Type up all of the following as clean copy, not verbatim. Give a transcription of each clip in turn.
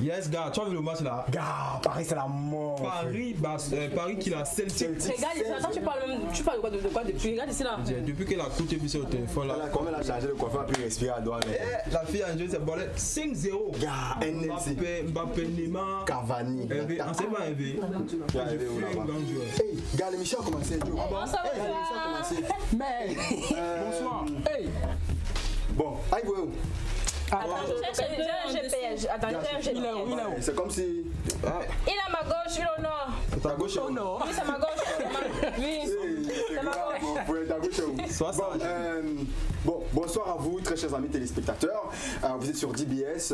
Yes, gars, tu as vu le match là? Gars, Paris c'est la mort. Paris qui l'a Celtic. Regarde ici, attends, tu parles de quoi depuis? Regarde ici là. Depuis qu'elle a coûté puis sur le téléphone là. Comment elle a chargé le coiffeur puis respirer à droite. La fille a joué ses bolets 5-0. Gars, Mbappé, Neymar, Cavani. on sait pas Hervé. Gars, l'émission a commencé. Bonsoir. Mais Bonsoir. bon, aïe où? Attends, C'est comme si. il est à ma gauche, il est au nord. Ta gauche au nord. Oui, c'est ma gauche. Oui, c'est ma gauche. Bon, bonsoir à vous, très chers amis téléspectateurs. Vous êtes sur DBS.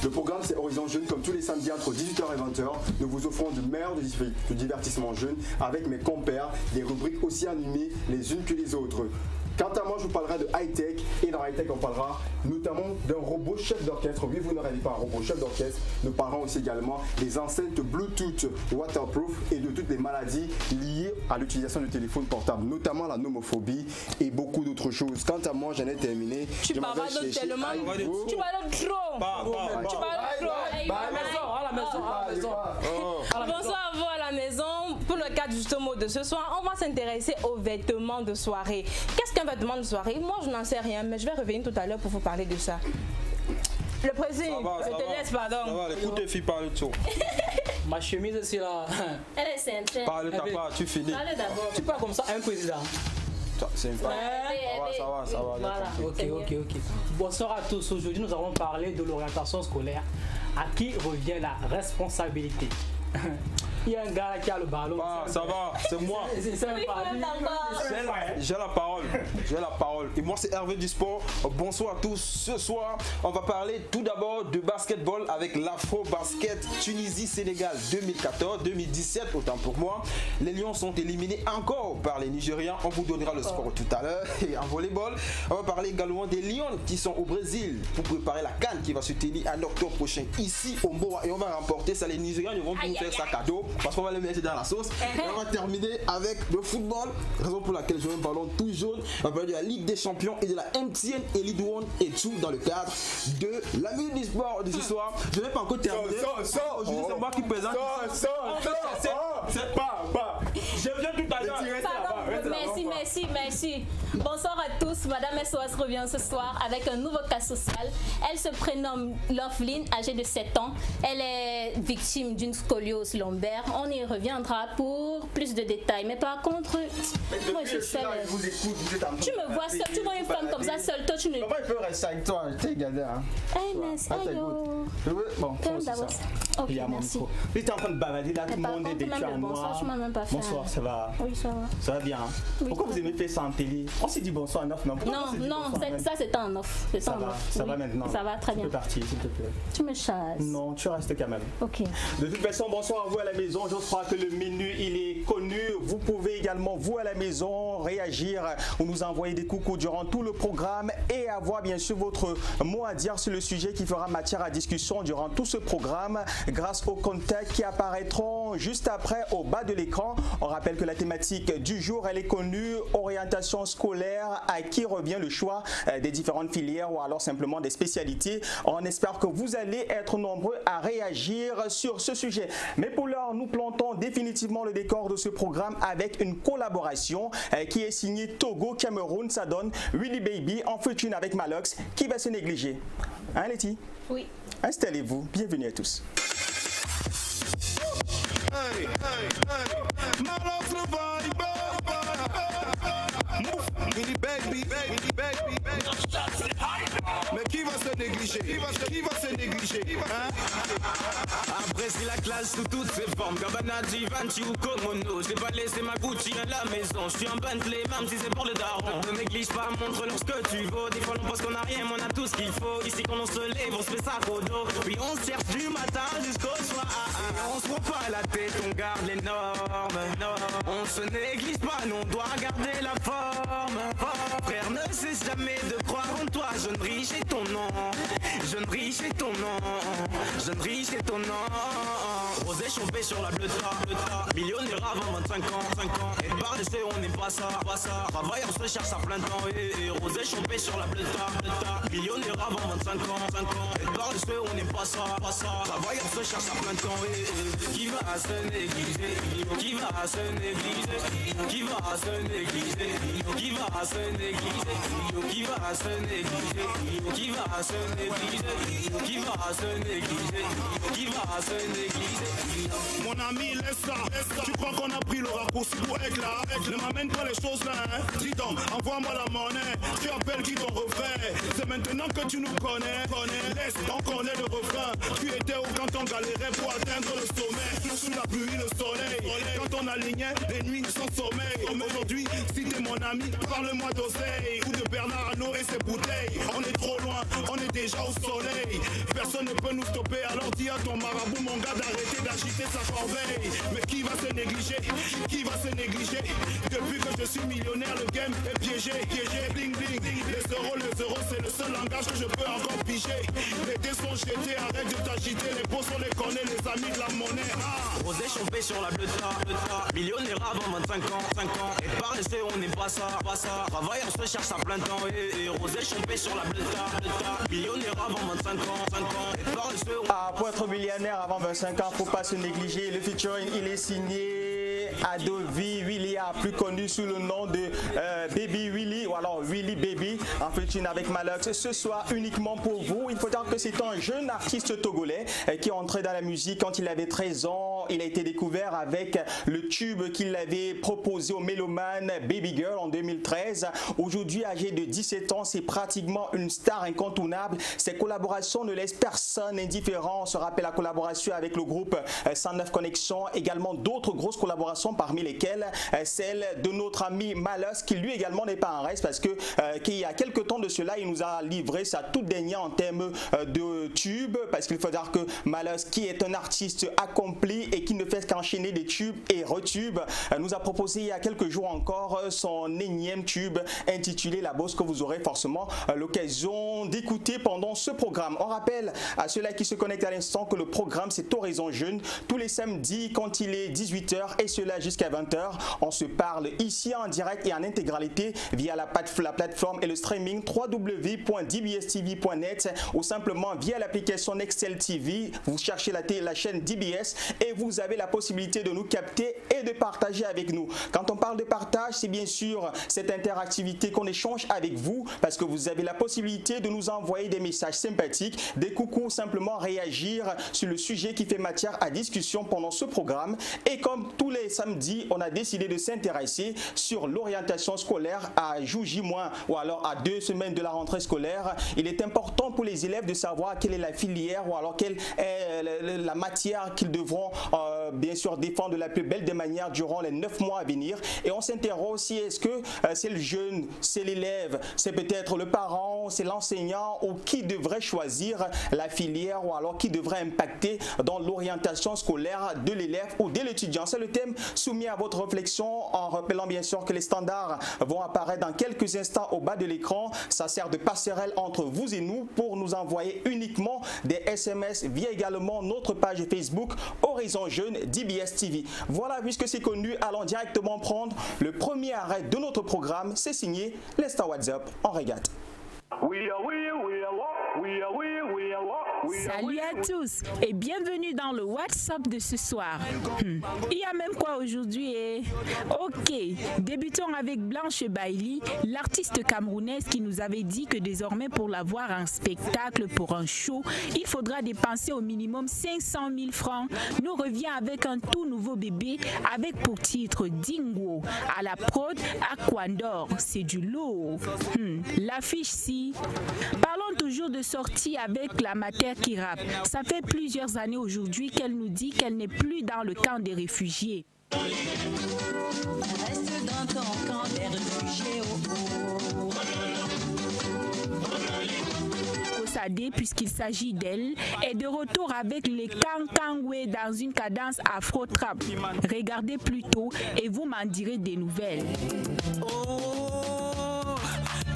Le programme, c'est Horizon Jeune, comme tous les samedis entre 18h et 20h. Nous vous offrons du meilleur du divertissement jeune avec mes compères, des rubriques aussi animées les unes que les autres. Quant à moi, je vous parlerai de high-tech, et dans high-tech, on parlera notamment d'un robot chef d'orchestre. Oui, vous ne rêvez pas un robot chef d'orchestre. Nous parlerons aussi également des enceintes Bluetooth waterproof et de toutes les maladies liées à l'utilisation du téléphone portable, notamment la nomophobie et beaucoup d'autres choses. Quant à moi, j'en ai terminé. Tu parles tellement. Tu parles trop. Tu parles trop. À la maison. Bonsoir à vous à la maison. Pour le cadre justement de ce soir, on va s'intéresser aux vêtements de soirée. Qu'est-ce qu'un vêtement de soirée? Moi, je n'en sais rien, mais je vais revenir tout à l'heure pour vous parler de ça. Le président, je te laisse, pardon. Ça va, écoute tes filles parler de tout. Ma chemise aussi là. Elle est simple. Parle de ta part, tu finis. Parle d'abord. Tu parles comme ça à un président. C'est ça va. Voilà. Ok. Bonsoir à tous. Aujourd'hui, nous allons parler de l'orientation scolaire. À qui revient la responsabilité? Il y a un gars qui a le ballon. Ça va, c'est moi. J'ai la parole. Et moi, c'est Hervé du Sport. Bonsoir à tous. Ce soir, on va parler tout d'abord de basketball avec l'Afro Basket Tunisie-Sénégal 2014-2017, autant pour moi. Les Lions sont éliminés encore par les Nigérians. On vous donnera le score tout à l'heure. Et en volleyball, on va parler également des Lions qui sont au Brésil pour préparer la CAN qui va se tenir en octobre prochain ici au Mboa. Et on va remporter ça. Les Nigérians ne vont plus nous faire ça cadeau parce qu'on va le mettre dans la sauce. Et on va terminer avec le football, raison pour laquelle je mets un ballon tout jaune. On va parler de la Ligue des Champions et de la MTN Elite One et tout dans le cadre de la minute du sport de ce soir. Je n'ai pas encore terminé. Aujourd'hui, c'est moi qui présente. C'est pas. Je viens tout à l'heure. Merci. Bonsoir à tous. Madame SOS revient ce soir avec un nouveau cas social. Elle se prénomme Loveline, âgée de 7 ans. Elle est victime d'une scoliose lombaire. On y reviendra pour plus de détails. Mais par contre, moi je suis seule. Tu me vois seule, tu vois une femme comme ça seule, toi tu ne... Comment il peut rester avec toi? T'es gardé, hein? Bon, ok, merci. Tu es en train de bavader là, tout le monde est déçu à moi. Bonsoir, tu m'as même pas fait. Bonsoir, ça va? Oui, ça va. Ça va bien? Oui, pourquoi vous aimez faire ça en télé? On s'est dit bonsoir en off, non? Non, ça c'était en off. Ça va maintenant. Ça va très bien. Tu peux partir, s'il te plaît. Tu me chasses. Non, tu restes quand même. Ok. De toute façon, bonsoir à vous à la maison. Je crois que le menu, il est connu. Vous pouvez également, vous à la maison, réagir ou nous envoyer des coucous durant tout le programme et avoir bien sûr votre mot à dire sur le sujet qui fera matière à discussion durant tout ce programme grâce aux contacts qui apparaîtront juste après au bas de l'écran. On rappelle que la thématique du jour, elle est connue, orientation scolaire, à qui revient le choix des différentes filières ou alors simplement des spécialités. On espère que vous allez être nombreux à réagir sur ce sujet. Mais pour l'heure, nous plantons définitivement le décor de ce programme avec une collaboration qui est signée Togo Cameroun. Ça donne Willy Baby en featuring avec Malox qui va se négliger. Hein Letty? Oui. Installez-vous. Bienvenue à tous. Hey, Malox le vibe. Willy Baby. Mais qui va se négliger? Qui va se négliger? Hein? Après c'est la classe sous toutes ses formes. Gabbana, Givenchy ou Komono. Je n'ai pas laissé ma Gucci à la maison. Je suis un Bentley même si c'est pour le daron. Ne néglige pas, montre-leur ce que tu vaux. Des fois on pense qu'on a rien, mais on a tout ce qu'il faut. Ici quand on se lève, on se fait ça au dos. Puis on se cherche du matin jusqu'au soir. On se prend pas la tête, on garde les normes. On se néglige pas, nous on doit garder la forme. Frère, ne cesse jamais de croire en toi. Jeune riche est ton nom. Jeune riche est ton nom. Jeune riche est ton nom. Rosé chauffé sur la bleuta. Millionnaire millionnaire avant 25 ans. Et par-dessus, on n'est pas ça. Travail, on se cherche à plein temps. Et rosé chopé sur la bleuta. Millionnaire avant 25 ans. Et par-dessus, on n'est pas ça. Travail, on se cherche à plein temps. Qui va se négliger? Qui va se négliger? Qui va se négliger? Qui va se négliger? Qui va se négliger? Qui va se négliger? Qui va se négliger? Qui va se négliger? Mon ami, laisse ça. Tu crois qu'on a pris le raccourci pour être là? Ne m'amène pas les choses là, hein. Dis donc, envoie-moi la monnaie. Tu appelles qui ton refait? C'est maintenant que tu nous connais. Laisse, on connaît le refrain. Tu étais où quand on galérait pour atteindre le sommet? Sous la pluie, le soleil. Quand on alignait les nuits sans sommeil. Aujourd'hui, si t'es mon ami, parle-moi d'oseille ou de Bernard Arnault et ses bouteilles. On est trop loin, on est déjà au soleil. Personne ne peut nous stopper, alors dis à ton marabout, mon gars, d'arrêter d'agiter sa corbeille. Mais qui va se négliger? Qui va se négliger? Depuis que je suis millionnaire, le game est piégé, bling bling. Les euros, c'est le seul langage que je peux encore piger. Les dés sont jetés, arrête de t'agiter. Les pots, on les connaît, les amis de la monnaie. Rosé chopé sur la bleuta. Millionnaire avant 25 ans. Et par-dessus, on n'est pas ça. Travail, on se cherche à plein temps. Et rosé chopé sur la bleuta. Millionnaire avant 25 ans. Et par-dessus, pour être millionnaire avant 25 ans, faut pas se négliger. Le featuring, il est signé Adovi Willia, plus connu sous le nom de Baby Willy, ou alors Willy Baby, en featuring avec Malox. Ce soir, uniquement pour vous, il faut dire que c'est un jeune artiste togolais qui est entré dans la musique quand il avait 13 ans. Il a été découvert avec le tube qu'il avait proposé au mélomane Baby Girl en 2013. Aujourd'hui, âgé de 17 ans, c'est pratiquement une star incontournable. Ses collaborations ne laissent personne indifférent. On se rappelle la collaboration avec le groupe 109 Connexion, également d'autres grosses collaborations parmi lesquelles celle de notre ami Malus, qui lui également n'est pas en reste parce que qu'il y a quelques temps de cela, il nous a livré sa toute dernière en termes de tube, parce qu'il faut dire que Malus, qui est un artiste accompli et qui ne fait qu'enchaîner des tubes et retubes, nous a proposé il y a quelques jours encore son énième tube intitulé La Bosse, que vous aurez forcément l'occasion d'écouter pendant ce programme. On rappelle à ceux-là qui se connectent à l'instant que le programme, c'est Horizon Jeune, tous les samedis quand il est 18h et cela jusqu'à 20h. On se parle ici en direct et en intégralité via la plateforme et le streaming www.dbstv.net ou simplement via l'application Nextel TV. Vous cherchez la chaîne DBS et vous avez la possibilité de nous capter et de partager avec nous. Quand on parle de partage, c'est bien sûr cette interactivité qu'on échange avec vous, parce que vous avez la possibilité de nous envoyer des messages sympathiques, des coucous, simplement réagir sur le sujet qui fait matière à discussion pendant ce programme. Et comme tous les samedis, on a décidé de s'intéresser sur l'orientation scolaire à Jouji- ou alors à 2 semaines de la rentrée scolaire. Il est important pour les élèves de savoir quelle est la filière ou alors quelle est la matière qu'ils devront bien sûr défendre de la plus belle des manières durant les 9 mois à venir. Et on s'interroge aussi, est-ce que c'est le jeune, c'est l'élève, c'est peut-être le parent, c'est l'enseignant, ou qui devrait choisir la filière ou alors qui devrait impacter dans l'orientation scolaire de l'élève ou de l'étudiant. C'est le thème soumis à votre réflexion, en rappelant bien sûr que les standards vont apparaître dans quelques instants au bas de l'écran. Ça sert de passerelle entre vous et nous pour nous envoyer uniquement des SMS via également notre page Facebook Horizon Jeune DBS TV. Voilà, puisque c'est connu, allons directement prendre le premier arrêt de notre programme. C'est signé l'Insta WhatsApp en régate. Salut à tous et bienvenue dans le WhatsApp de ce soir. Il y a même quoi aujourd'hui Ok, débutons avec Blanche Bailey, l'artiste camerounaise qui nous avait dit que désormais pour la voir en spectacle, pour un show, il faudra dépenser au minimum 500 000 francs. Nous revient avec un tout nouveau bébé avec pour titre Dingo. À la prod, Aquandor, c'est du lourd. L'affiche si. Parlons toujours de sortie avec la matière qui rappe. Ça fait plusieurs années aujourd'hui qu'elle nous dit qu'elle n'est plus dans le camp des réfugiés. Reste dans ton camp des réfugiés. Kosadé, puisqu'il s'agit d'elle, est de retour avec les Kankangwe dans une cadence afro-trap. Regardez plutôt et vous m'en direz des nouvelles.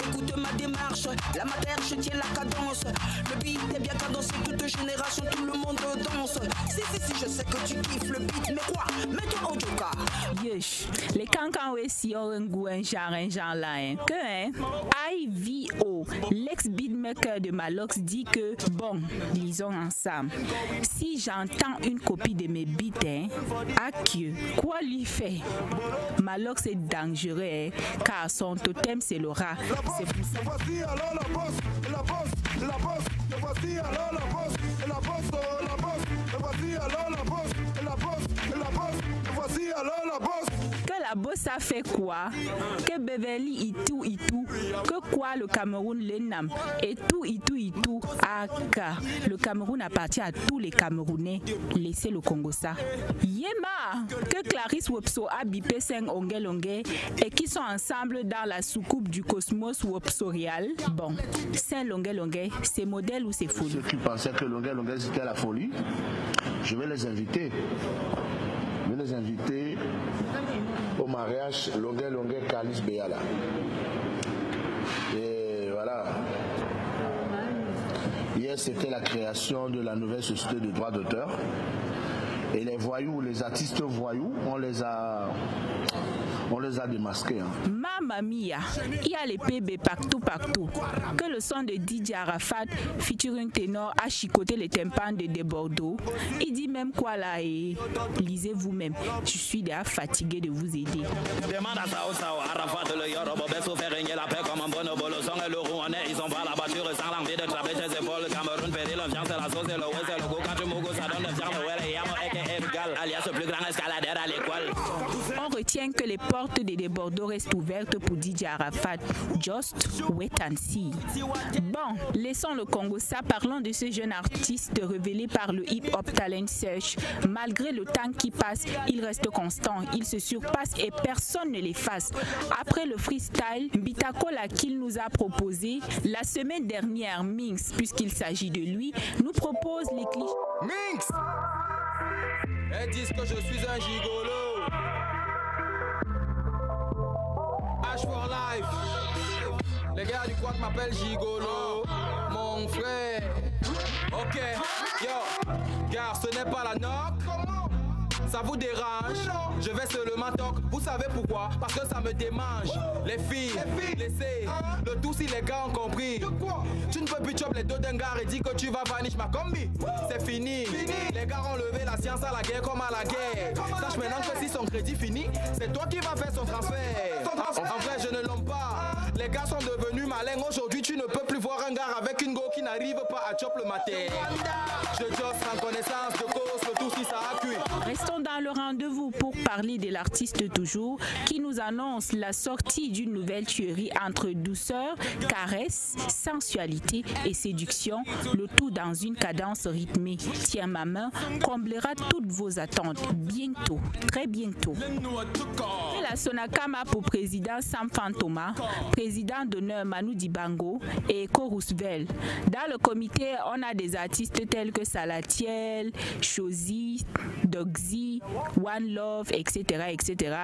Écoute ma démarche, la matière je tiens la cadence. Le beat est bien cadencé, toute génération, tout le monde danse. Si, je sais que tu kiffes le beat, mais quoi? Mets-toi au joker. Les cancans aussi ont un goût, un genre là. Hein. Que, hein? IVO, l'ex-beatmaker de Malox, dit que, bon, lisons ensemble. Si j'entends une copie de mes beats, hein, quoi lui fait? Malox est dangereux, hein, car son totem c'est le rat. C'est pour ça. Voici alors la bosse, la bosse, la bosse. Voici alors la bosse, la bosse, la bosse. Voici alors la bosse, la bosse, la bosse. Voici alors la bosse. Que la bosse a fait quoi? Que Beverly Itou, que quoi le Cameroun l'Enam et tout, Aka. Le Cameroun appartient à tous les Camerounais. Laissez le Congo ça. Yema, que Clarisse Wopso a bipé 5 Ongué et qui sont ensemble dans la soucoupe du cosmos Wopsorial. Bon, Saint Longué, c'est modèle ou c'est folie? Ceux qui pensaient que Longué c'était la folie, je vais les inviter. Au mariage Longué Kalis Béala. Et voilà. Hier, c'était la création de la nouvelle société de droits d'auteur. Et les voyous, les artistes voyous, on les a démasqués. Hein. Mamma mia, il y a les PB partout. Que le son de DJ Arafat featuring ténor a chicoté les tympans de Bordeaux. Il dit même quoi là et lisez vous-même. Je suis déjà fatigué de vous aider. Demande à Sao, Arafat, le Yorobo, Besso, faire régner la paix comme un bonobo, le son et le rouennais, ils ont pas la voiture sans l'envie de travailler ses épaules. Cameroun, Péri, l'ambiance, c'est la sauce, c'est le ouest, c'est le go, quand tu m'ougo, ça donne le fier, le ouest, et yamo, alias le plus grand escaladeur à l'école. On retient que les portes de Bordeaux restent ouvertes pour DJ Arafat. Just wait and see. Bon, laissons le Congo ça. Parlons de ce jeune artiste révélé par le Hip Hop Talent Search. Malgré le temps qui passe, il reste constant. Il se surpasse et personne ne l'efface. Après le freestyle, Bitakola qu'il nous a proposé la semaine dernière, Minx, puisqu'il s'agit de lui, nous propose les clichés. Minx! Elles disent que je suis un gigolo. H for life. Les gars du quad m'appellent gigolo. Mon frère. Ok, yo. Car ce n'est pas la knock. Ça vous dérange? Je vais seulement toc. Vous savez pourquoi? Parce que ça me démange. Les filles, laissez. Le tout si les gars ont compris. Tu ne peux plus chop les deux d'un gars et dire que tu vas vanish ma combi. C'est fini. Les gars ont levé la science à la guerre comme à la guerre. Sache maintenant que si son crédit finit, c'est toi qui vas faire son transfert. En vrai, je ne l'aime pas. Les gars sont devenus malins. Aujourd'hui, tu ne peux plus voir un gars avec une go qui n'arrive pas à chop le matin. Je just en connaissance de cause, le tout si ça a cuit. Restons dans le rendez-vous pour parler de l'artiste toujours qui nous annonce la sortie d'une nouvelle tuerie entre douceur, caresse, sensualité et séduction, le tout dans une cadence rythmée. Tiens ma main comblera toutes vos attentes bientôt, très bientôt. Et la Sonakama pour président Sam Fantoma, président d'honneur Manu Dibango et Eko Roosevelt. Dans le comité, on a des artistes tels que Salatiel, Chosi, Dogzy, One Love, etc.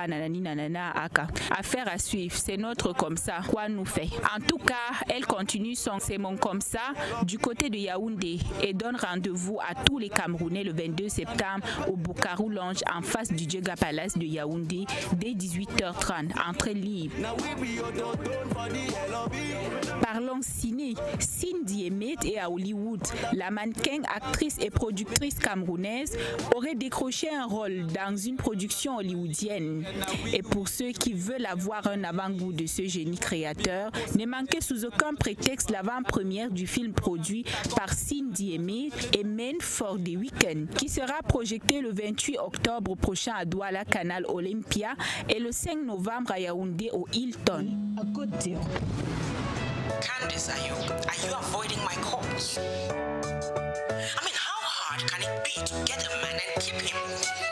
Nanani, nanana, aka. Affaire à suivre, c'est notre comme ça. Quoi nous fait? En tout cas, elle continue son C'est mon comme ça du côté de Yaoundé et donne rendez-vous à tous les Camerounais le 22 septembre au Bukaru Lounge en face du Djega Palace de Yaoundé dès 18h30. Entrée libre. Parlons ciné. Cindy Emet et à Hollywood, la mannequin, actrice et productrice camerounaise aurait décroché un rôle dans une production hollywoodienne. Et pour ceux qui veulent avoir un avant-goût de ce génie créateur, ne manquez sous aucun prétexte l'avant-première du film produit par Cindy Emet et Men for the Weekend, qui sera projeté le 28 octobre prochain à Douala Canal Olympia et le 5 novembre à Yaoundé au Hilton. A good deal. Candice, are you avoiding my calls? I mean, how hard can it be to get a man and keep him?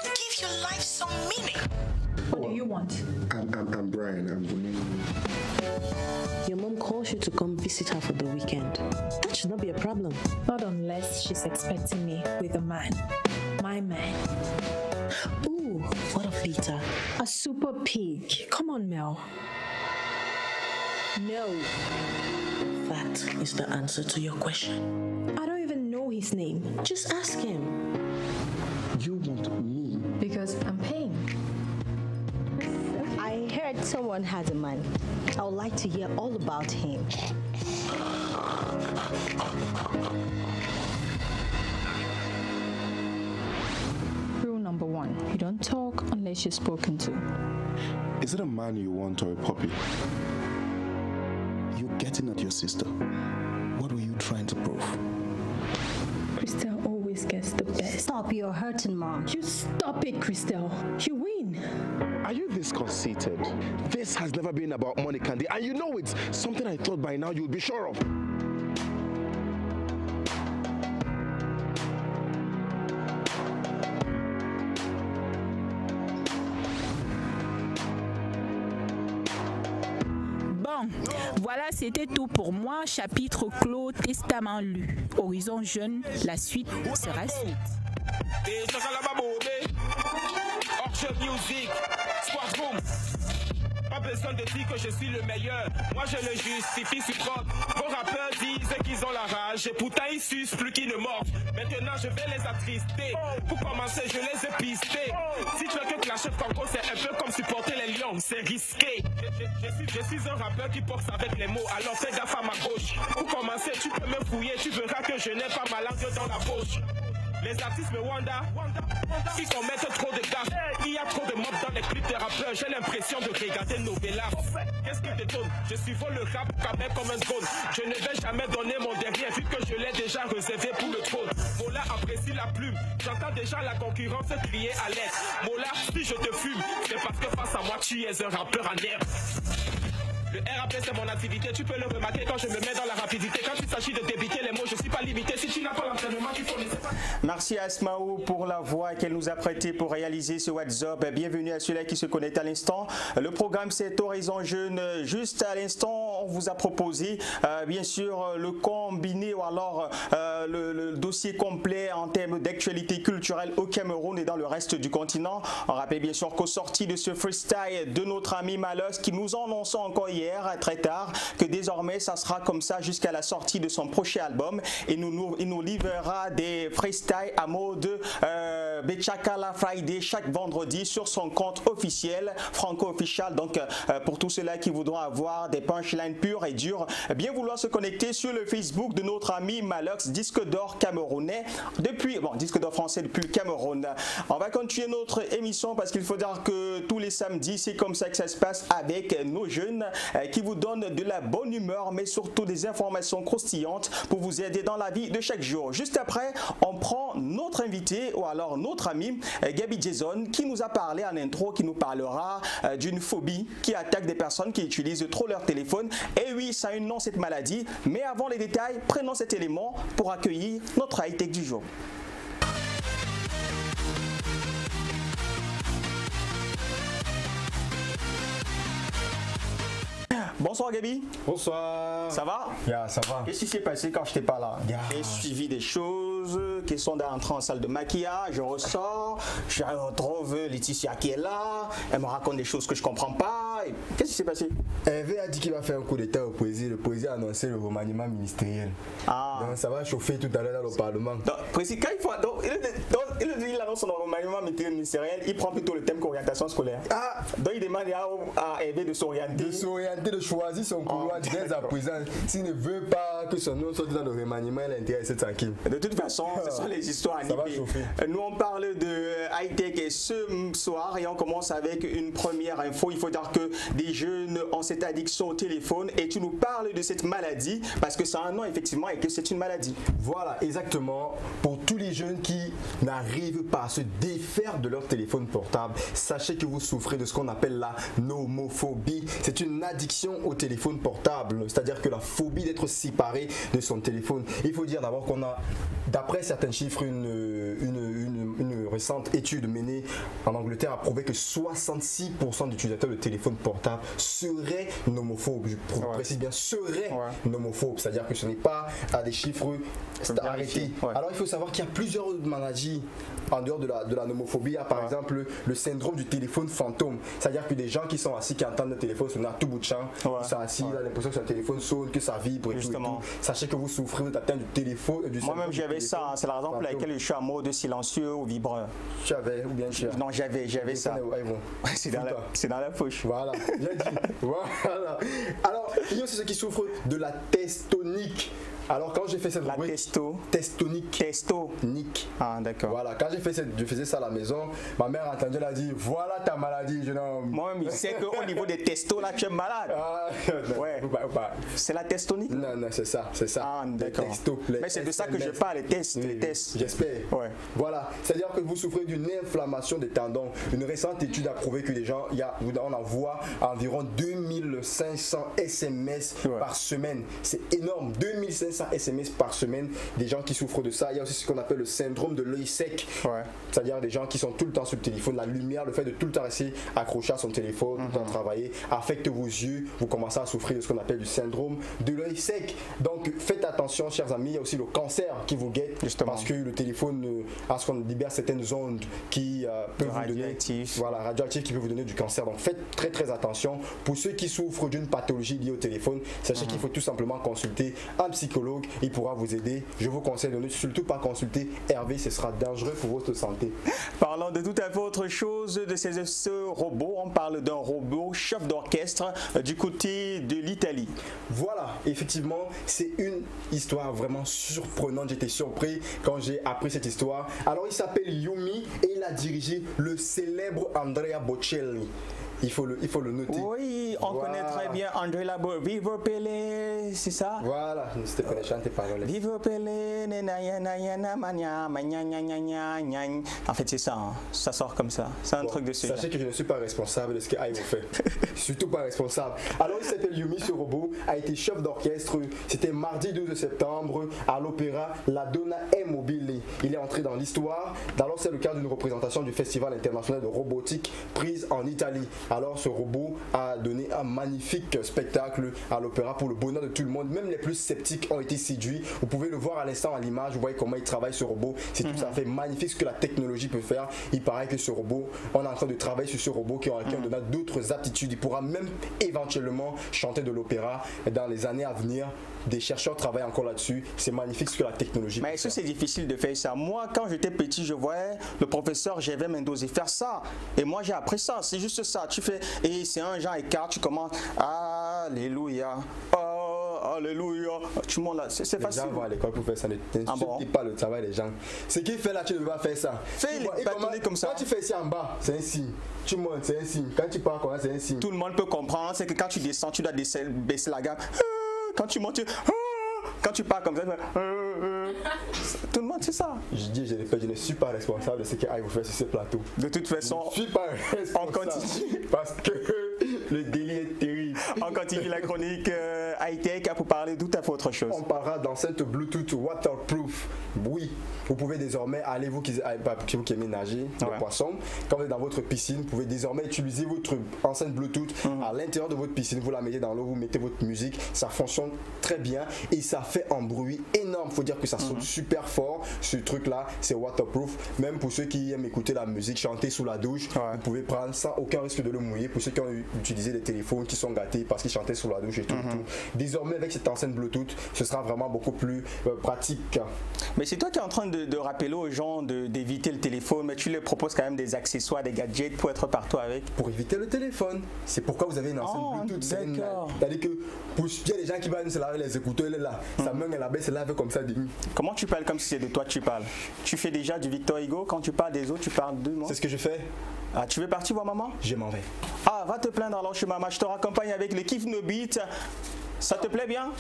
Give your life some meaning. What do you want? I'm Brian. I'm Your mom calls you to come visit her for the weekend. That should not be a problem. Not unless she's expecting me with a man. My man. Ooh, what of Peter? A super pig. Come on, Mel. No. That is the answer to your question. I don't even know his name. Just ask him. You want me? Because I'm paying. heard someone has a man. I would like to hear all about him. Rule number 1, you don't talk unless you're spoken to. Is it a man you want or a puppy? You're getting at your sister. What were you trying to prove? Christelle always gets the best. Stop, you're hurting Mom. You stop it, Christelle. You win. Are you this conceited? This has never been about money, Candy, and you know it's something I thought by now you'd be sure of. Bon, voilà, c'était tout pour moi. Chapitre clos, testament lu. Horizon jeune, la suite sera suite. Pas besoin de dire que je suis le meilleur. Moi je le justifie sur prod. Vos rappeurs disent qu'ils ont la rage et pourtant ils sucent plus qu'ils ne mordent. Maintenant je vais les attrister. Pour commencer je les ai pistés. Si tu veux que clasher Franco, c'est un peu comme supporter les lions, c'est risqué. Je suis un rappeur qui boxe avec les mots, alors fais gaffe à ma gauche. Pour commencer tu peux me fouiller, tu verras que je n'ai pas ma langue dans la poche. Les artistes me wanda, ils commettent trop de gaffes. Il y a trop de mobs dans les clips de rappeurs. J'ai l'impression de regarder Novella. Qu'est-ce qui détonne? Je suis le rap quand même comme un drone. Je ne vais jamais donner mon dernier vu que je l'ai déjà réservé pour le trône. Mola apprécie la plume. J'entends déjà la concurrence crier à l'aide. Mola, si je te fume, c'est parce que face à moi tu es un rappeur en herbe. Le RAP c'est mon activité, tu peux le remarquer quand je me mets dans la rapidité. Quand il s'agit de débiter les mots, je suis pas limité. Si tu n'as pas l'entraînement qu'il faut, laisser pas. Merci à Asmaou pour la voix qu'elle nous a prêtée pour réaliser ce WhatsApp. Bienvenue à ceux-là qui se connectent à l'instant. Le programme c'est Horizon Jeune. Juste à l'instant, on vous a proposé bien sûr le combiné ou alors le dossier complet en termes d'actualité culturelle au Cameroun et dans le reste du continent. On rappelle bien sûr qu'au sorti de ce freestyle de notre ami Malox qui nous annonçait encore hier très tard que désormais ça sera comme ça jusqu'à la sortie de son prochain album et il nous livrera des freestyles à mode Bechakala Friday chaque vendredi sur son compte officiel Franco Official. Donc pour tous ceux-là qui voudront avoir des punchlines pures et dures, bien vouloir se connecter sur le Facebook de notre ami Malox, disque d'or camerounais disque d'or français depuis le Cameroun. On va continuer notre émission parce qu'il faut dire que tous les samedis c'est comme ça que ça se passe avec nos jeunes qui vous donnent de la bonne humeur mais surtout des informations croustillantes pour vous aider dans la vie de chaque jour. Juste après, on prend notre invité ou alors notre ami Gaby Jason qui nous a parlé en intro, qui nous parlera d'une phobie qui attaque des personnes qui utilisent trop leur téléphone. Et oui, ça a un nom cette maladie, mais avant les détails, prenons cet élément pour accueillir notre high-tech du jour. Bonsoir Gaby. Bonsoir. Ça va? Ça va. Qu'est-ce qui s'est passé quand je n'étais pas là? J'ai suivi des choses qui sont d'entrer en salle de maquillage, je ressors, je retrouve Laetitia qui est là, elle me raconte des choses que je ne comprends pas. Qu'est-ce qui s'est passé? Hervé a dit qu'il va faire un coup d'état au Poésie. Le Poésie a annoncé le remaniement ministériel. Donc ça va chauffer tout à l'heure dans le Parlement. Donc, Précis, quand il annonce son remaniement ministériel, il prend plutôt le thème orientation scolaire. Donc il demande à Hervé de s'orienter. De s'orienter, de choisir son couloir dès à présent. S'il ne veut pas que son nom sorte dans le remaniement, il est intéressé tranquille. De toute façon, ce sont les histoires animées. Ça va chauffer. Nous, on parle de high-tech ce soir et on commence avec une première info. Il faut dire que des jeunes ont cette addiction au téléphone et tu nous parles de cette maladie parce que ça a un nom effectivement et que c'est une maladie. Voilà, exactement. Pour tous les jeunes qui n'arrivent pas à se défaire de leur téléphone portable, sachez que vous souffrez de ce qu'on appelle la nomophobie. C'est une addiction au téléphone portable, c'est-à-dire que la phobie d'être séparé de son téléphone. Il faut dire d'abord qu'on a, d'après certains chiffres, une récente étude menée en Angleterre a prouvé que 66% d'utilisateurs de téléphone portable seraient nomophobes. Je précise bien, seraient nomophobes, c'est-à-dire que ce n'est pas à des chiffres arrêtés. Alors il faut savoir qu'il y a plusieurs maladies en dehors de la nomophobie. Il y a par exemple le syndrome du téléphone fantôme, c'est-à-dire que des gens qui sont assis, qui entendent le téléphone sonner à tout bout de champ, ils sont assis, ils ont l'impression que son téléphone sonne, que ça vibre et tout, et tout. Sachez que vous souffrez d'atteinte du téléphone. Moi-même j'avais ça, c'est la raison pour laquelle je suis en mode silencieux ou vibreur. Tu avais ou bien tu as? Non, j'avais ça. C'est dans la poche. Voilà, bien dit. Voilà. Alors, il y a aussi ceux qui souffrent de la testonique. Alors quand j'ai fait cette rubrique, testonique. Ah d'accord. Voilà, quand je faisais ça à la maison, ma mère entendait, elle a dit voilà ta maladie, jeune homme. Moi, mais c'est qu'au niveau des testos là, tu es malade. Ah, ouais. C'est la testonique. Non, c'est ça. Ah d'accord. Mais c'est de ça que je parle, les tests. J'espère. Ouais. Voilà, c'est-à-dire que vous souffrez d'une inflammation des tendons. Une récente étude a prouvé que les gens, on envoie environ 2500 SMS par semaine. C'est énorme, 2500 SMS par semaine, des gens qui souffrent de ça. Il y a aussi ce qu'on appelle le syndrome de l'œil sec, c'est-à-dire des gens qui sont tout le temps sur le téléphone. La lumière, le fait de tout le temps rester accroché à son téléphone, tout le temps travailler, affecte vos yeux. Vous commencez à souffrir de ce qu'on appelle du syndrome de l'œil sec. Donc faites attention, chers amis. Il y a aussi le cancer qui vous guette, parce que le téléphone, parce qu'on libère certaines ondes qui peuvent vous donner, radioactives, qui peuvent vous donner du cancer. Donc faites très très attention. Pour ceux qui souffrent d'une pathologie liée au téléphone, sachez qu'il faut tout simplement consulter un psychologue. Il pourra vous aider. Je vous conseille de ne surtout pas consulter Hervé, ce sera dangereux pour votre santé. Parlons de tout à fait autre chose, de ce robot. On parle d'un robot chef d'orchestre du côté de l'Italie. Voilà, effectivement, c'est une histoire vraiment surprenante. J'étais surpris quand j'ai appris cette histoire. Alors, il s'appelle Yumi et il a dirigé le célèbre Andrea Bocelli. Il faut le noter. Oui, on connaît très bien Andrea Bocelli. Vive Pelé, c'est ça? Voilà, c'était pas les chants tes paroles. Vive Pelé, en fait, c'est ça, hein. Ça sort comme ça. C'est un truc de ce genre. Sachez que je ne suis pas responsable de ce que Aïe fait. Surtout pas responsable. Alors, il s'appelle Yumi, ce robot a été chef d'orchestre. C'était mardi 12 septembre à l'opéra La Donna è Mobile. Il est entré dans l'histoire. Alors, c'est le cas d'une représentation du Festival international de robotique prise en Italie. Alors ce robot a donné un magnifique spectacle à l'opéra pour le bonheur de tout le monde. Même les plus sceptiques ont été séduits. Vous pouvez le voir à l'instant à l'image. Vous voyez comment il travaille ce robot. C'est tout à fait magnifique ce que la technologie peut faire. Il paraît que ce robot, on est en train de travailler sur ce robot qui en donne d'autres aptitudes. Il pourra même éventuellement chanter de l'opéra dans les années à venir. Des chercheurs travaillent encore là-dessus. C'est magnifique ce que la technologie peut faire. Mais est-ce que c'est difficile de faire ça? Moi, quand j'étais petit, je voyais le professeur Gervais Mendoza faire ça. Et moi, j'ai appris ça. C'est juste ça. Tu fais, et c'est un genre écart, tu commences, alléluia, alléluia, tu montes là, c'est facile. Les gens vont à l'école pour faire ça, n'insulte pas le travail des gens. Ce qu'il fait là, tu ne vas pas faire ça. Fais les bâtonnets comme ça. Quand tu fais ici en bas, c'est un signe. Tu montes, c'est un signe. Quand tu pars, c'est un signe. Tout le monde peut comprendre, c'est que quand tu descends, tu dois baisser la gamme. Quand tu montes, quand tu pars comme ça, tout le monde c'est ça. Je dis, je ne suis pas responsable de ce que vous faire sur ce plateau. De toute façon, je ne suis pas responsable. On continue. Parce que le délit est terrible. On continue la chronique high-tech pour parler tout à fait autre chose. On parlera d'enceinte Bluetooth waterproof. Oui, vous pouvez désormais, vous qui aimez nager, les poissons, quand vous êtes dans votre piscine, vous pouvez désormais utiliser votre enceinte Bluetooth à l'intérieur de votre piscine. Vous la mettez dans l'eau, vous mettez votre musique, ça fonctionne très bien et ça fait un bruit énorme. Il faut dire que ça sonne super fort. Ce truc-là, c'est waterproof. Même pour ceux qui aiment écouter la musique, chanter sous la douche, vous pouvez prendre sans aucun risque de le mouiller. Pour ceux qui ont utilisé des téléphones qui sont gâtés parce qu'ils chantaient sous la douche et tout. Désormais, avec cette enceinte Bluetooth, ce sera vraiment beaucoup plus pratique. Mais c'est toi qui es en train de rappeler aux gens d'éviter le téléphone, mais tu leur proposes quand même des accessoires, des gadgets pour être partout avec. Pour éviter le téléphone. C'est pourquoi vous avez une enceinte Bluetooth. C'est-à-dire que il y a des gens qui vont se laver les écouteurs là. Sa main elle abaisse, se lave comme ça. Comment tu parles comme si c'est de toi que tu parles? Tu fais déjà du Victor Hugo, quand tu parles des autres, tu parles d'eux, moi. C'est ce que je fais. Ah, tu veux partir voir maman? Je m'en vais. Ah, va te plaindre alors chez maman. Je te raccompagne avec le Kiff No Beat. Ça te plaît bien?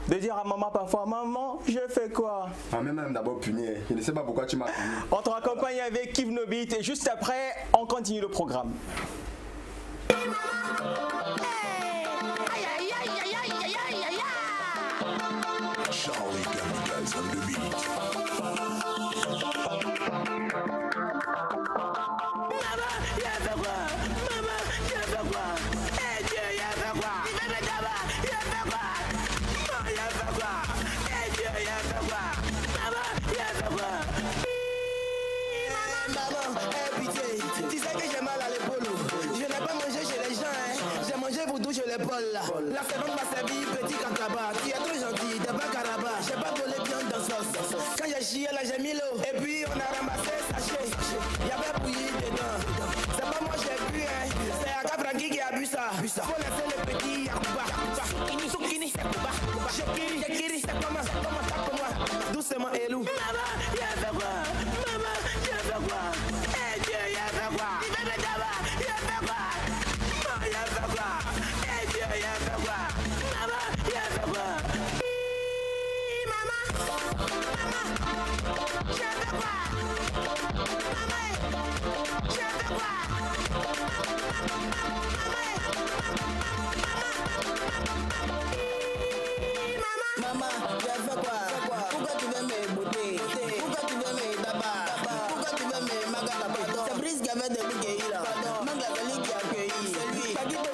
De dire à maman parfois, maman, je fais quoi? Ah, même d'abord puni. Je ne sais pas pourquoi tu m'as puni. On te raccompagne avec Kiff No Beat et juste après, on continue le programme. Charlie Kamikaze on the beat. La servante m'a servi petit cancaba. Tu es trop gentil, t'es pas caraba. J'ai pas volé bien dans sauce. Quand j'ai chié là, j'ai mis l'eau. Et puis on a ramassé sachet. Y'avait bouilli dedans. C'est pas moi j'ai bu, hein. C'est Aga Franky qui a bu ça. Faut laisser le petit Yakuba. Soukini, Shekiri, c'est comment tape-moi. Doucement, Elou. Maman, y'a fait quoi? Maman, y'a fait quoi? Eh Dieu, y'a fait quoi? Il veut me tabac, y'a fait quoi? Maman, y'a fait quoi? Eh Dieu, y'a fait quoi? Maman, y'a fait quoi? Maman, y'a fait quoi? Maman, y'a fait quoi? Maman, tu as fait quoi? Pourquoi tu veux me botter? Pourquoi tu veux me tabac? Pourquoi tu veux me magana? C'est Brice qui avait de lui là. Manque la Vali qui a accueilli. C'est lui. Paquito,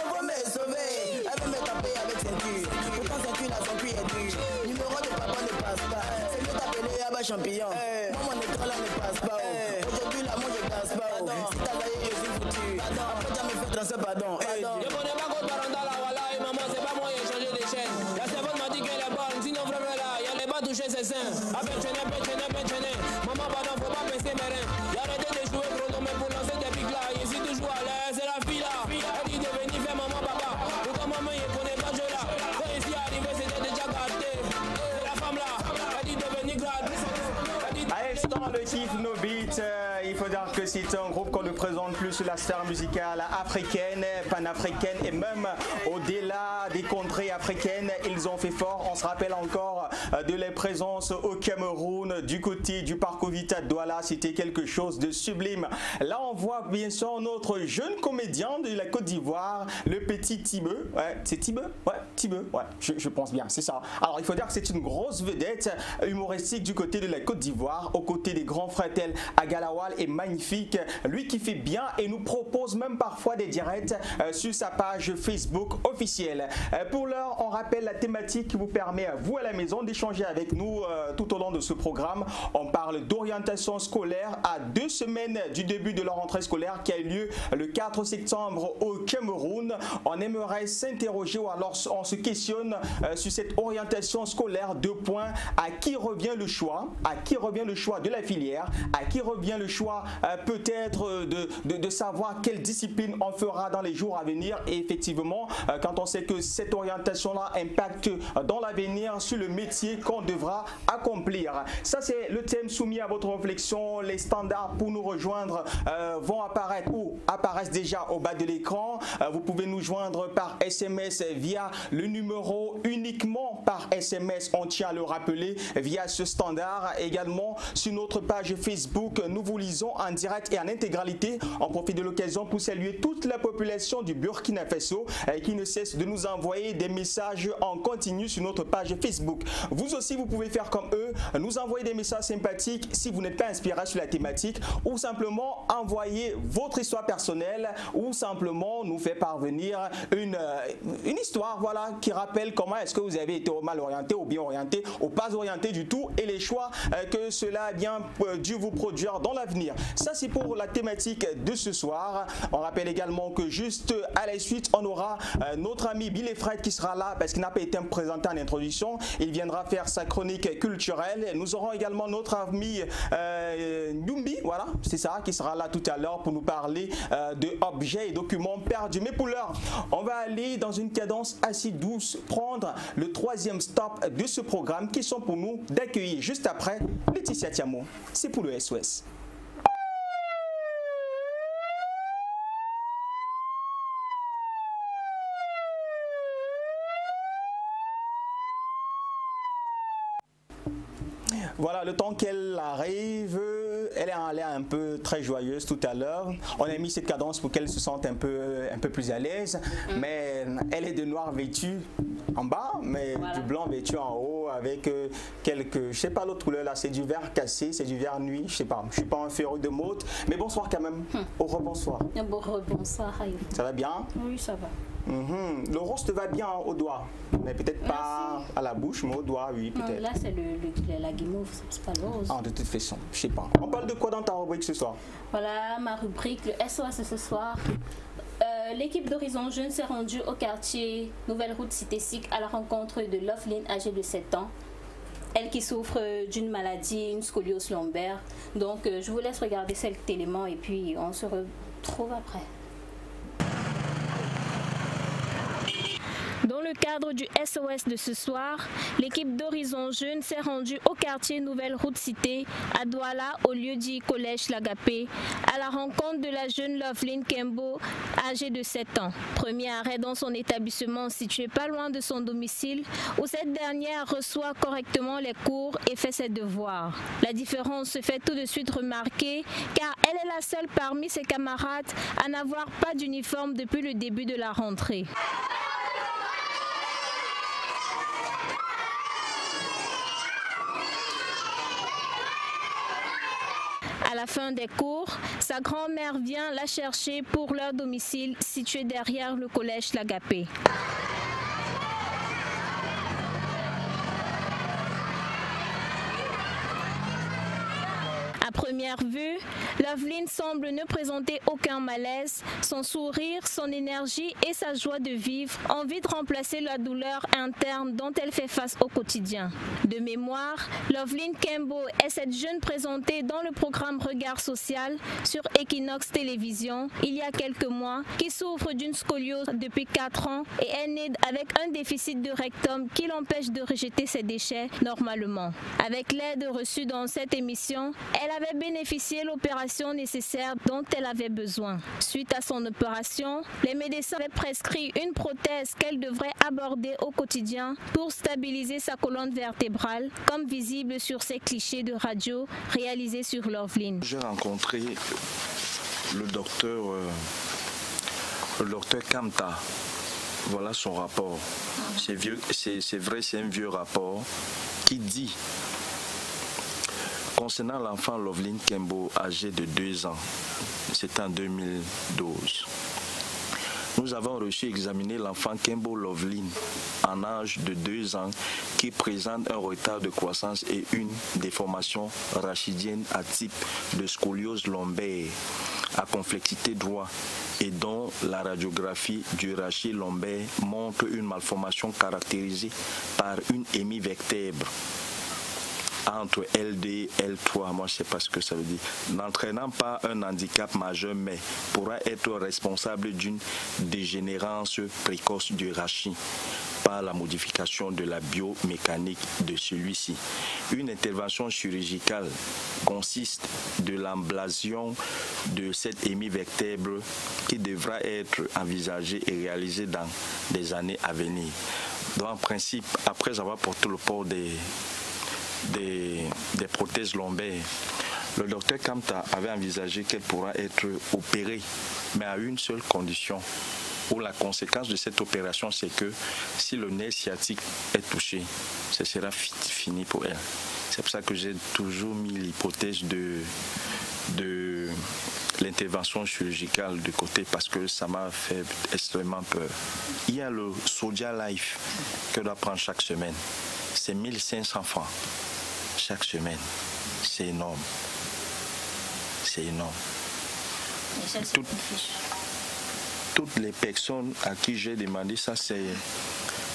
faut me sauver. Elle veut me taper avec ceinture. Pourtant ceinture là, son cuir est dur. Numéro de papa ne passe pas. C'est mieux t'appeler Abba Champignon. Moi mon écran là ne passe pas. Aujourd'hui là, moi je danse pas. Si t'as gagné, je suis foutu. Après tu me fais transfert, pardon. Je connais pas contre Taranda là, voilà. Et maman, c'est pas moi, j'ai changé de chaîne. La servante m'a dit qu'elle est bonne. Sinon, vraiment là, il allait pas toucher ses seins. Appelle-chaîner. Maman, pardon, faut pas baisser mes reins. J'ai arrêté de jouer chrono, mais pour lancer des pics là. Ici, toujours à l'aise, c'est la fille là. Elle dit de venir faire maman, papa. Pourquoi maman, il connaît pas je là? Quand ici arrivé, c'était déjà gâté. C'est la femme là. Elle dit de venir gratter. À l'instant, le kiff No Beat, il faut dire que c'est un groupe qu'on ne présente plus sur la star musicale africaine, panafricaine et même au-delà des contrées africaines. Ils ont fait fort. On se rappelle encore de leur présence au Cameroun, du côté du parc Vita Douala. C'était quelque chose de sublime. Là, on voit bien sûr notre jeune comédien de la Côte d'Ivoire, le petit Tibeu. Ouais, c'est Tibeu? Ouais, Tibeu. Ouais, je pense bien, c'est ça. Alors, il faut dire que c'est une grosse vedette humoristique du côté de la Côte d'Ivoire, aux côtés des grands frères tels Agalawal est magnifique. Lui qui fait bien et nous propose même parfois des directs sur sa page Facebook officielle. Pour l'heure, on rappelle la thématique qui vous permet à vous à la maison d'échanger avec nous tout au long de ce programme. On parle d'orientation scolaire à 2 semaines du début de la rentrée scolaire qui a eu lieu le 4 septembre au Cameroun. On aimerait s'interroger ou alors on se questionne sur cette orientation scolaire. 2 points. À qui revient le choix? À qui revient le choix de la filière? À qui revient le choix peut-être de savoir quelle discipline on fera dans les jours à venir? Et effectivement, quand on sait que cette orientation-là impacte dans l'avenir sur le métier qu'on devra accomplir. Ça, c'est le thème soumis à votre réflexion. Les standards pour nous rejoindre vont apparaître ou apparaissent déjà au bas de l'écran. Vous pouvez nous joindre par SMS via le numéro uniquement par SMS. On tient à le rappeler via ce standard. Également sur notre page Facebook, nous vous lisons en direct et en intégralité. On profite de l'occasion pour saluer toute la population du Burkina Faso qui ne cesse de nous envoyer des messages en continu sur notre page Facebook. Vous aussi, vous pouvez faire comme eux, nous envoyer des messages sympathiques si vous n'êtes pas inspiré sur la thématique ou simplement envoyer votre histoire personnelle ou simplement nous faire parvenir une histoire voilà, qui rappelle comment est-ce que vous avez été mal orienté ou bien orienté ou pas orienté du tout et les choix que cela a bien dû vous produire dans l'avenir. Ça, c'est pour la thématique de ce soir. On rappelle également que juste à la suite, on aura notre ami Bill Fred qui sera là parce qu'il n'a pas été présenté en introduction. Il viendra faire sa chronique culturelle. Nous aurons également notre ami Numbi, voilà, c'est ça, qui sera là tout à l'heure pour nous parler de objets et documents perdus. Mais pour l'heure, on va aller dans une cadence assez douce, prendre le 3e stop de ce programme qui sont pour nous d'accueillir juste après Laetitia Tiamo. C'est pour le SOS. Voilà, le temps qu'elle arrive, elle est un peu très joyeuse tout à l'heure. On a mis cette cadence pour qu'elle se sente un peu plus à l'aise. Mais elle est de noir vêtue en bas, mais voilà, du blanc vêtu en haut avec quelques, je sais pas l'autre couleur là, c'est du vert cassé, c'est du vert nuit, je sais pas. Je suis pas un féru de mode, mais bonsoir quand même. Au rebonsoir. Bon rebonsoir. Ça va bien? Oui, ça va. Le rose te va bien au doigt, mais peut-être pas à la bouche, mais au doigt, oui, peut-être. Là, c'est la guimauve, c'est pas le rose. Ah, de toute façon, je sais pas. On parle de quoi dans ta rubrique ce soir? Voilà, ma rubrique, le SOS ce soir. L'équipe d'Horizon Jeune s'est rendue au quartier Nouvelle Route Cité SIC à la rencontre de Loveline, âgée de 7 ans. elle qui souffre d'une maladie, une scoliose lombaire. Donc je vous laisse regarder cet élément et puis on se retrouve après. Dans le cadre du SOS de ce soir, l'équipe d'Horizon Jeune s'est rendue au quartier Nouvelle Route Cité, à Douala, au lieu dit Collège Lagapé, à la rencontre de la jeune Loveline Kembo, âgée de 7 ans. Premier arrêt dans son établissement situé pas loin de son domicile, où cette dernière reçoit correctement les cours et fait ses devoirs. La différence se fait tout de suite remarquer, car elle est la seule parmi ses camarades à n'avoir pas d'uniforme depuis le début de la rentrée. À la fin des cours, sa grand-mère vient la chercher pour leur domicile situé derrière le collège Lagapé. À première vue, Loveline semble ne présenter aucun malaise. Son sourire, son énergie et sa joie de vivre ont envie de remplacer la douleur interne dont elle fait face au quotidien. De mémoire, Loveline Kembo est cette jeune présentée dans le programme Regard Social sur Equinox Télévision il y a quelques mois, qui souffre d'une scoliose depuis 4 ans et est née avec un déficit de rectum qui l'empêche de rejeter ses déchets normalement. Avec l'aide reçue dans cette émission, elle avait bénéficié de l'opération nécessaire dont elle avait besoin. Suite à son opération, les médecins avaient prescrit une prothèse qu'elle devrait aborder au quotidien pour stabiliser sa colonne vertébrale, comme visible sur ces clichés de radio réalisés sur Loveline. J'ai rencontré le docteur Kamta. Voilà son rapport. C'est vrai, c'est un vieux rapport qui dit: concernant l'enfant Loveline Kembo, âgé de 2 ans, c'était en 2012, nous avons reçu examiner l'enfant Kembo Loveline en âge de 2 ans qui présente un retard de croissance et une déformation rachidienne à type de scoliose lombaire à complexité droite et dont la radiographie du rachis lombaire montre une malformation caractérisée par une hémivertèbre entre L2 et L3, moi je ne sais pas ce que ça veut dire, n'entraînant pas un handicap majeur, mais pourra être responsable d'une dégénérance précoce du rachis par la modification de la biomécanique de celui-ci. Une intervention chirurgicale consiste de l'ablasion de cette hémivertèbre qui devra être envisagée et réalisée dans des années à venir. Donc en principe, après avoir porté le port des prothèses lombaires, le docteur Kamta avait envisagé qu'elle pourra être opérée, mais à une seule condition, où la conséquence de cette opération, c'est que si le nerf sciatique est touché, ce sera fini pour elle. C'est pour ça que j'ai toujours mis l'hypothèse de l'intervention chirurgicale de côté, parce que ça m'a fait extrêmement peur. Il y a le Sodia Life qu'elle doit prendre chaque semaine. C'est 1500 francs chaque semaine. C'est énorme. C'est énorme. Toutes les personnes à qui j'ai demandé ça, c'est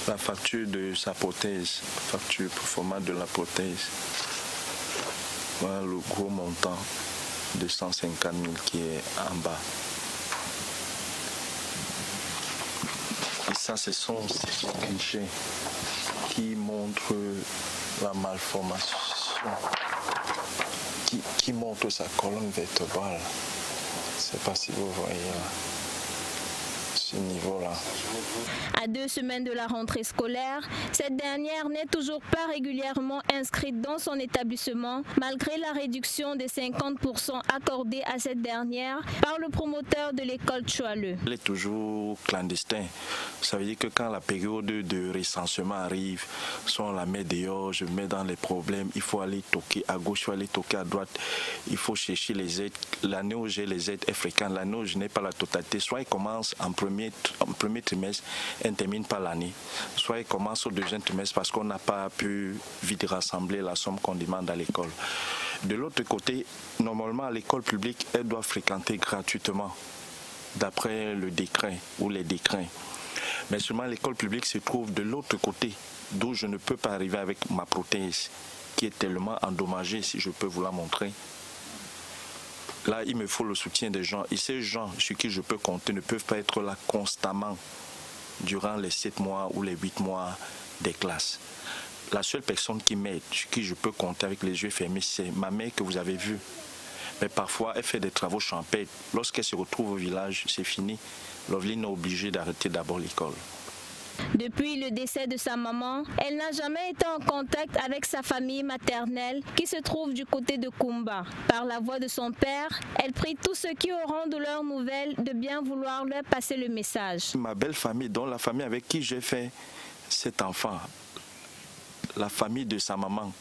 la facture de sa prothèse, facture pour format de la prothèse. Voilà le gros montant de 150 000 qui est en bas. Et ça, ce sont ces clichés qui montrent la malformation, qui montre sa colonne vertébrale. Je ne sais pas si vous voyez là, ce niveau-là. À 2 semaines de la rentrée scolaire, cette dernière n'est toujours pas régulièrement inscrite dans son établissement, malgré la réduction de 50% accordée à cette dernière par le promoteur de l'école Choualeux. Elle est toujours clandestine. Ça veut dire que quand la période de recensement arrive, soit on la met dehors, je mets dans les problèmes, il faut aller toquer à gauche, il faut aller toquer à droite, il faut chercher les aides. L'année où j'ai les aides est fréquente, l'année où je n'ai pas la totalité, soit il commence en premier trimestre, elle ne termine pas l'année, soit il commence au 2e trimestre parce qu'on n'a pas pu vite rassembler la somme qu'on demande à l'école. De l'autre côté, normalement à l'école publique, elle doit fréquenter gratuitement, d'après le décret ou les décrets. Mais seulement l'école publique se trouve de l'autre côté, d'où je ne peux pas arriver avec ma prothèse, qui est tellement endommagée, si je peux vous la montrer. Là, il me faut le soutien des gens. Et ces gens sur qui je peux compter ne peuvent pas être là constamment durant les 7 mois ou les 8 mois des classes. La seule personne qui m'aide, sur qui je peux compter avec les yeux fermés, c'est ma mère que vous avez vue. Mais parfois, elle fait des travaux champêtres. Lorsqu'elle se retrouve au village, c'est fini. Loveline est obligée d'arrêter d'abord l'école. Depuis le décès de sa maman, elle n'a jamais été en contact avec sa famille maternelle qui se trouve du côté de Kumba. Par la voix de son père, elle prie tous ceux qui auront de leurs nouvelles de bien vouloir leur passer le message. Ma belle famille, dont la famille avec qui j'ai fait cet enfant, la famille de sa maman,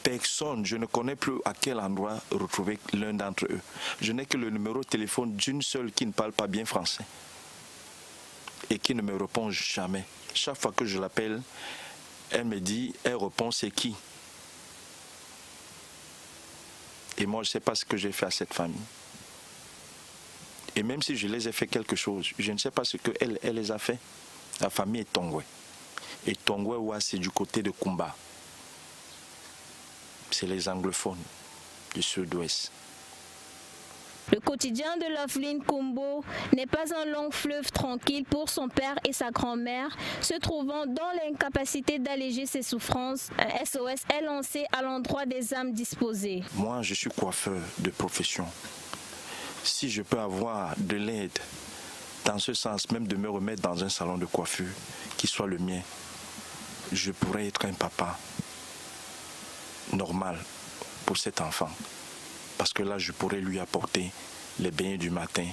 personne, je ne connais plus à quel endroit retrouver l'un d'entre eux. Je n'ai que le numéro de téléphone d'une seule qui ne parle pas bien français et qui ne me répond jamais. Chaque fois que je l'appelle, elle me dit, elle répond, c'est qui? Et moi, je ne sais pas ce que j'ai fait à cette famille. Et même si je les ai fait quelque chose, je ne sais pas ce qu'elle les a fait. La famille est Tongwe. Et Tongwe, ouais, c'est du côté de Kumba. C'est les anglophones du sud-ouest. Le quotidien de Loveline Kumbo n'est pas un long fleuve tranquille pour son père et sa grand-mère, se trouvant dans l'incapacité d'alléger ses souffrances. Un SOS est lancé à l'endroit des âmes disposées. Moi, je suis coiffeur de profession. Si je peux avoir de l'aide, dans ce sens, même de me remettre dans un salon de coiffure qui soit le mien, je pourrais être un papa normal pour cet enfant. Parce que là, je pourrais lui apporter les beignets du matin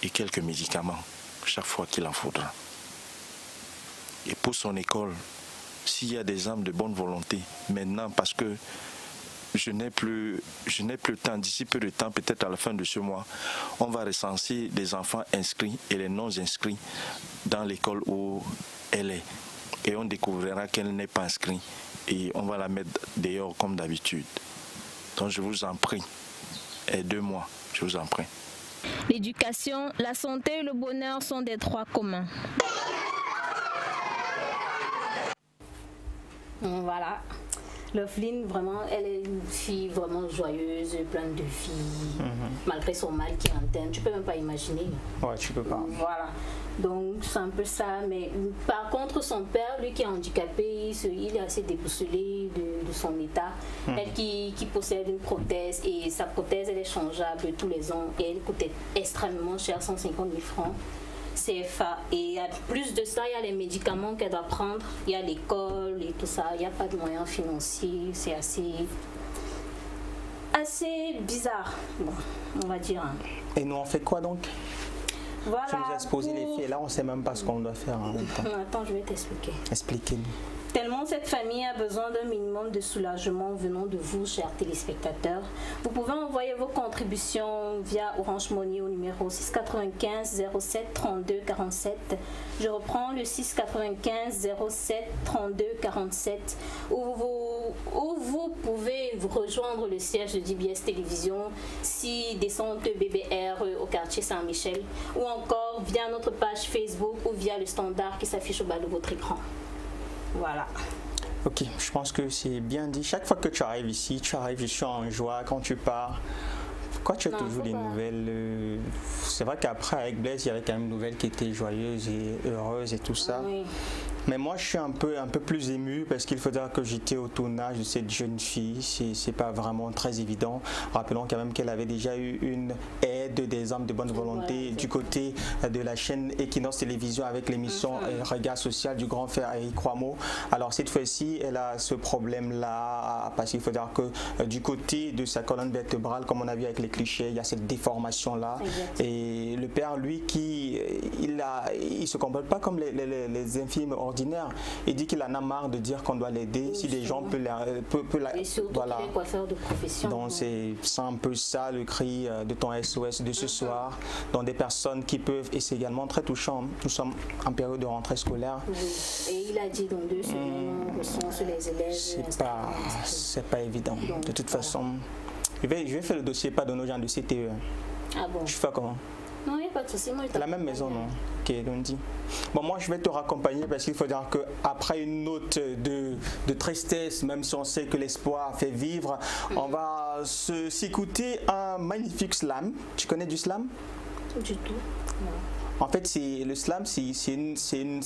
et quelques médicaments chaque fois qu'il en faudra. Et pour son école, s'il y a des âmes de bonne volonté, maintenant, parce que je n'ai plus le temps, d'ici peu de temps, peut-être à la fin de ce mois, on va recenser des enfants inscrits et les non inscrits dans l'école où elle est. Et on découvrira qu'elle n'est pas inscrite et on va la mettre dehors comme d'habitude. Donc je vous en prie, aidez-moi, je vous en prie. L'éducation, la santé et le bonheur sont des droits communs. Voilà. Loveline, vraiment, elle est une fille vraiment joyeuse, pleine de vie, malgré son mal qui est interne. Tu peux même pas imaginer. Ouais, tu peux pas. Voilà. Donc, c'est un peu ça. Mais par contre, son père, lui qui est handicapé, il est assez déboussolé de son état. Elle qui possède une prothèse et sa prothèse, elle est changeable tous les ans et elle coûte extrêmement cher, 150 000 francs. CFA. Et en plus de ça, il y a les médicaments qu'elle doit prendre, il y a l'école et tout ça, il n'y a pas de moyens financiers, c'est assez bizarre, bon, on va dire. Et nous on fait quoi donc? Voilà. Tu nous as exposé les faits, là on ne sait même pas ce qu'on doit faire en même temps. Attends, je vais t'expliquer. Expliquez-nous. Tellement cette famille a besoin d'un minimum de soulagement venant de vous, chers téléspectateurs. Vous pouvez envoyer vos contributions via Orange Money au numéro 695 07 32 47. Je reprends le 695 07 32 47 où vous pouvez vous rejoindre le siège de DBS Télévision, 6 descente BBR au quartier Saint-Michel, ou encore via notre page Facebook ou via le standard qui s'affiche au bas de votre écran. Voilà. Ok, je pense que c'est bien dit. Chaque fois que tu arrives ici, je suis en joie quand tu pars. Pourquoi tu as toujours des nouvelles C'est vrai qu'après, avec Blaise, il y avait quand même une nouvelle qui était joyeuse et heureuse et tout ça. Oui. Mais moi, je suis un peu plus ému parce qu'il faudra que j'étais au tournage de cette jeune fille. C'est pas vraiment très évident. Rappelons quand même qu'elle avait déjà eu une aide des hommes de bonne volonté du côté de la chaîne Equinox Télévision avec l'émission Regard Social du grand frère Eric Kwamo. Alors cette fois-ci, elle a ce problème-là parce qu'il faudra que du côté de sa colonne vertébrale, comme on a vu avec les clichés, il y a cette déformation-là. Et le père, lui, il se comporte pas comme les infirmes ordinaires. Il dit qu'il en a marre de dire qu'on doit l'aider, si les gens peuvent la... Et surtout voilà. Les coiffeurs de profession. Donc c'est un peu ça le cri de ton SOS de ce soir. Donc des personnes qui peuvent, et c'est également très touchant, nous sommes en période de rentrée scolaire. Oui. Et il a dit dans 2 semaines, on recense les élèves. C'est pas évident. Donc, de toute façon, je vais faire le dossier, pas de nos gens de CTE. Ah bon? Je fais comment? Non, il n'y a pas de souci. C'est la même maison, non? Ok, Lundi. Bon, moi, je vais te raccompagner parce qu'il faut dire qu'après une note de tristesse, même si on sait que l'espoir fait vivre, on va s'écouter un magnifique slam. Tu connais du slam? Du tout, non. En fait, le slam, c'est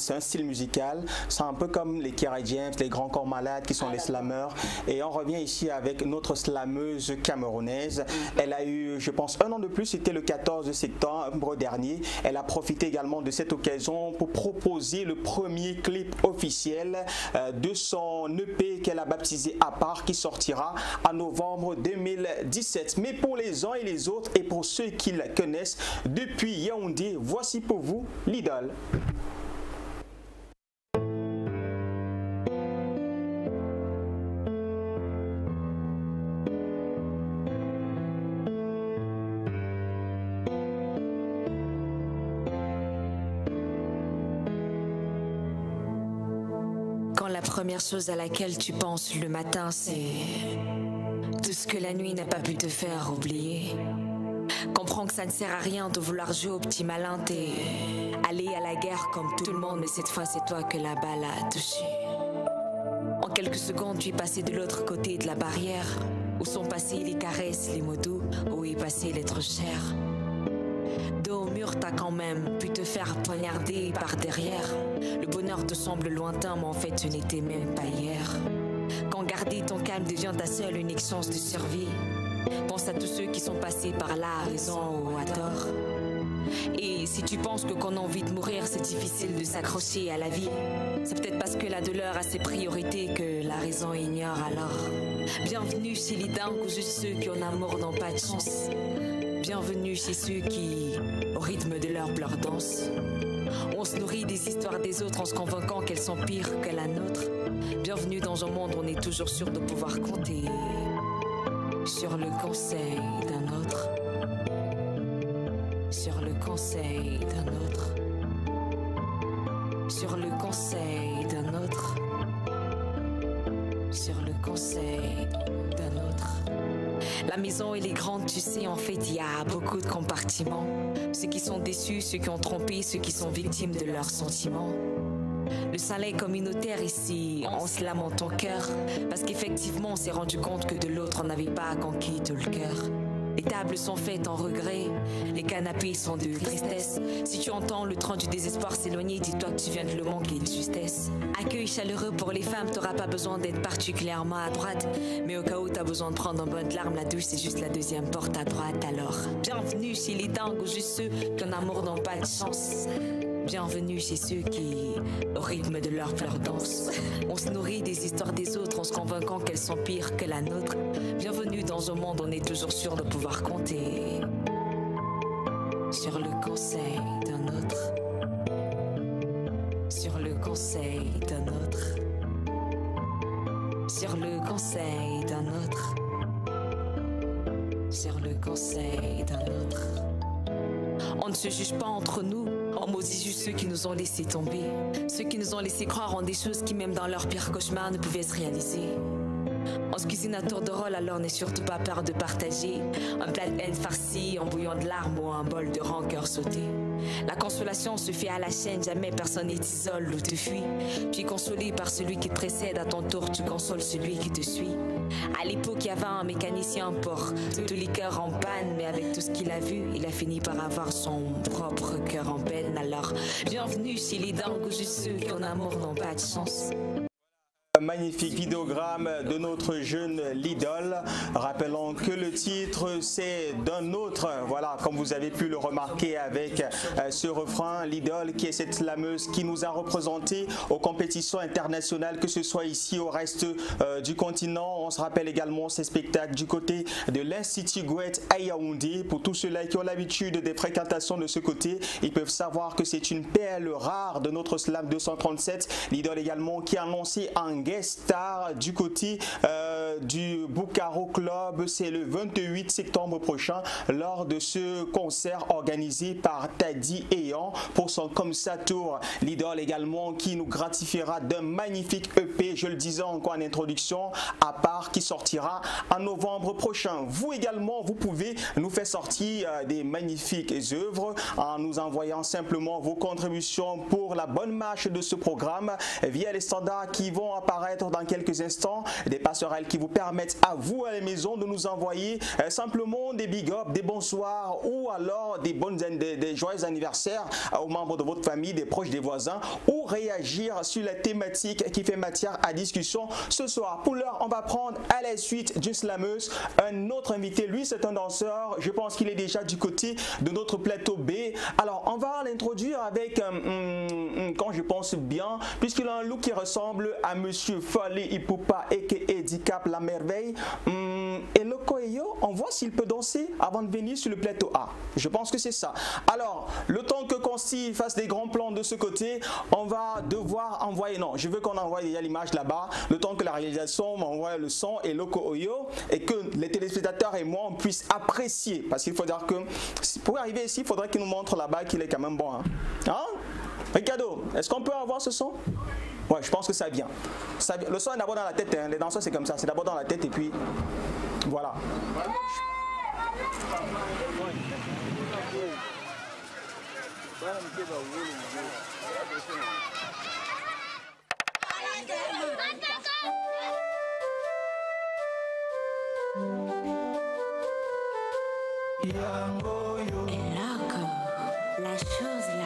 un style musical. C'est un peu comme les Kiara James, les Grands Corps Malades qui sont les slameurs. Et on revient ici avec notre slameuse camerounaise. Elle a eu, je pense, 1 an de plus. C'était le 14 septembre dernier. Elle a profité également de cette occasion pour proposer le premier clip officiel de son EP qu'elle a baptisé À part, qui sortira en novembre 2017. Mais pour les uns et les autres, et pour ceux qui la connaissent depuis Yaoundé, voici pour vous l'idole. Quand la première chose à laquelle tu penses le matin, c'est tout ce que la nuit n'a pas pu te faire oublier. Comprends que ça ne sert à rien de vouloir jouer au petit malin. T'es allé à la guerre comme tout le monde, mais cette fois c'est toi que la balle a touché. En quelques secondes, tu es passé de l'autre côté de la barrière. Où sont passées les caresses, les mots doux, où est passé l'être cher. Dos au mur, t'as quand même pu te faire poignarder par derrière. Le bonheur te semble lointain, mais en fait tu n'étais même pas hier. Quand garder ton calme devient ta seule unique chance de survie, pense à tous ceux qui sont passés par là, à raison ou à tort. Et si tu penses que quand on a envie de mourir, c'est difficile de s'accrocher à la vie, c'est peut-être parce que la douleur a ses priorités que la raison ignore alors. Bienvenue chez les dingues ou juste ceux qui en amour n'ont pas de chance. Bienvenue chez ceux qui, au rythme de leur pleurs, dansent. On se nourrit des histoires des autres en se convainquant qu'elles sont pires que la nôtre. Bienvenue dans un monde où on est toujours sûr de pouvoir compter sur le conseil d'un autre. Sur le conseil d'un autre. Sur le conseil d'un autre. Sur le conseil d'un autre. La maison elle est grande, tu sais, en fait il y a beaucoup de compartiments. Ceux qui sont déçus, ceux qui ont trompé, ceux qui sont victimes de leurs sentiments. Le salin communautaire ici, on se lamente ton cœur, parce qu'effectivement on s'est rendu compte que de l'autre on n'avait pas conquis tout le cœur. Les tables sont faites en regret, les canapés sont de tristesse. Si tu entends le train du désespoir s'éloigner, dis-toi que tu viens de le manquer de justesse. Accueil chaleureux pour les femmes, t'auras pas besoin d'être particulièrement à droite. Mais au cas où t'as besoin de prendre un bon de larmes, la douche c'est juste la deuxième porte à droite. Alors, bienvenue chez les dingues ou juste ceux qui en amour n'ont pas de chance. Bienvenue chez ceux qui, au rythme de leur pleurs, dansent. On se nourrit des histoires des autres en se convainquant qu'elles sont pires que la nôtre. Bienvenue dans un monde où on est toujours sûr de pouvoir compter sur le conseil d'un autre. Sur le conseil d'un autre. Sur le conseil d'un autre. Sur le conseil d'un autre. On ne se juge pas entre nous. On maudit juste ceux qui nous ont laissé tomber, ceux qui nous ont laissé croire en des choses qui même dans leur pire cauchemar ne pouvaient se réaliser. On se cuisine à tour de rôle, alors n'aie surtout pas peur de partager un plat de haine farci, un bouillon de larmes ou un bol de rancœur sauté. La consolation se fait à la chaîne, jamais personne n'est isole ou te fuit. Tu es consolé par celui qui te précède, à ton tour tu consoles celui qui te suit. À l'époque, il y avait un mécanicien pour tous les cœurs en panne, mais avec tout ce qu'il a vu, il a fini par avoir son propre cœur en peine. Alors, bienvenue chez les dingues ou juste ceux qui en amour n'ont pas de chance. Magnifique vidéogramme de notre jeune Lidol. Rappelons que le titre c'est d'un autre, voilà, comme vous avez pu le remarquer avec ce refrain, Lidol qui est cette slameuse qui nous a représenté aux compétitions internationales, que ce soit ici au reste du continent. On se rappelle également ces spectacles du côté de l'Institut Goethe à Yaoundé. Pour tous ceux-là qui ont l'habitude des fréquentations de ce côté, ils peuvent savoir que c'est une perle rare de notre slam 237. Lidol également qui a annoncé un guest star du côté du Bukaro Club. C'est le 28 septembre prochain lors de ce concert organisé par Tadi Eyan pour son Comme ça tour. L'idole également qui nous gratifiera d'un magnifique EP, je le disais encore en introduction, à part qui sortira en novembre prochain. Vous également, vous pouvez nous faire sortir des magnifiques œuvres en nous envoyant simplement vos contributions pour la bonne marche de ce programme via les standards qui vont apparaître dans quelques instants, des passerelles qui vous permettent à vous à la maison de nous envoyer simplement des big up, des bonsoirs ou alors des joyeux anniversaires aux membres de votre famille, des proches, des voisins, ou réagir sur la thématique qui fait matière à discussion ce soir. Pour l'heure, on va prendre à la suite d'une slameuse un autre invité. Lui, c'est un danseur. Je pense qu'il est déjà du côté de notre plateau B. Alors, on va l'introduire avec, quand je pense bien, puisqu'il a un look qui ressemble à Monsieur Fali Ipupa aka Dicap la merveille. Et le Koyo, on voit s'il peut danser avant de venir sur le plateau A. Je pense que c'est ça. Alors, le temps que Consti fasse des grands plans de ce côté, on va devoir envoyer, non, je veux qu'on envoie déjà l'image là-bas, le temps que la réalisation m'envoie le son et le Koyo, et que les téléspectateurs et moi, on puisse apprécier. Parce qu'il faut dire que, pour arriver ici, il faudrait qu'il nous montre là-bas qu'il est quand même bon. Hein? Ricardo, est-ce qu'on peut avoir ce son? Ouais, je pense que ça vient. Le son est d'abord dans la tête, hein. Les danseurs c'est comme ça, c'est d'abord dans la tête et puis voilà. Et là, la chose là.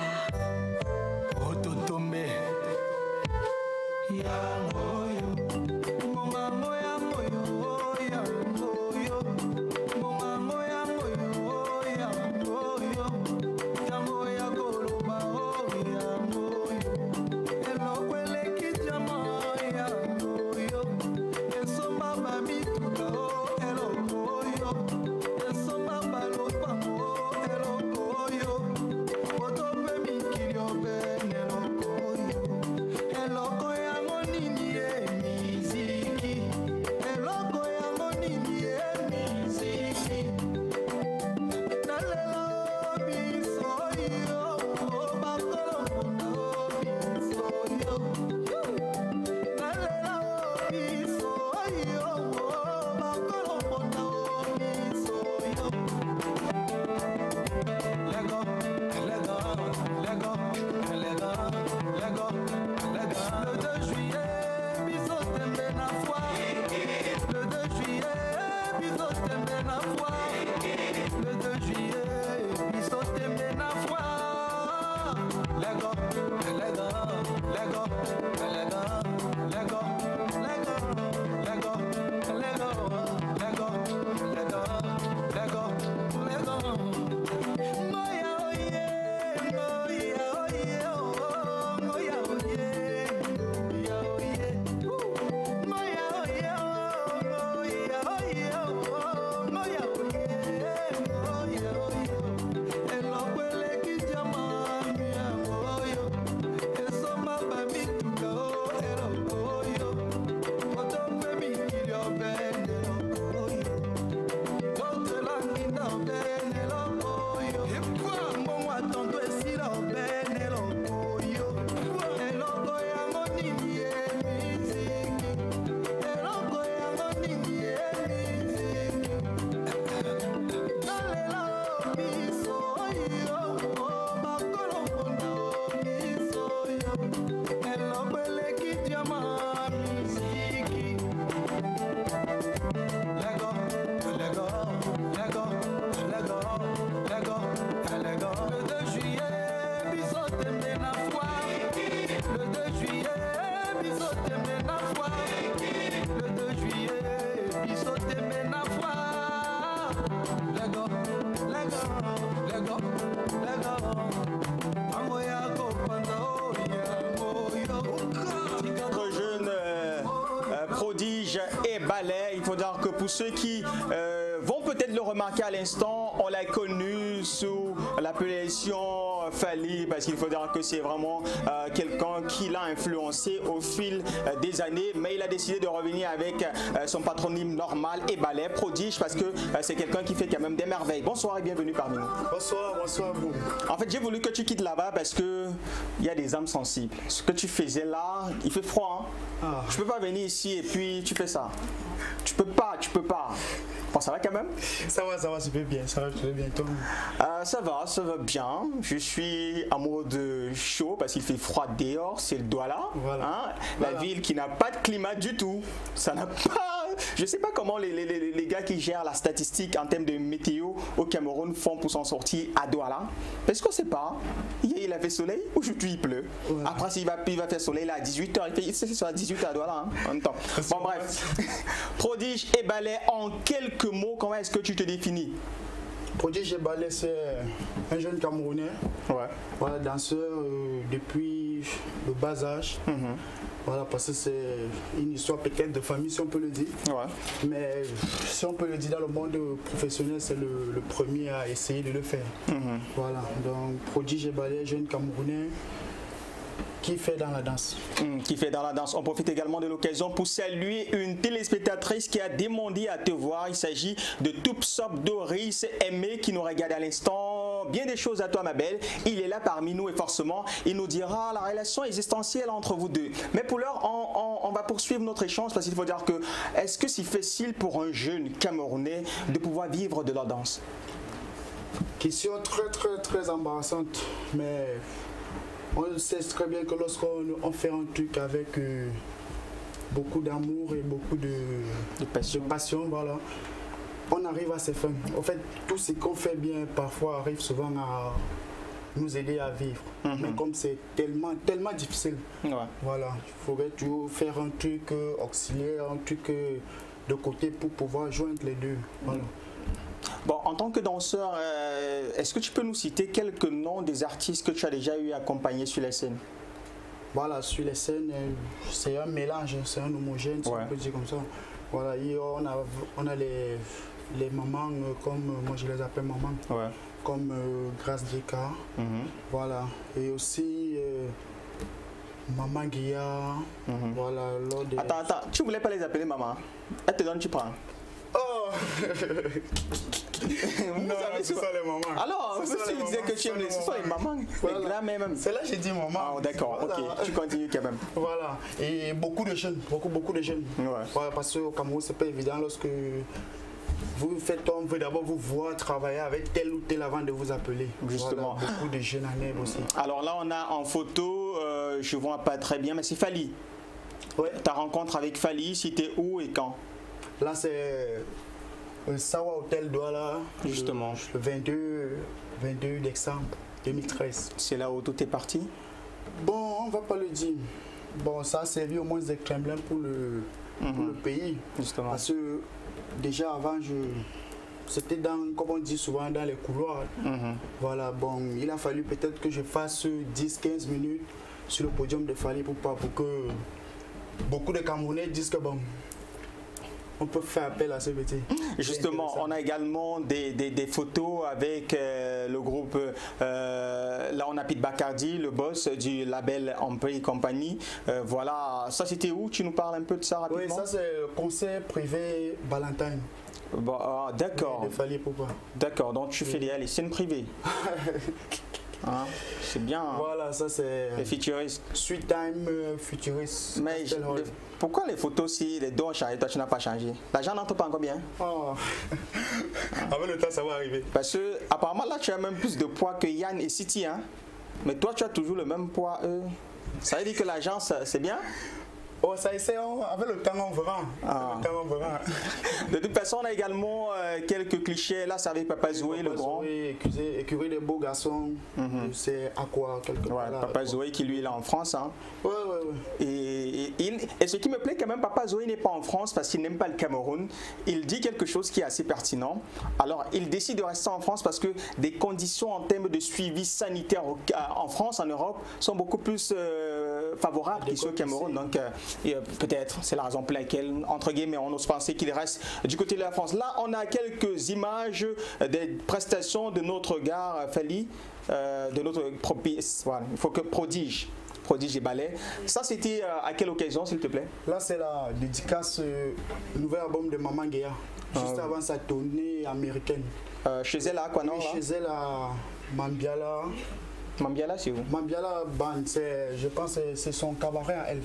Il faut dire que pour ceux qui vont peut-être le remarquer à l'instant, on l'a connu sous l'appellation Fally, parce qu'il faut dire que c'est vraiment quelqu'un qui l'a influencé au fil des années, mais il a décidé de revenir avec son patronyme normal et ballet prodige, parce que c'est quelqu'un qui fait quand même des merveilles. Bonsoir et bienvenue parmi nous. Bonsoir, bonsoir à vous. En fait, j'ai voulu que tu quittes là-bas parce que il y a des âmes sensibles. Ce que tu faisais là, il fait froid. Hein? Je peux pas venir ici et puis tu fais ça. Tu peux pas. Bon, ça va quand même? Ça va, ça va bien, ça va bien. Toi? Ça va bien. Je suis en mode chaud parce qu'il fait froid dehors, c'est le Douala. Voilà. Hein? La ville qui n'a pas de climat du tout. Ça n'a pas... Je sais pas comment les gars qui gèrent la statistique en termes de météo au Cameroun font pour s'en sortir à Douala. Parce qu'on sait pas. Hier il a fait soleil, aujourd'hui il pleut. Ouais. Après s'il va faire soleil là à 18h, c'est à 18h à Douala hein, en même temps. Bon bref. Prodige et ballet en quelques mots, comment est-ce que tu te définis? Prodige et ballet, c'est un jeune Camerounais. Ouais. Voilà, danseur depuis le bas âge. Voilà, parce que c'est une histoire peut-être de famille, si on peut le dire. Ouais. Mais si on peut le dire, dans le monde professionnel, c'est le premier à essayer de le faire. Voilà, donc Prodige et ballet, jeune Camerounais qui fait dans la danse. Qui fait dans la danse. On profite également de l'occasion pour saluer une téléspectatrice qui a demandé à te voir. Il s'agit de Toupsop Doris Aimé qui nous regarde à l'instant. Bien des choses à toi ma belle. Il est là parmi nous et forcément il nous dira la relation existentielle entre vous deux. Mais pour l'heure on va poursuivre notre échange parce qu'il faut dire que est-ce que c'est facile pour un jeune Camerounais de pouvoir vivre de la danse? Question très embarrassante, mais on sait très bien que lorsqu'on fait un truc avec beaucoup d'amour et beaucoup de passion, voilà, on arrive à ses fins. En fait, tout ce qu'on fait bien parfois arrive souvent à nous aider à vivre. Mais comme c'est tellement difficile, voilà, il faudrait toujours faire un truc auxiliaire, un truc de côté pour pouvoir joindre les deux. Voilà. Bon, en tant que danseur, est-ce que tu peux nous citer quelques noms des artistes que tu as déjà eu accompagnés sur les scènes? Voilà, sur les scènes, c'est un mélange, c'est un homogène, si on peut dire comme ça. Voilà, et on a les mamans, comme moi je les appelle mamans, comme Grâce Dika, voilà, et aussi Maman Guilla, voilà. Attends, tu voulais pas les appeler maman? Elle te donne, tu prends. Oh non, c'est ça les mamans. Alors, si tu disais que tu aimes ce sont les mamans, voilà. Même. C'est là que j'ai dit maman. Oh, d'accord, voilà. Ok, tu continues quand même. Voilà, et beaucoup de jeunes, beaucoup de jeunes. Voilà, parce qu'au Cameroun, c'est pas évident lorsque vous faites, on veut d'abord vous voir travailler avec tel ou tel avant de vous appeler. Justement. Voilà, beaucoup de jeunes en aime aussi. Alors là, on a en photo, je vois pas très bien, mais c'est Fally. Ouais. Ta rencontre avec Fally, c'était où et quand? Là, c'est le Sawa Hotel Douala, justement, le 22 décembre 2013. C'est là où tout est parti? Bon, on va pas le dire. Bon, ça a servi au moins de tremblin pour le pays. Justement. Parce que déjà avant, c'était comme on dit souvent, dans les couloirs. Voilà, bon, il a fallu peut-être que je fasse 10-15 minutes sur le podium de Fally pour que beaucoup de Camerounais disent que bon, on peut faire appel à ce métier. Justement, on a également des photos avec le groupe, là on a Pete Bacardi, le boss du label Ampre Company. Voilà, ça c'était où? Tu nous parles un peu de ça rapidement? Oui, ça c'est le concert privé Valentine. Bon, d'accord. D'accord, donc tu fais les scènes privées. Hein, c'est bien. Hein. Voilà, ça c'est. Les futuristes. Sweet Time Futurist. Mais pourquoi les photos, si les dons ont changé, toi tu n'as pas changé? L'argent n'entre pas encore bien? Oh. Avec le temps, ça va arriver. Parce que apparemment là, tu as même plus de poids que Yann et City. Hein? Mais toi, tu as toujours le même poids. Ça veut dire que l'argent, c'est bien? Oh, ça essaie, avec le temps on verra. De toute façon, on a également quelques clichés. Là, c'est avec Papa Zoé, le grand. Écurie des beaux garçons, c'est Aqua, quelque part. Papa Zoé qui lui est là en France. Hein. Et ce qui me plaît quand même, Papa Zoé n'est pas en France parce qu'il n'aime pas le Cameroun. Il dit quelque chose qui est assez pertinent. Alors, il décide de rester en France parce que des conditions en termes de suivi sanitaire en France, en Europe, sont beaucoup plus favorable ici au Cameroun. Donc peut-être c'est la raison pour laquelle, entre guillemets, on ose penser qu'il reste du côté de la France. Là, on a quelques images des prestations de notre gars Fally, de notre voilà, il faut que Prodige et Ballet. Ça, c'était à quelle occasion, s'il te plaît? Là, c'est la dédicace nouvel album de Maman Guéa, juste avant sa tournée américaine. Chez elle, à quoi, non? Chez elle, à Mambiala. Mambiala, c'est où? Mambiala Band, je pense que c'est son cabaret à elle.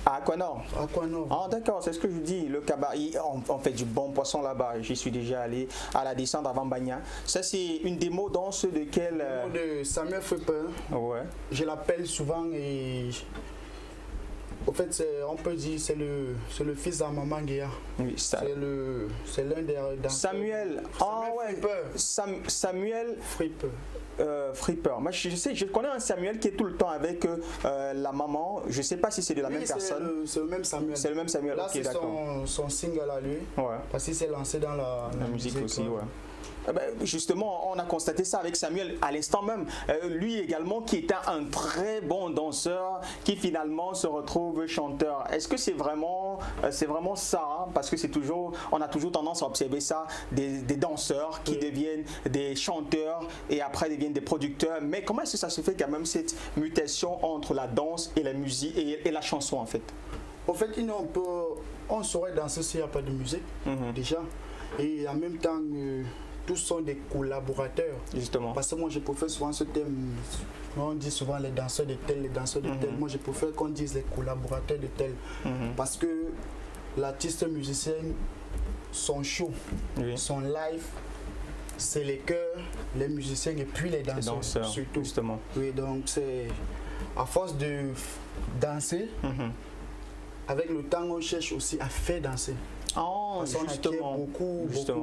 À Aquanor. Aquanor. Ah d'accord, c'est ce que je dis, le cabaret, on fait du bon poisson là-bas. J'y suis déjà allé à la descente avant Bagna. Ça c'est une démo danse de quel... de Samuel Fripper. Ouais. Je l'appelle souvent et... Au fait, on peut dire c'est le fils de Maman Guéa. Oui, c'est l'un des danseurs. Samuel. Ah ouais. Samuel Fripper. Fripper. Moi, je connais un Samuel qui est tout le temps avec la maman. Je ne sais pas si c'est de la même personne. C'est le même Samuel. C'est le même Samuel. Là, okay, c'est son single à lui. Ouais. Parce qu'il s'est lancé dans la musique aussi. Ouais. Justement, on a constaté ça avec Samuel à l'instant même. Lui également qui était un très bon danseur qui finalement se retrouve chanteur. Est-ce que c'est vraiment ça hein? Parce que on a toujours tendance à observer ça, des danseurs qui deviennent des chanteurs et après deviennent des producteurs. Mais comment est-ce que ça se fait quand même cette mutation entre la danse et la musique et la chanson en fait? En fait, on saurait danser s'il n'y a pas de musique déjà. Et en même temps... tous sont des collaborateurs. Justement. Parce que moi, je préfère souvent ce thème. On dit souvent les danseurs de tel, les danseurs de tel. Moi, je préfère qu'on dise les collaborateurs de tel. Parce que l'artiste musicien, son show, son live, c'est les chœurs, les musiciens et puis les danseurs surtout. Justement. Oui, donc c'est à force de danser, avec le temps, on cherche aussi à faire danser. Oh, justement.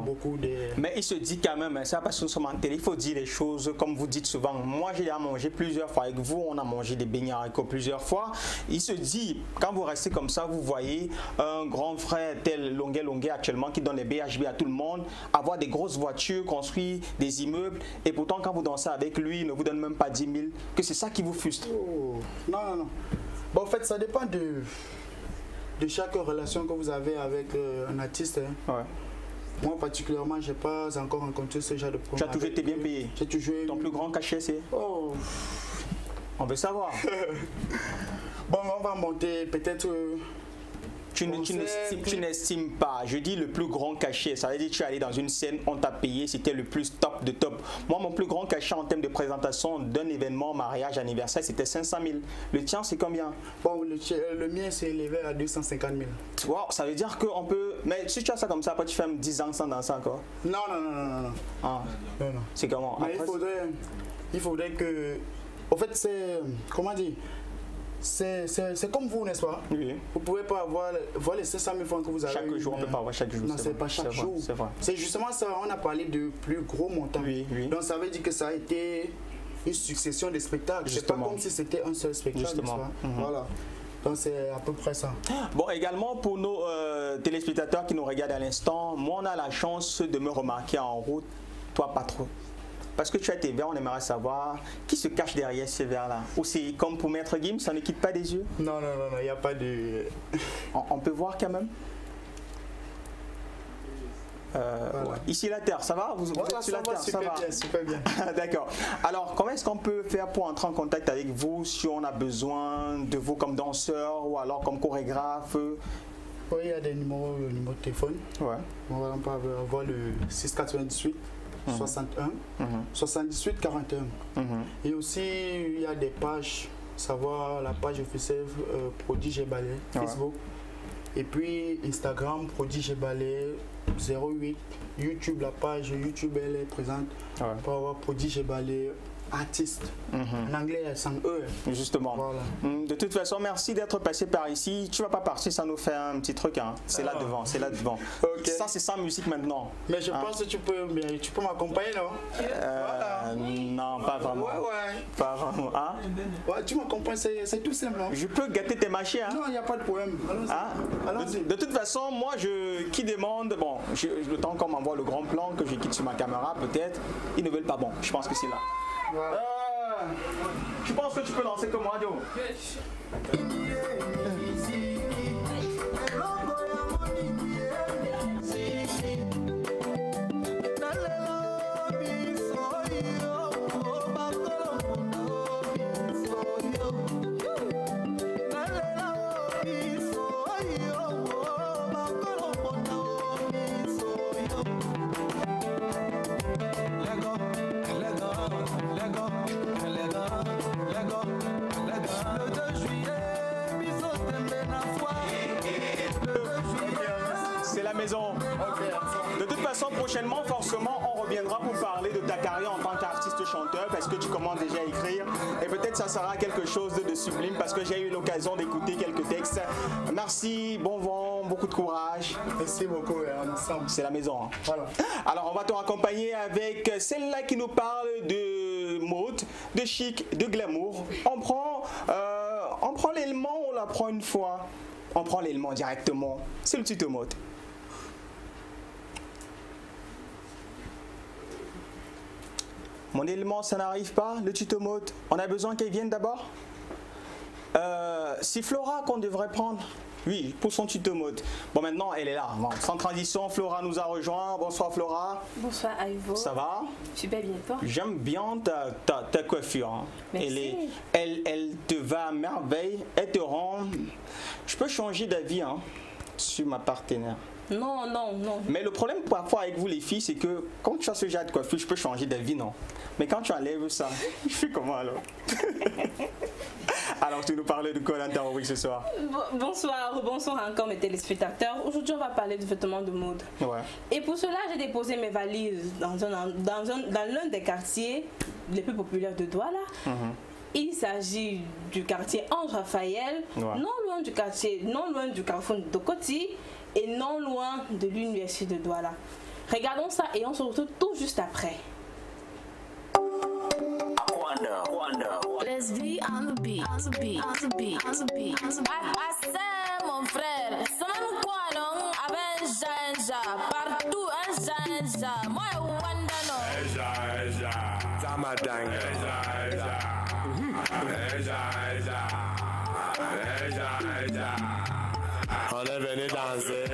Beaucoup de... Mais il se dit quand même, ça parce que nous sommes en télé, il faut dire les choses comme vous dites souvent. Moi, j'ai à manger plusieurs fois avec vous, on a mangé des beignets haricots plusieurs fois. Il se dit, quand vous restez comme ça, vous voyez un grand frère tel Longuet actuellement qui donne les BHB à tout le monde, avoir des grosses voitures, construire des immeubles, et pourtant quand vous dansez avec lui, il ne vous donne même pas 10 000, que c'est ça qui vous frustre. Oh, non. Bon, en fait, ça dépend de chaque relation que vous avez avec un artiste. Hein. Ouais. Moi particulièrement, je n'ai pas encore rencontré ce genre de problème. Tu as toujours été bien payé? J'ai toujours... Ton plus grand cachet, c'est? Oh. On veut savoir. Bon, on va monter peut-être... Tu n'estimes pas. Je dis le plus grand cachet. Ça veut dire que tu es allé dans une scène, on t'a payé, c'était le plus top de top. Moi, mon plus grand cachet en termes de présentation d'un événement, mariage, anniversaire, c'était 500 000. Le tien, c'est combien? Bon, le mien, c'est élevé à 250 000. Wow, ça veut dire qu'on peut... Mais si tu as ça comme ça, après tu fais 10 ans sans danser encore? Non. Ah. Non. C'est comment? Mais après, il faudrait que... En fait, c'est... Comment dire? C'est comme vous, n'est-ce pas? Oui. Vous ne pouvez pas avoir les 500 000 francs que vous avez. Chaque jour, on ne peut pas avoir chaque jour. Non, c'est pas chaque jour. C'est vrai. C'est justement ça, on a parlé de plus gros montants. Oui. Donc ça veut dire que ça a été une succession de spectacles. C'est pas comme si c'était un seul spectacle. Justement. Voilà. Donc c'est à peu près ça. Bon, également pour nos téléspectateurs qui nous regardent à l'instant, moi on a la chance de me remarquer en route, toi pas trop. Parce que tu as tes verres, on aimerait savoir qui se cache derrière ces verres-là. Ou c'est comme pour Maître Gims, ça ne quitte pas des yeux? Non, il n'y a pas de... On peut voir quand même? Voilà. Ouais. Ici la terre, ça va? Vous êtes sur la terre, ça va? Super bien. D'accord. Alors, comment est-ce qu'on peut faire pour entrer en contact avec vous si on a besoin de vous comme danseur ou alors comme chorégraphe? Oui, il y a des numéros de téléphone. Ouais. On peut avoir le 698 61 78 41. Et aussi, il y a des pages, savoir la page officielle Prodige et Ballet, Facebook. Et puis Instagram, Prodige et Ballet 08. YouTube, la page YouTube, elle est présente. Pour avoir Prodige et Ballet artiste. En anglais, sans E. Justement. Voilà. De toute façon, merci d'être passé par ici. Tu vas pas partir sans nous faire un petit truc. Hein. C'est là devant. C'est là devant. Okay. Ça, c'est sans musique maintenant. Mais je pense que tu peux m'accompagner, non? Non, pas vraiment. Ouais. Pas vraiment. Hein? Ouais, tu m'accompagnes, c'est tout simple. Hein? Je peux gâter tes machins. Hein? Non, il n'y a pas de problème. Allons-y. De toute façon, moi, qui demande, bon, le temps qu'on m'envoie le grand plan, que je quitte sur ma caméra, peut-être, ils ne veulent pas. Bon, je pense que c'est là. je pense que tu peux lancer comme radio. C'est la maison. De toute façon, prochainement, forcément, on reviendra pour parler de ta carrière en tant qu'artiste chanteur parce que tu commences déjà à écrire et peut-être ça sera quelque chose de sublime parce que j'ai eu l'occasion d'écouter quelques textes. Merci, bon vent, beaucoup de courage. Merci beaucoup, c'est la maison. Hein. Voilà. Alors, on va te raccompagner avec celle-là qui nous parle de mode, de chic, de glamour. On prend l'élément, on la prend une fois. On prend l'élément directement. C'est le tuto mode. Mon élément, ça n'arrive pas, le tuto mode. On a besoin qu'elle vienne d'abord. C'est Flora qu'on devrait prendre. Oui, pour son tuto mode. Bon, maintenant, elle est là. Bon, sans transition, Flora nous a rejoint. Bonsoir, Flora. Bonsoir, Ivo. Ça va? Super bien, toi? J'aime bien ta coiffure. Hein. Merci. Elle te va à merveille. Elle te rend... Je peux changer d'avis hein, sur ma partenaire. Non. Mais le problème parfois avec vous les filles, c'est que quand tu as ce genre de coiffure, je peux changer d'avis, non. Mais quand tu enlèves ça, je fais comment alors? Alors tu nous parlais de quoi dans ta rubrique ce soir? Bonsoir encore mes téléspectateurs. Aujourd'hui on va parler de vêtements de mode. Ouais. Et pour cela j'ai déposé mes valises dans l'un des quartiers les plus populaires de Douala. Il s'agit du quartier Ange Raphaël, non loin du carrefour de Koti et non loin de l'université de Douala. Regardons ça et on se retrouve tout juste après. Let's be on the beat, on the beat, on the beat, on the beat, on the beat. C'est mon frère, c'est même quoi non? Avec Janja, partout un Janja. Moi, Wandano. Janja, Tamadanga. On est venu danser,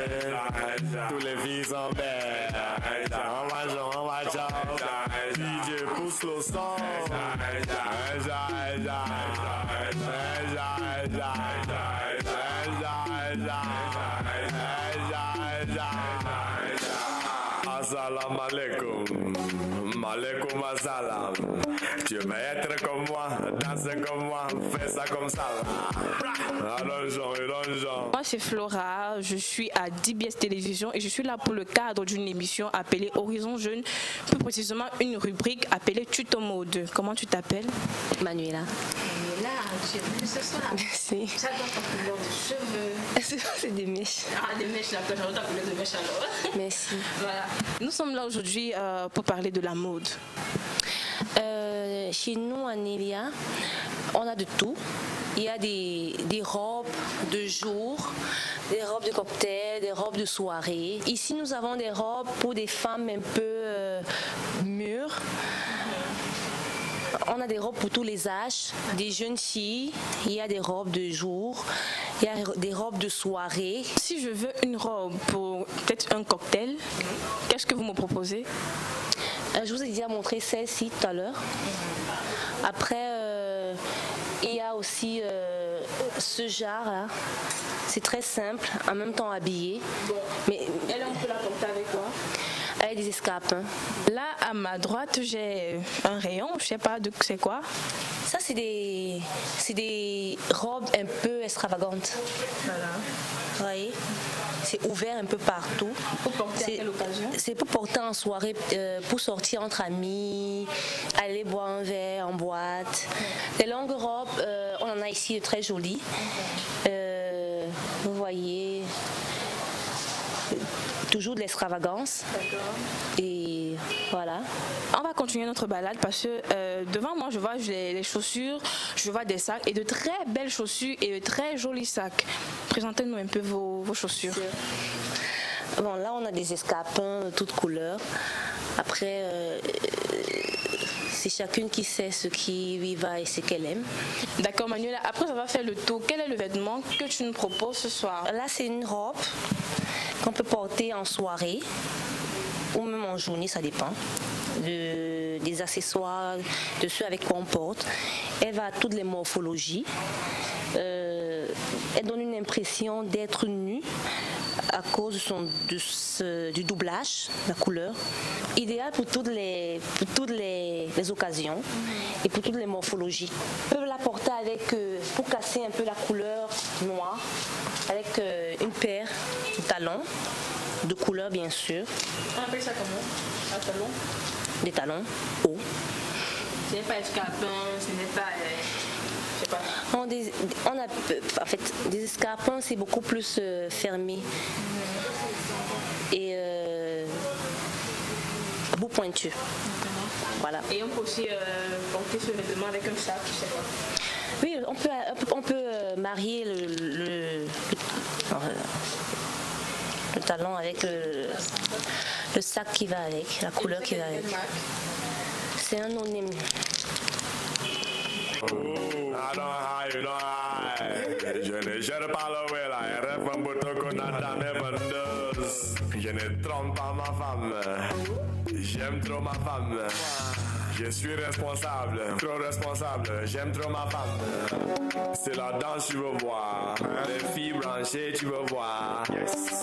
tous les filles sont belles. On va DJ pousse le son. Assalamu alaikum, malaikum assalam. Tu veux être comme moi, danser comme moi, fais ça comme ça. Moi c'est Flora, je suis à DBS Télévision et je suis là pour le cadre d'une émission appelée Horizon Jeune, plus précisément une rubrique appelée Tuto Mode. Comment tu t'appelles? Manuela. Manuela, tu es venue ce soir. Merci. J'adore ta couleur de cheveux. C'est des mèches. Ah, des mèches, d'accord, j'adore ta couleur de mèches alors. Merci. Voilà. Nous sommes là aujourd'hui pour parler de la mode. Chez nous, à Nélia, on a de tout. Il y a des robes de jour, des robes de cocktail, des robes de soirée. Ici, nous avons des robes pour des femmes un peu mûres. On a des robes pour tous les âges, des jeunes filles, il y a des robes de jour, il y a des robes de soirée. Si je veux une robe pour peut-être un cocktail, qu'est-ce que vous me proposez? Je vous ai déjà montré celle-ci tout à l'heure. Après, il y a aussi ce genre-là. C'est très simple, en même temps habillé. Bon. Mais elle, on peut la porter avec quoi? Avec des escarpes. Là, à ma droite, j'ai un rayon, je sais pas de c'est quoi. Ça, c'est des robes un peu extravagantes. Voilà. Vous voyez? C'est ouvert un peu partout. Pour porter à quelle occasion? C'est pour porter en soirée, pour sortir entre amis, aller boire un verre en boîte. Les longues robes, on en a ici de très jolies. Vous voyez, toujours de l'extravagance. Et voilà. On va continuer notre balade parce que devant moi, je vois les chaussures, je vois des sacs et de très belles chaussures et de très jolis sacs. Présentez-nous un peu vos chaussures. Bon, là, on a des escarpins de toutes couleurs. Après, c'est chacune qui sait ce qui lui va et ce qu'elle aime. D'accord Manuela, après avoir fait le tour, quel est le vêtement que tu nous proposes ce soir? Là c'est une robe qu'on peut porter en soirée ou même en journée, ça dépend des accessoires, de ceux avec quoi on porte. Elle va à toutes les morphologies. Elle donne une impression d'être nue à cause du doublage, la couleur. Idéal pour toutes les occasions et pour toutes les morphologies. On peut la porter avec, pour casser un peu la couleur noire, avec une paire de talons, de couleur bien sûr. On appelle ça comment? Un talon? Des talons hauts. Ce n'est pas escarpin, ce n'est pas... On a, en fait, des escarpins, c'est beaucoup plus fermé et bout pointu. Voilà. Et on peut aussi porter ce vêtement avec un sac, je sais pas. Oui, on peut marier le talon avec le sac qui va avec, la couleur qui va avec. C'est un anonyme. Je ne gère pas le wheel, je ne trompe pas ma femme. J'aime trop ma femme. Je suis responsable, trop responsable. J'aime trop ma femme. C'est la danse, tu veux voir. Les filles branchées, tu veux voir.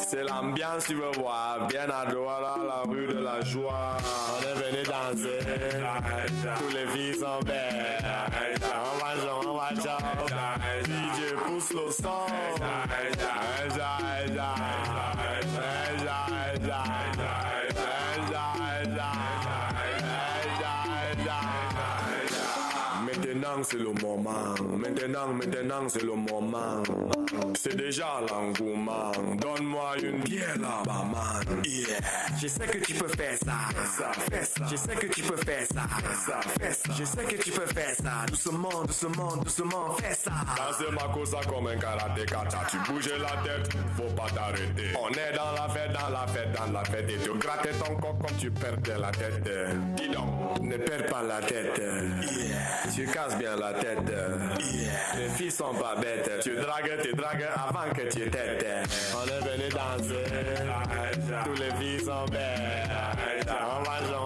C'est l'ambiance, tu veux voir. Bien à Douala, la rue de la joie. On est venu danser. Tous les filles sont belles. On va DJ pousse le son. Maintenant c'est le moment, maintenant c'est le moment. C'est déjà l'engouement. Donne-moi une bière là-bas, man. Yeah. Je sais que tu peux faire ça. Je sais que tu peux faire ça. Je sais que tu peux faire ça. Doucement, doucement, doucement, fais ça. Danser ma cosa comme un karatéka. Tu bouges la tête, faut pas t'arrêter. On est dans la fête, dans la fête, dans la fête. Et tu grattes ton corps comme tu perdais la tête. Dis donc, ne perds pas la tête. Yeah. Tu casses bien la tête. Yeah. Les filles sont pas bêtes. Tu dragues avant que tu têtes. On est venu danser. Tous les filles sont belles. On va jouer.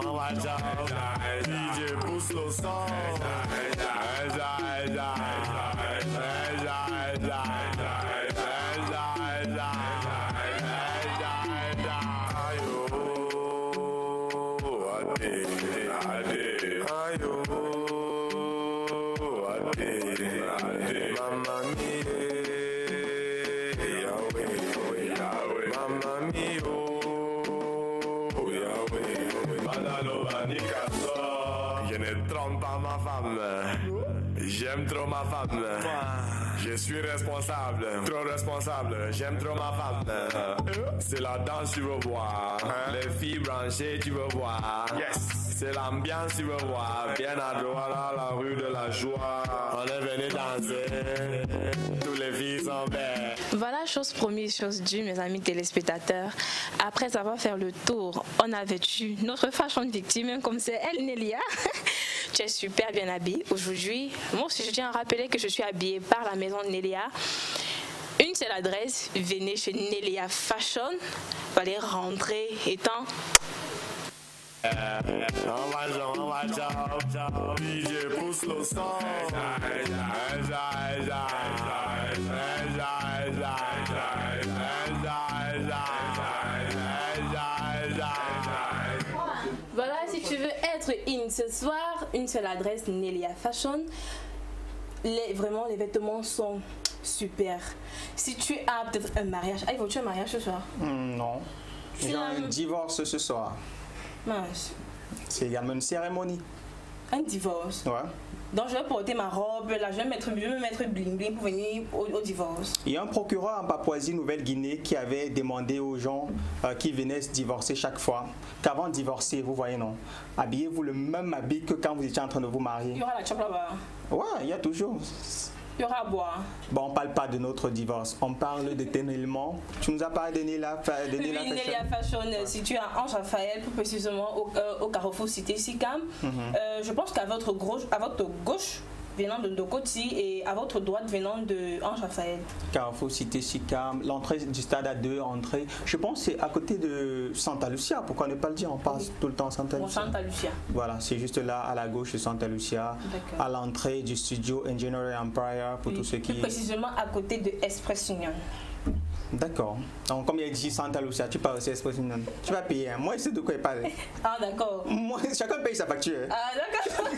DJ pousse le son. Je ne trompe pas ma femme. J'aime trop ma femme. Je suis responsable, trop responsable. J'aime trop ma femme. C'est la danse, tu veux voir. Les filles branchées, tu veux voir. C'est l'ambiance, tu veux voir. Bien à Douala, la rue de la joie. On est venu danser. Tous les filles sont belles. Voilà, chose promise, chose due, mes amis téléspectateurs. Après avoir fait le tour, on a vêtu notre fashion victime, comme c'est elle, Nélia. Tu es super bien habillée aujourd'hui. Moi aussi, je tiens à rappeler que je suis habillée par la maison Nélia. Une seule adresse, venez chez Nélia Fashion. Vous allez rentrer étant... On va DJ pousse le son. Voilà, si tu veux être in ce soir, une seule adresse, Nélia Fashion. Vraiment, les vêtements sont super. Si tu as peut-être un mariage, il faut-tu un mariage ce soir? Non, j'ai un divorce ce soir. Mince. C'est également une cérémonie. Un divorce? Ouais. Donc je vais porter ma robe, là je vais me mettre bling bling pour venir au divorce. Il y a un procureur en Papouasie-Nouvelle-Guinée qui avait demandé aux gens qui venaient se divorcer chaque fois qu'avant de divorcer, vous voyez non, habillez-vous le même habit que quand vous étiez en train de vous marier. Il y aura la chope là-bas. Ouais, il y a toujours. Il y aura à boire. Bon, on ne parle pas de notre divorce, on parle de dénouement. Tu nous as parlé de Nela Fashion. Nela Fashion, située à Ange-Raphaël, plus précisément au Carrefour Cité Sicam. Je pense qu'à votre gauche, venant de Ndokoti, et à votre droite venant de Ange-Raphaël. Carrefour Cité Sicam, l'entrée du stade à 2 entrées. Je pense que c'est à côté de Santa Lucia, pourquoi ne pas le dire, on passe tout le temps à Santa Lucia. Santa Lucia. Voilà, c'est juste là à la gauche de Santa Lucia, à l'entrée du studio Engineering Empire pour tous ceux qui... Plus précisément à côté de Express Union. D'accord. Donc, comme il y a dit Santa Lucia, tu parles aussi Express Union. Tu vas payer. Hein. Moi, je sais de quoi il parle. Ah, d'accord. Moi, chacun paye sa facture. Ah, d'accord.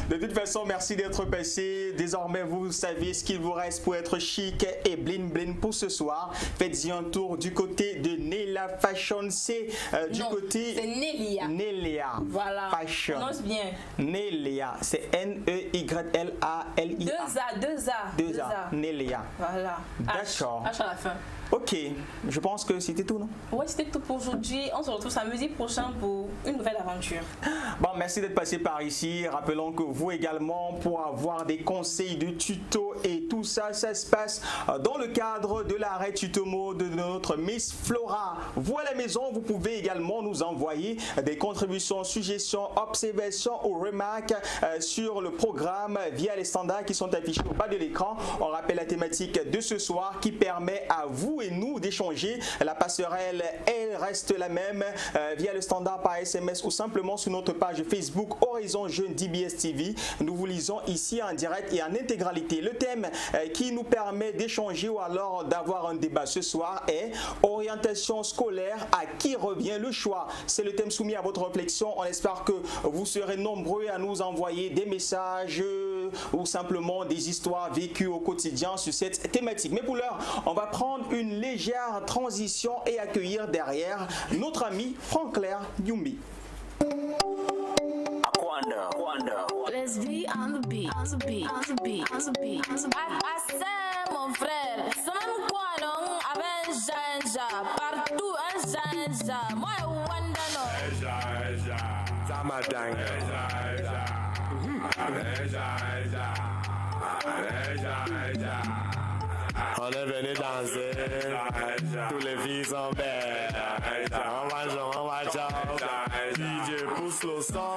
De toute façon, merci d'être passé. Désormais, vous savez ce qu'il vous reste pour être chic et blin blin pour ce soir. Faites-y un tour du côté de Nela Fashion. C'est du côté... c'est Nelia. Nelia. Voilà. Fashion. Prononce bien. Nelia. C'est N-E-Y-L-A-L-I-A. Deux A. Nelia. Voilà. D'accord. H à la fin. Ok, je pense que c'était tout, non? Oui, c'était tout pour aujourd'hui. On se retrouve samedi prochain pour une nouvelle aventure. Bon, merci d'être passé par ici. Rappelons que vous également, pour avoir des conseils de tuto et tout ça, ça se passe dans le cadre de l'arrêt tuto mode de notre Miss Flora. Vous à la maison, vous pouvez également nous envoyer des contributions, suggestions, observations ou remarques sur le programme via les standards qui sont affichés au bas de l'écran. On rappelle la thématique de ce soir qui permet à vous et nous d'échanger. La passerelle, elle reste la même via le standard par SMS ou simplement sur notre page Facebook Horizon Jeune DBS TV. Nous vous lisons ici en direct et en intégralité. Le thème qui nous permet d'échanger ou alors d'avoir un débat ce soir est orientation scolaire, à qui revient le choix? C'est le thème soumis à votre réflexion. On espère que vous serez nombreux à nous envoyer des messages ou simplement des histoires vécues au quotidien sur cette thématique. Mais pour l'heure, on va prendre une légère transition et accueillir derrière notre ami Franklin Yumbi. Let's be on the beat, on the beat, on the beat, on the beat, on the beat. Mon frère, ça même quoi non? Avec Janja, partout un Janja. Moi, Wanda non. Janja, Zamadanga. On est venu danser, tous les filles sont belles. On va DJ pousse le son.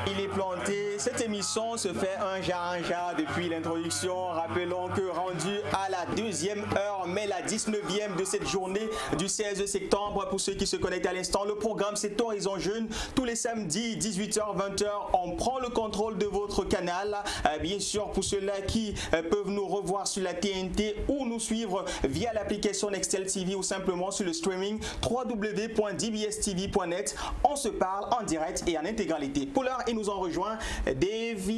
Il est planté, cette émission se fait un jar depuis l'introduction. Rappelons que rendu à la 2e heure, mais la 19e de cette journée du 16 septembre, pour ceux qui se connectent à l'instant, le programme c'est Horizon Jeune. Tous les samedis, 18h, 20h, on prend le contrôle de votre canal. Bien sûr, pour ceux-là qui peuvent nous revoir sur la TNT ou nous suivre via l'application Nextel TV ou simplement sur le streaming www.dbstv.net. On se parle en direct et en intégralité. Pour l'heure, il nous en rejoint Dave.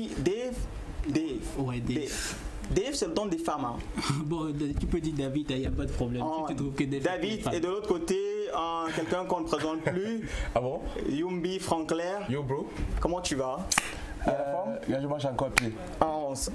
Ouais, Dave. Dave, c'est le nom des femmes. Hein. Bon, tu peux dire David, il n'y a pas de problème. Tu trouves que David, et de l'autre côté, quelqu'un qu'on ne présente plus. Ah bon? Yumbi Franklin. Yo, bro. Comment tu vas? Je mange encore pied.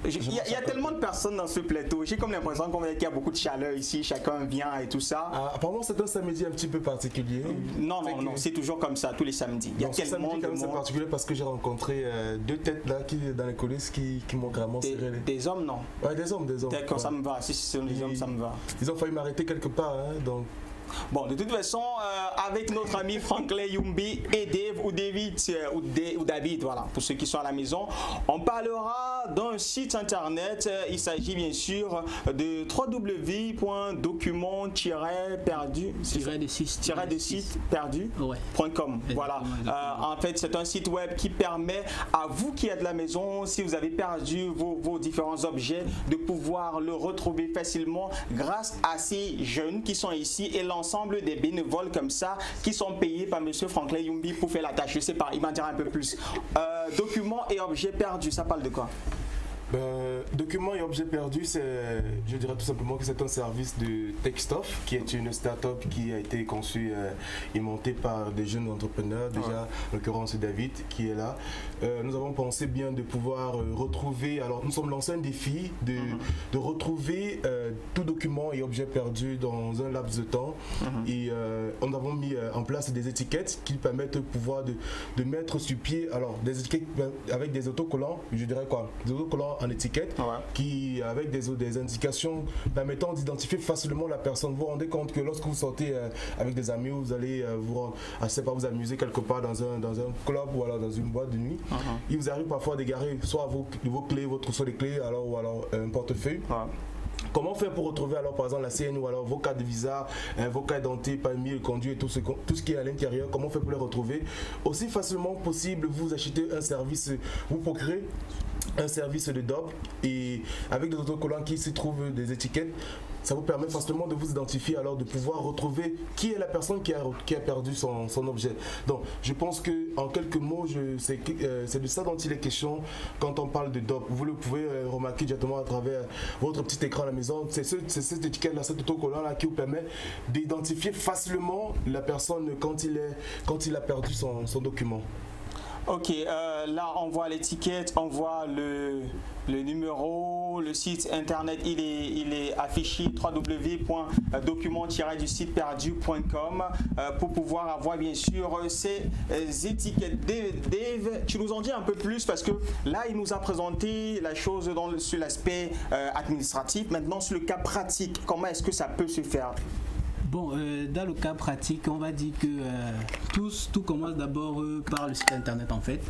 Il y a tellement de personnes dans ce plateau. J'ai comme l'impression qu'il y a beaucoup de chaleur ici. Chacun vient et tout ça. Apparemment, c'est un samedi un petit peu particulier. Non, c'est toujours comme ça, tous les samedis. Il y a tellement de monde. C'est particulier parce que j'ai rencontré deux têtes là dans les coulisses qui m'ont vraiment serré. Des hommes, non? Ouais, des hommes. D'accord, ça me va. Si ce sont des hommes, ça me va. Ils ont failli m'arrêter quelque part, hein, donc. Bon, de toute façon, avec notre ami Franklin Yumbi et Dave ou David, voilà, pour ceux qui sont à la maison, on parlera d'un site internet. Il s'agit bien sûr de www.document-perdu.com. Voilà. En fait, c'est un site web qui permet à vous qui êtes à la maison, si vous avez perdu vos différents objets, de pouvoir le retrouver facilement grâce à ces jeunes qui sont ici et l'ensemble des bénévoles comme ça qui sont payés par monsieur Franklin Yumbi pour faire la tâche. Je sais pas, il m'en dira un peu plus. Documents et objets perdus, ça parle de quoi? Documents et objets perdus, je dirais tout simplement que c'est un service de TechStuff, qui est une start-up qui a été conçue et montée par des jeunes entrepreneurs, déjà, en l'occurrence David qui est là. Nous avons pensé bien de pouvoir retrouver, alors nous sommes lancés un défi de retrouver tout document et objet perdu dans un laps de temps. Et nous avons mis en place des étiquettes qui permettent de pouvoir de mettre sur pied, alors des étiquettes avec des autocollants, je dirais quoi, des autocollants en étiquette, qui avec des indications permettant d'identifier facilement la personne. Vous vous rendez compte que lorsque vous sortez avec des amis, vous allez vous amuser quelque part dans un club ou alors dans une boîte de nuit, il vous arrive parfois d'égarer soit vos clés, votre trousseau de clés, ou alors un portefeuille. Comment faire pour retrouver alors par exemple la CN ou alors vos cartes de visa, vos cartes d'identité, permis, le conduit et tout ce qui est à l'intérieur, comment faire pour les retrouver aussi facilement possible? Vous achetez un service, vous procurez un service de DOP et avec des autocollants qui s'y trouvent des étiquettes, ça vous permet facilement de vous identifier, alors de pouvoir retrouver qui est la personne qui a perdu son objet. Donc je pense que en quelques mots, c'est de ça dont il est question quand on parle de DOP. Vous le pouvez remarquer directement à travers votre petit écran à la maison. C'est cette étiquette-là, cet autocollant-là qui vous permet d'identifier facilement la personne quand il a perdu son document. Ok, là on voit l'étiquette, on voit le numéro, le site internet, il est affiché www.document-du-site-perdu.com pour pouvoir avoir bien sûr ces étiquettes. Dave, tu nous en dis un peu plus parce que là il nous a présenté la chose sur l'aspect administratif. Maintenant sur le cas pratique, comment est-ce que ça peut se faire? Bon, dans le cas pratique, on va dire que tout commence d'abord par le site internet en fait.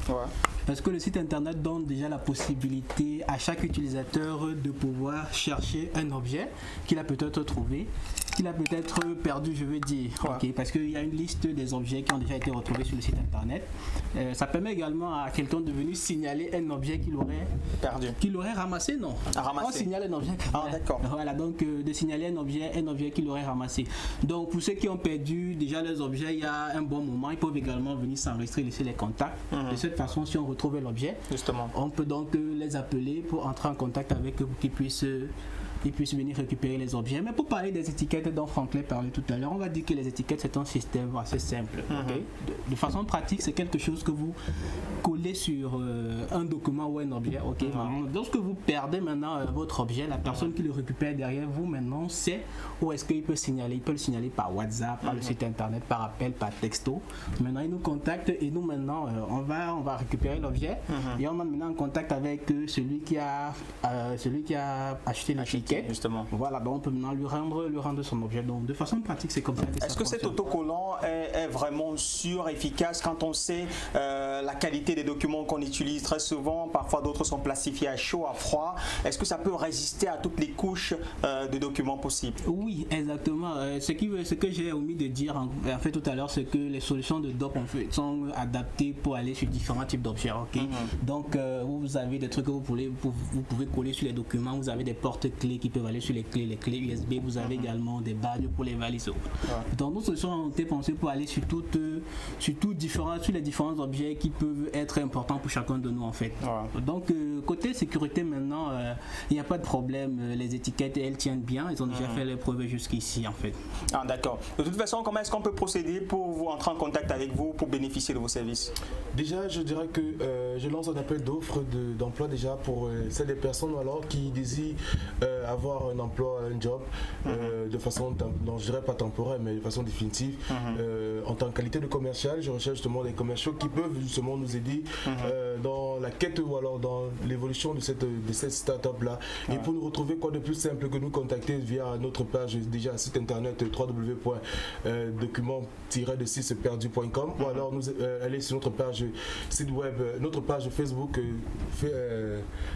Parce que le site internet donne déjà la possibilité à chaque utilisateur de pouvoir chercher un objet qu'il a peut-être trouvé, qu'il a peut-être perdu, je veux dire. Parce qu'il y a une liste des objets qui ont déjà été retrouvés sur le site internet. Ça permet également à quelqu'un de venir signaler un objet qu'il aurait perdu. Qu'il aurait ramassé, non. On signale un objet. D'accord. Voilà, donc de signaler un objet qu'il aurait ramassé. Donc pour ceux qui ont perdu déjà leurs objets, il y a un bon moment, ils peuvent également venir s'enregistrer, laisser les contacts. De cette façon, si on retrouve l'objet, on peut donc les appeler pour entrer en contact avec eux pour qu'ils puissent venir récupérer les objets. Mais pour parler des étiquettes dont Franklin parlait tout à l'heure, on va dire que les étiquettes c'est un système assez simple. De façon pratique, c'est quelque chose que vous collez sur un document ou un objet. Lorsque vous perdez maintenant votre objet, la personne qui le récupère derrière vous maintenant sait où est-ce qu'il peut signaler. Il peut le signaler par WhatsApp, par le site internet, par appel, par texto. Maintenant il nous contacte et nous maintenant on va récupérer l'objet et on est maintenant en contact avec celui qui a acheté l'étiquette. Justement. Voilà, donc on peut maintenant lui rendre son objet. Donc de façon pratique, c'est comme ça que Est-ce que cet autocollant est vraiment sûr, efficace quand on sait la qualité des documents qu'on utilise très souvent? Parfois d'autres sont plastifiés à chaud, à froid. Est-ce que ça peut résister à toutes les couches de documents possibles? Oui, exactement. Ce que j'ai omis de dire en fait tout à l'heure, c'est que les solutions de DOP en fait, sont adaptées pour aller sur différents types d'objets. Donc vous avez des trucs que vous pouvez coller sur les documents, vous avez des porte-clés qui peuvent aller sur les clés USB, vous avez également des badges pour les valises. Donc nos solutions ont été pensées pour aller sur les différents objets qui peuvent être importants pour chacun de nous en fait. Donc côté sécurité maintenant, il n'y a pas de problème, les étiquettes elles tiennent bien, elles ont déjà fait les preuves jusqu'ici en fait. D'accord. De toute façon, comment est-ce qu'on peut procéder pour vous entrer en contact avec vous pour bénéficier de vos services? Déjà, je dirais que je lance un appel d'offres d'emploi déjà pour des personnes alors qui désirent avoir un emploi, un job de façon, non, je dirais pas temporaire, mais de façon définitive. En tant que qualité de commercial, je recherche justement des commerciaux qui peuvent justement nous aider dans la quête ou alors dans l'évolution de cette start-up là. Et pour nous retrouver, quoi de plus simple que nous contacter via notre page, déjà site internet www.document-du-6perdu.com ou alors aller sur notre page site web, notre page Facebook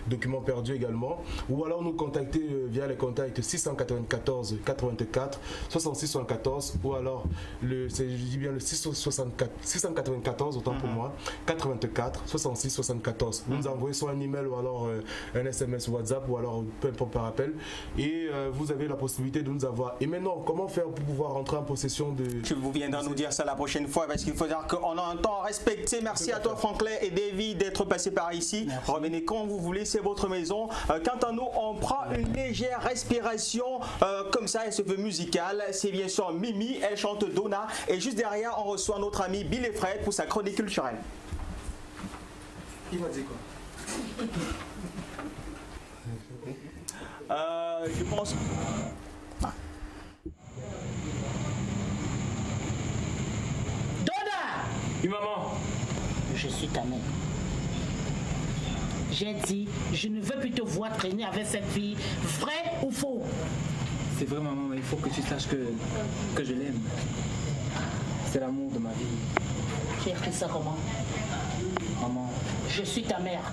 Document Perdu également, ou alors nous contacter via les contacts 694 84 66 74 ou alors je dis bien le 694 autant pour moi 84 66 74. Vous nous envoyez soit un email ou alors un SMS WhatsApp ou alors peu importe par appel et vous avez la possibilité de nous avoir. Et maintenant, comment faire pour pouvoir rentrer en possession de... Tu viendras nous dire ça la prochaine fois parce qu'il faut dire qu'on a un temps respecté. Merci à toi Franklin et David d'être passés par ici. Merci. Revenez quand vous voulez, c'est votre maison. Quant à nous, on prend une légère respiration comme ça, elle se veut musicale. C'est bien sûr Mimi, elle chante Donna et juste derrière, on reçoit notre ami Bill et Fred pour sa chronique culturelle. Il m'a dit quoi? Je pense... Donna! Oui, maman. Je suis ta mère. J'ai dit, je ne veux plus te voir traîner avec cette fille. Vrai ou faux? C'est vrai, maman, mais il faut que tu saches que je l'aime. C'est l'amour de ma vie. Tu écris ça comment? Maman. Je suis ta mère.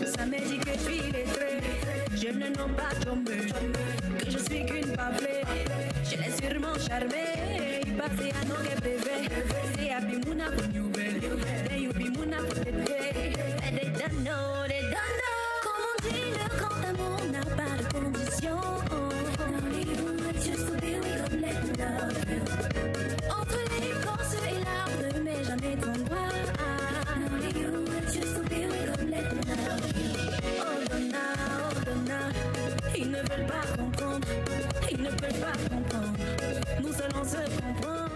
Ça me dit que je suis lettrée, je ne n'ai pas tombé, que je suis qu'une pavée, je l'ai sûrement charmé, il passait à nos bébés, c'est à Bimouna pour New Bell, they you Bimouna pour les bébés, and they don't know, comme on dit, le grand amour n'a pas de condition, just to be with God, let me love you, entre les grosses et larmes, mais jamais ton doigt. Ils ne veulent pas comprendre, ils ne peuvent pas comprendre, nous allons se comprendre.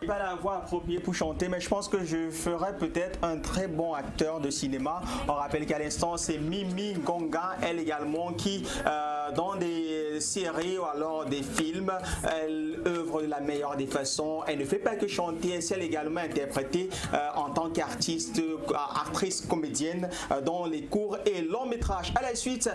Pas la voix appropriée pour chanter, mais je pense que je ferais peut-être un très bon acteur de cinéma. On rappelle qu'à l'instant, c'est Mimi Ngonga, elle également, qui dans des séries ou alors des films, elle œuvre de la meilleure des façons. Elle ne fait pas que chanter, elle sait également interpréter en tant qu'artiste, actrice comédienne dans les courts et longs métrages. À la suite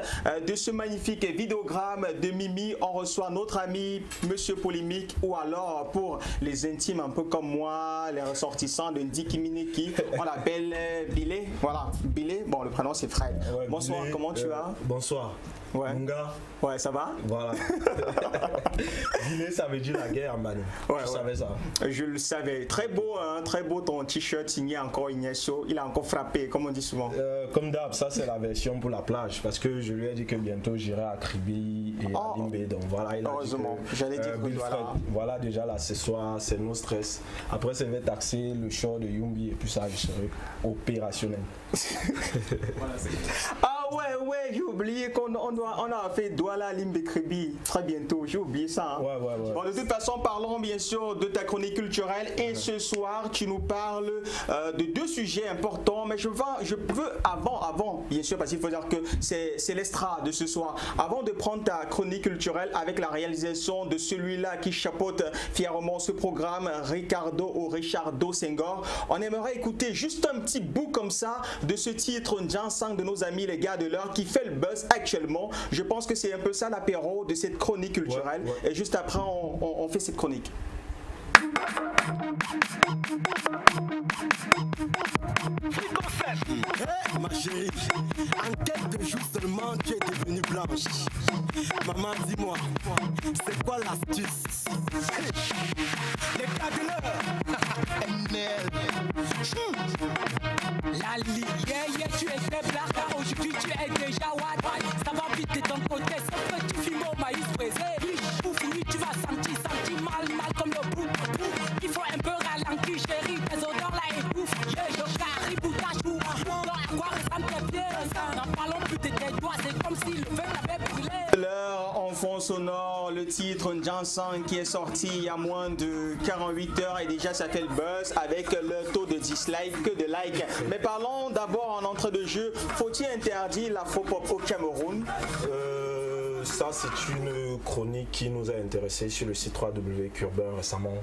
de ce magnifique vidéogramme de Mimi, on reçoit notre ami Monsieur Polémique, ou alors pour les intimes un peu comme moi, les ressortissants de Ndiki Miniki, on l'appelle Bilé. Voilà, Bilé, bon le prénom c'est Fred. Ouais, bonsoir, Bilé, comment tu vas? Bonsoir. Ouais. Mon gars. Ouais, ça va? Voilà. Bilé, ça veut dire la guerre, man. Ouais, je savais ça. Je le savais. Très beau ton t-shirt signé encore Ignacio. Il a encore frappé, comme on dit souvent. Comme d'hab, ça c'est la version pour la plage. Parce que je lui ai dit que bientôt j'irai à Kribi et à Limbe. Donc voilà, il a heureusement, j'allais dire que voilà déjà l'accessoire, c'est no stress. Après, ça va taxer le show de Yumbi et puis ça, je serai opérationnel. Voilà, ouais, j'ai oublié qu'on a fait Douala Limbe Kribi très bientôt. J'ai oublié ça. Hein. Ouais. Bon, de toute façon, parlons bien sûr de ta chronique culturelle. Et ce soir, tu nous parles de deux sujets importants. Mais je veux avant, bien sûr, parce qu'il faut dire que c'est l'estrade de ce soir. Avant de prendre ta chronique culturelle avec la réalisation de celui-là qui chapeaute fièrement ce programme, Richardo Senghor, on aimerait écouter juste un petit bout comme ça de ce titre Njansang de nos amis les gars de l'heure qui fait le buzz actuellement. Je pense que c'est un peu ça l'apéro de cette chronique culturelle. Et juste après, on fait cette chronique. Hey, ma chérie, en quelques jours seulement tu es devenue blanche. Maman, dis-moi, c'est quoi l'astuce? Les gars de l'heure, la liée, tu étais blague, aujourd'hui tu es déjà wad. Ça va vite de ton côté, c'est que tu filmes au maïs braisé. Pour finir, tu vas sentir mal comme le bout. Il faut un peu ralentir, chérie, tes odeurs là étouffent. Je carry pour ta chou, dans à quoi ressemble tes pieds. N'en parlons plus titre Jansan qui est sorti il y a moins de 48 heures et déjà ça fait le buzz avec le taux de dislike que de like. Mais parlons d'abord en entrée de jeu, faut-il interdire l'afropop au Cameroun? Ça, c'est une chronique qui nous a intéressés sur le site 3W Urbain récemment.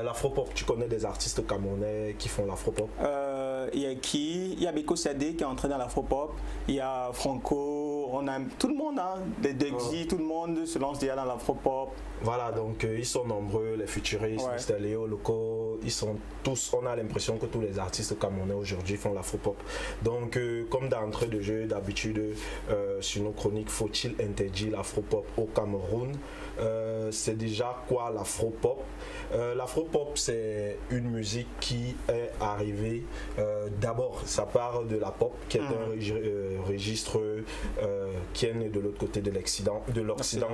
L'afropop, tu connais des artistes camerounais qui font l'afropop? Il y a qui? Il y a Beko Sadé qui est entré dans l'afropop. Il y a Franco, on a tout le monde, hein, des Dexy, tout le monde se lance déjà dans l'afropop. Voilà, donc ils sont nombreux, les futuristes, Mr. Léo, Loco, ils sont tous, on a l'impression que tous les artistes camerounais aujourd'hui font l'afropop. Donc, comme d'entrée de jeu, d'habitude, sur nos chroniques, faut-il interdire l'afropop au Cameroun? C'est déjà quoi l'afropop? L'afropop, c'est une musique qui est arrivée, d'abord, ça part de la pop, qui est un registre qui est né de l'autre côté de l'Occident,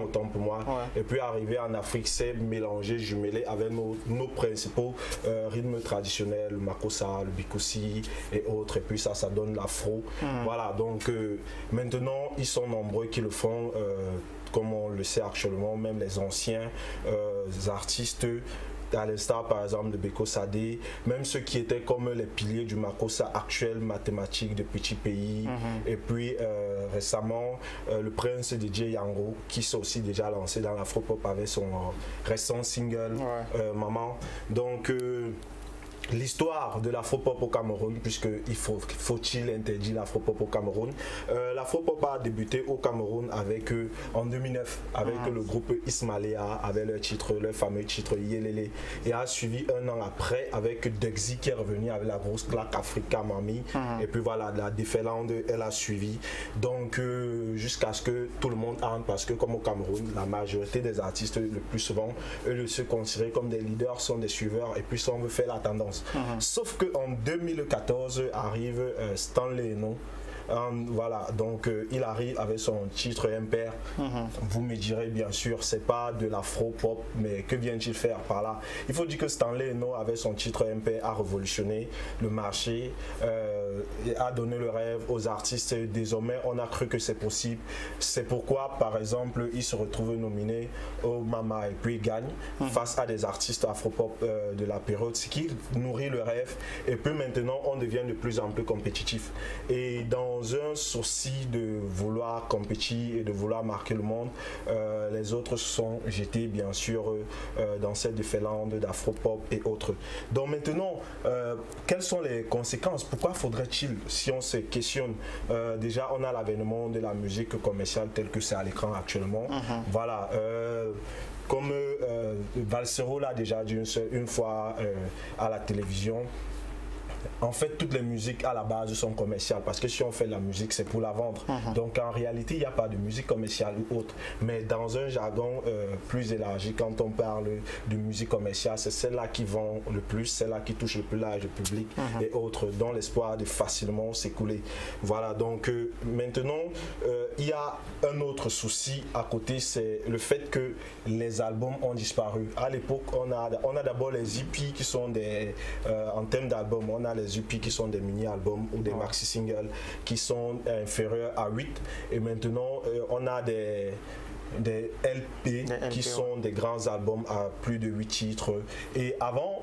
autant pour moi, et puis arrivé en Afrique, c'est mélangé, jumelé avec nos principaux rythmes traditionnels, le makossa, le bikoussi et autres, et puis ça donne l'afro. Voilà, donc maintenant, ils sont nombreux qui le font, comme on le sait actuellement, même les anciens artistes, à l'instar par exemple de Beko Sadé, même ceux qui étaient comme les piliers du makossa actuel, mathématique de petits pays, et puis récemment le prince DJ Yango qui s'est aussi déjà lancé dans l'afropop avec son récent single Maman. Donc l'histoire de l'afropop au Cameroun, puisqu'il faut-il interdire l'afropop au Cameroun. L'afropop a débuté au Cameroun avec, en 2009 avec le groupe Ismaléa, avec leur fameux titre Yelele, et a suivi un an après avec Dexy qui est revenu avec la grosse claque Africa Mami, et puis voilà, la déferlante elle a suivi, donc jusqu'à ce que tout le monde entre, parce que comme au Cameroun, la majorité des artistes le plus souvent, eux se considèrent comme des leaders, sont des suiveurs, et puis ça on veut faire la tendance. Sauf qu'en 2014 arrive Stanley Eno. Voilà, donc il arrive avec son titre Impair. Vous me direz bien sûr, c'est pas de l'afro-pop, mais que vient-il faire par là? Il faut dire que Stanley Eno avec son titre Impair a révolutionné le marché, a donné le rêve aux artistes. Désormais, on a cru que c'est possible. C'est pourquoi, par exemple, il se retrouve nominé au Mama et puis il gagne face à des artistes afro-pop de la période, ce qui nourrit le rêve. Et puis maintenant, on devient de plus en plus compétitif. Et dans un souci de vouloir compétir et de vouloir marquer le monde, les autres sont jetés bien sûr dans cette déferlante d'afropop et autres. Donc maintenant, quelles sont les conséquences? Pourquoi faudrait-il, si on se questionne, déjà on a l'avènement de la musique commerciale telle que c'est à l'écran actuellement, voilà, comme Valsero l'a déjà dit une fois à la télévision. En fait, toutes les musiques à la base sont commerciales, parce que si on fait de la musique, c'est pour la vendre. Donc en réalité, il n'y a pas de musique commerciale ou autre. Mais dans un jargon plus élargi, quand on parle de musique commerciale, c'est celle-là qui vend le plus, celle-là qui touche le plus large public et autres, dans l'espoir de facilement s'écouler. Voilà, donc maintenant, il y a un autre souci à côté, c'est le fait que les albums ont disparu. À l'époque, on a d'abord les EP qui sont des, en termes d'albums, on a les EP qui sont des mini-albums ou des maxi-singles qui sont inférieurs à 8, et maintenant on a des LP qui sont des grands albums à plus de 8 titres. Et avant,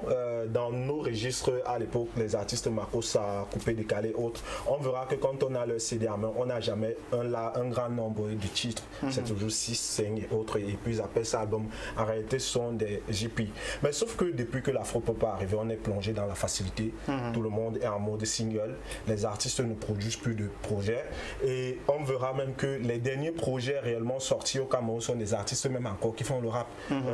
dans nos registres à l'époque, les artistes makossa, coupé, décalé, autres, on verra que quand on a le CD en main, on n'a jamais un grand nombre de titres. C'est toujours 6, 5 et autres, et puis ils appellent ça album. En réalité, ce sont des EP. Mais sauf que depuis que l'afropop est arrivé, on est plongé dans la facilité. Tout le monde est en mode single. Les artistes ne produisent plus de projets. Et on verra même que les derniers projets réellement sortis au Cameroun sont des artistes même encore qui font le rap.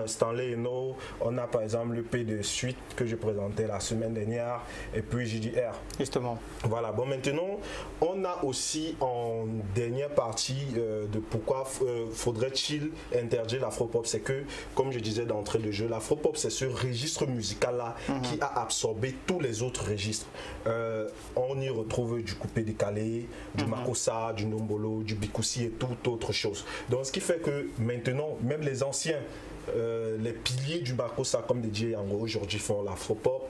Stanley Eno, on a par exemple le P de Suite que je présentais la semaine dernière, et puis JDR. Justement. Voilà, bon maintenant, on a aussi en dernière partie de pourquoi faudrait-il interdire l'afropop, c'est que, comme je disais d'entrée de jeu, l'afropop c'est ce registre musical-là qui a absorbé tous les autres registres. On y retrouve du coupé décalé, du makossa, du nombolo, du bikoussi et toute autre chose. Donc ce qui fait que maintenant, même les anciens les piliers du Bakossa, comme DJ Yango aujourd'hui font l'afropop,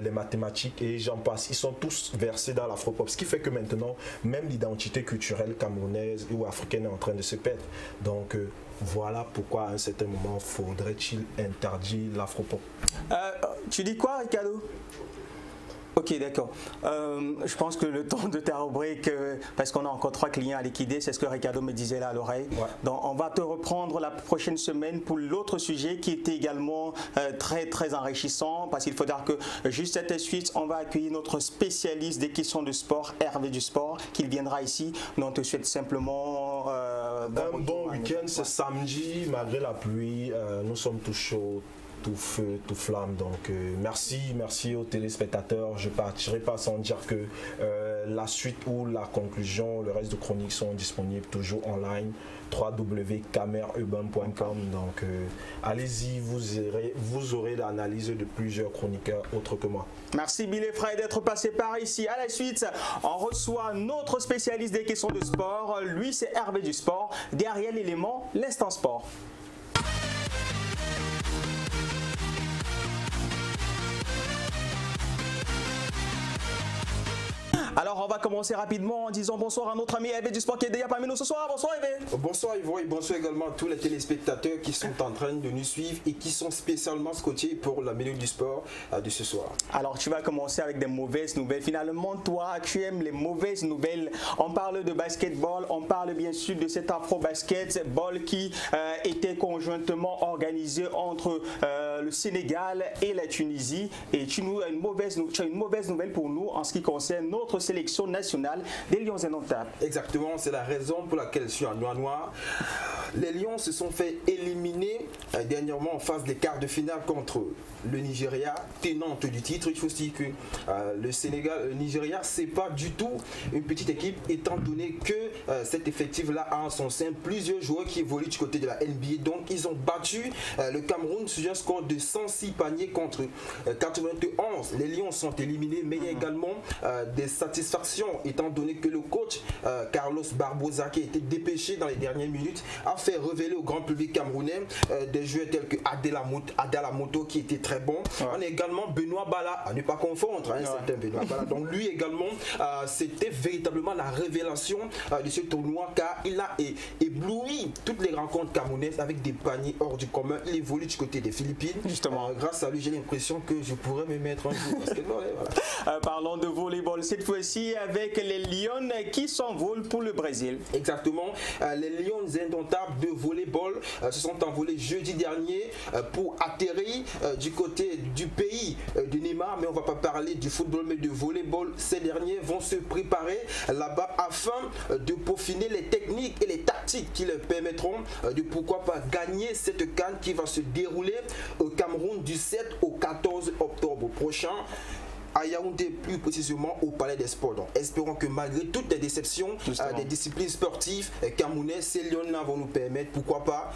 les mathématiques et j'en passe. Ils sont tous versés dans l'afropop. Ce qui fait que maintenant, même l'identité culturelle camerounaise ou africaine est en train de se perdre. Donc, voilà pourquoi à un certain moment, faudrait-il interdire l'afropop. Tu dis quoi, Ricardo? Ok, d'accord. Je pense que le temps de ta rubrique, parce qu'on a encore 3 clients à liquider, c'est ce que Ricardo me disait là à l'oreille. Ouais. Donc on va te reprendre la prochaine semaine pour l'autre sujet qui était également très enrichissant, parce qu'il faudra que juste à cette suite, on va accueillir notre spécialiste des questions de sport, Hervé du Sport, qui viendra ici. Donc on te souhaite simplement un bon week-end. C'est samedi, malgré la pluie, nous sommes tous chauds. Tout feu, tout flamme. Donc merci aux téléspectateurs. Je ne partirai pas sans dire que la suite ou la conclusion, le reste de chroniques sont disponibles toujours online, www.camerurban.com. Donc allez-y, vous aurez l'analyse de plusieurs chroniqueurs autres que moi. Merci Bill et Fred d'être passé par ici. À la suite, on reçoit notre spécialiste des questions de sport. Lui, c'est Hervé du Sport. Derrière l'élément, l'instant sport. Alors on va commencer rapidement en disant bonsoir à notre ami Hervé du Sport qui est déjà parmi nous ce soir. Bonsoir Hervé. Bonsoir Yvon et bonsoir également à tous les téléspectateurs qui sont en train de nous suivre et qui sont spécialement scotchés pour la minute du sport de ce soir. Alors tu vas commencer avec des mauvaises nouvelles. Finalement toi tu aimes les mauvaises nouvelles. On parle de basketball, on parle bien sûr de cet afro-basketball qui était conjointement organisé entre le Sénégal et la Tunisie. Et tu as une mauvaise nouvelle pour nous en ce qui concerne notre sélection nationale des Lions indomptables. Exactement, c'est la raison pour laquelle je suis en noir. Les Lions se sont fait éliminer dernièrement en phase des quarts de finale contre le Nigeria, tenante du titre. Il faut se dire que le Nigeria, c'est pas du tout une petite équipe, étant donné que cet effectif-là a en son sein plusieurs joueurs qui évoluent du côté de la NBA. Donc, ils ont battu le Cameroun sur un score de 106 paniers contre 91. Les Lions sont éliminés, mais il y a également des satisfactions, étant donné que le coach Carlos Barbosa, qui a été dépêché dans les dernières minutes, a fait révéler au grand public camerounais des joueurs tels que Adelamoto qui était très bon. Ouais. On a également Benoît Bala, à ne pas confondre, un certain Benoît Bala. Donc lui également, c'était véritablement la révélation de ce tournoi, car il a ébloui toutes les rencontres camerounaises avec des paniers hors du commun. Il évolue du côté des Philippines. Justement. Grâce à lui, j'ai l'impression que je pourrais me mettre un jour. Parce que, voilà. Parlons de volleyball cette fois-ci avec les Lions qui s'envolent pour le Brésil. Exactement. Les Lions indomptables de volleyball se sont envolés jeudi dernier pour atterrir du côté du pays de Neymar, mais on ne va pas parler du football mais de volleyball. Ces derniers vont se préparer là-bas afin de peaufiner les techniques et les tactiques qui leur permettront de pourquoi pas gagner cette CAN qui va se dérouler au Cameroun du 7 au 14 octobre prochain. À Yaoundé, plus précisément au Palais des Sports. Donc, espérons que malgré toutes les déceptions des disciplines sportives camerounaises, ces Lions-là vont nous permettre, pourquoi pas,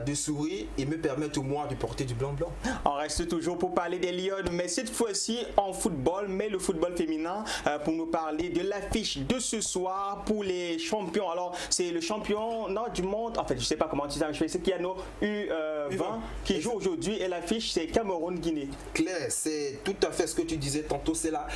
de sourire et me permettre au moins de porter du blanc-blanc. On reste toujours pour parler des Lions, mais cette fois-ci en football, mais le football féminin, pour nous parler de l'affiche de ce soir pour les champions. Alors, c'est le championnat du monde, en fait, je ne sais pas comment tu dis, c'est qu'il y a nos U20 qui joue aujourd'hui et l'affiche, c'est Cameroun-Guinée. Claire, c'est tout à fait ce que tu disais tantôt, c'est la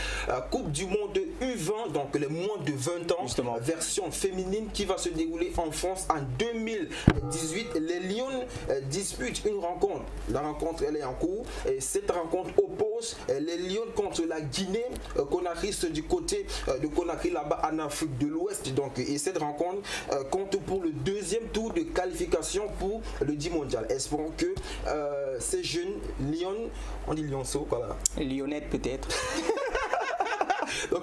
Coupe du Monde U20, donc les moins de 20 ans, justement, version féminine qui va se dérouler en France en 2018. Les Lions disputent une rencontre. La rencontre, elle est en cours et cette rencontre oppose les Lions contre la Guinée Conakry du côté de Conakry là-bas en Afrique de l'Ouest. Donc, et cette rencontre compte pour le deuxième tour de qualification pour le 10 mondial. Espérons que ces jeunes Lions, on dit Lionceaux, voilà. Lyonnette peut-être. Donc,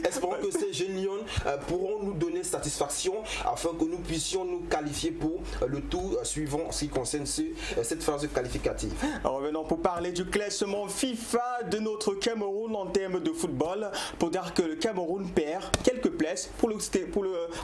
espérons que ces jeunes Lions pourront nous donner satisfaction afin que nous puissions nous qualifier pour le tour suivant en ce qui concerne cette phase qualificative. Revenons pour parler du classement FIFA de notre Cameroun en termes de football, pour dire que le Cameroun perd quelques places